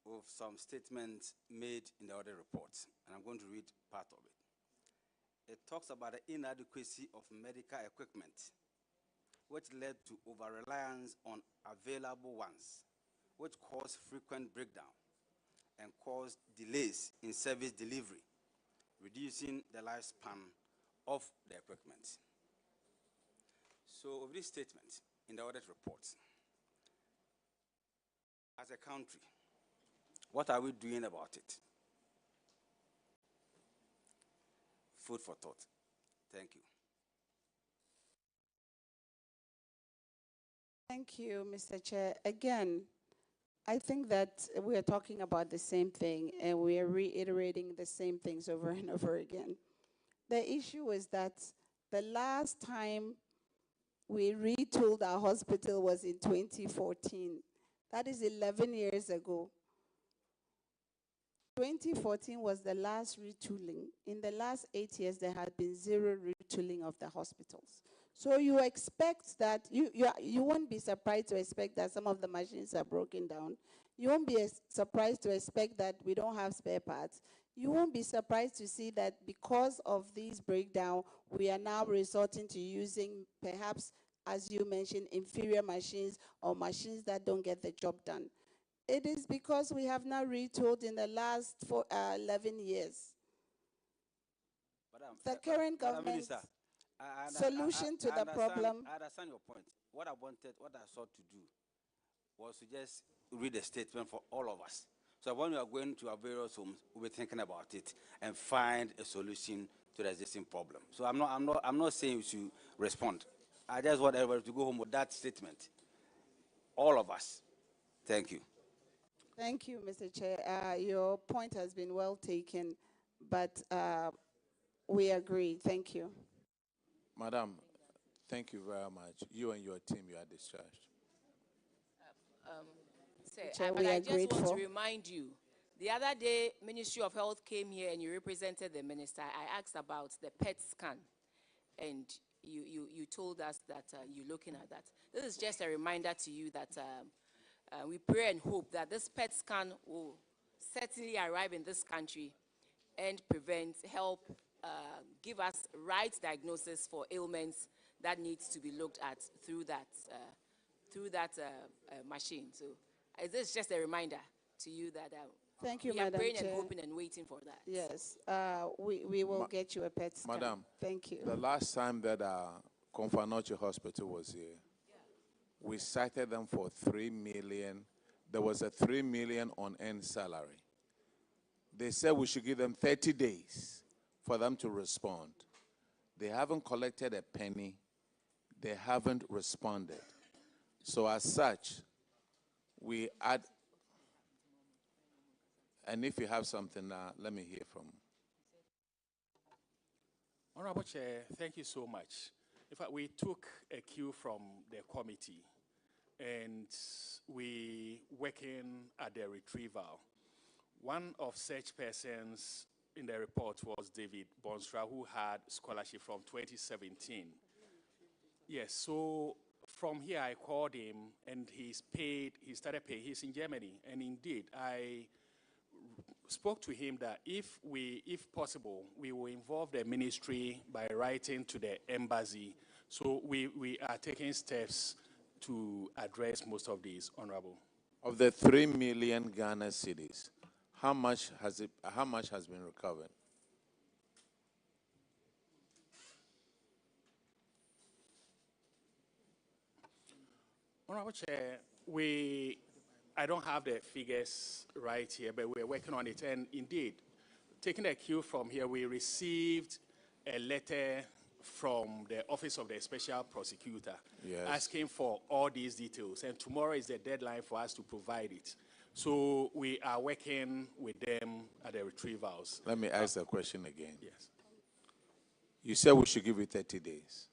with some statements made in the audit report, and I'm going to read part of it. It talks about the inadequacy of medical equipment, which led to over-reliance on available ones, which caused frequent breakdown and caused delays in service delivery, reducing the lifespan of the equipment. So, of this statement in the audit report, as a country, what are we doing about it? Food for thought. Thank you. Thank you, Mr. Chair. Again, I think that we are talking about the same thing, and we are reiterating the same things over and over again. The issue is that the last time we retooled our hospital was in 2014. That is 11 years ago. 2014 was the last retooling. In the last 8 years, there had been zero retooling of the hospitals. So you expect that, you won't be surprised to expect that some of the machines are broken down. You won't be surprised to expect that we don't have spare parts. You won't be surprised to see that because of these breakdown, we are now resorting to using perhaps, as you mentioned, inferior machines or machines that don't get the job done. It is because we have now retooled in the last 11 years. Madam, the current government's solution to the problem. I understand your point. What I sought to do was to just read a statement for all of us. So when we are going to our various homes, we'll be thinking about it and find a solution to the existing problem. So I'm not saying you should respond. I just want everybody to go home with that statement. All of us. Thank you. Thank you, Mr. Chair. Your point has been well taken, but we agree. Thank you. Madam, thank you very much. You and your team, you are discharged. But I just want to remind you, the other day, Ministry of Health came here and you represented the minister. I asked about the PET scan, and you told us that you're looking at that. This is just a reminder to you that We pray and hope that this PET scan will certainly arrive in this country and help give us right diagnosis for ailments that needs to be looked at through that machine. So this is just a reminder to you that Thank you, we are Madam praying Chair. and hoping and waiting for that. Yes, we will get you a PET scan. Madam, thank you. The last time that Confanoche Hospital was here, we cited them for 3 million. There was a 3 million on end salary. They said we should give them 30 days for them to respond. They haven't collected a penny. They haven't responded. So as such, we add, and if you have something, let me hear from you. Honorable Chair, thank you so much. In fact, we took a cue from the committee, and we working at the retrieval. One of such persons in the report was David Bonstra, who had scholarship from 2017. Yes, so from here I called him, and he started paying. He's in Germany, and indeed, I spoke to him that if possible, we will involve the ministry by writing to the embassy. So we are taking steps to address most of these, Honorable. Of the 3 million Ghana cedis, how much has been recovered? Honorable Chair, I don't have the figures right here, but we're working on it. And indeed, taking a cue from here, we received a letter from the Office of the Special Prosecutor asking for all these details. And tomorrow is the deadline for us to provide it. So we are working with them at the retrievals. Let me ask the question again. Yes. You said we should give you 30 days.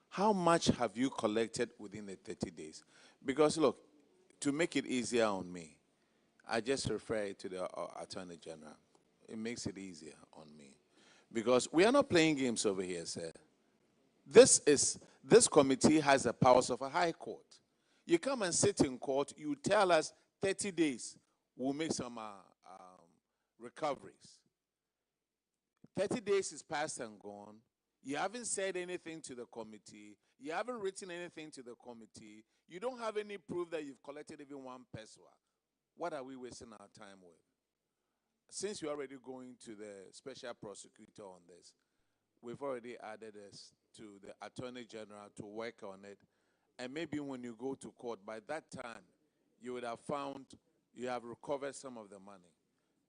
How much have you collected within the 30 days? Because look, to make it easier on me, I just refer it to the Attorney General. It makes it easier on me. Because we are not playing games over here, sir. This committee has the powers of a high court. You come and sit in court, you tell us 30 days, we'll make some recoveries. 30 days is past and gone. You haven't said anything to the committee. You haven't written anything to the committee. You don't have any proof that you've collected even 1 peso. What are we wasting our time with? Since you're already going to the special prosecutor on this, we've already added this to the Attorney General to work on it. And maybe when you go to court, by that time, you would have found you have recovered some of the money.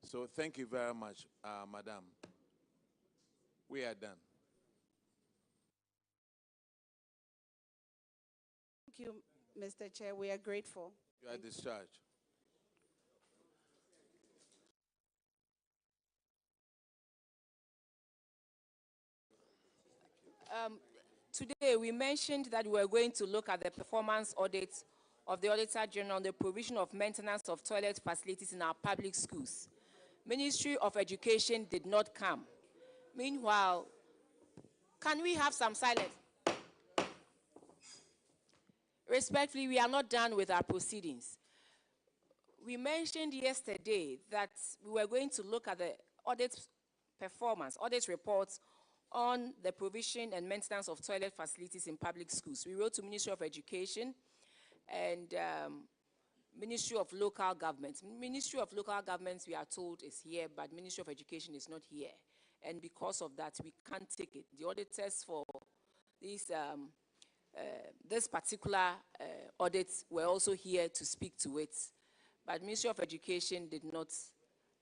So thank you very much, Madam. We are done. Thank you, Mr. Chair. We are grateful. You are discharged. Today, we mentioned that we were going to look at the performance audit of the Auditor General on the provision of maintenance of toilet facilities in our public schools. Ministry of Education did not come. Meanwhile, can we have some silence? Respectfully, we are not done with our proceedings. We mentioned yesterday that we were going to look at the audit performance, audit reports on the provision and maintenance of toilet facilities in public schools. We wrote to Ministry of Education and Ministry of Local Governments. Ministry of Local Governments, we are told, is here, but Ministry of Education is not here. And because of that, we can't take it. The auditors for this particular audit were also here to speak to it. But Ministry of Education did not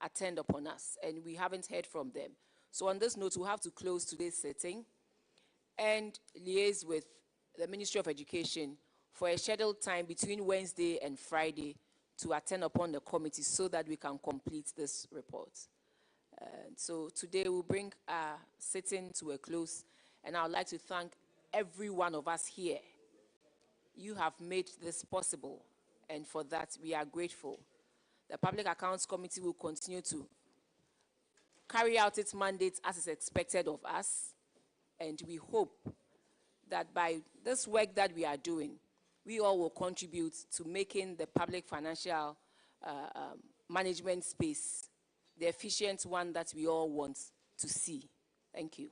attend upon us, and we haven't heard from them. So on this note, we'll have to close today's sitting and liaise with the Ministry of Education for a scheduled time between Wednesday and Friday to attend upon the committee so that we can complete this report. So today we'll bring our sitting to a close, and I would like to thank every one of us here. You have made this possible, and for that we are grateful. The Public Accounts Committee will continue to carry out its mandate as is expected of us, and we hope that by this work that we are doing, we all will contribute to making the public financial management space the efficient one that we all want to see. Thank you.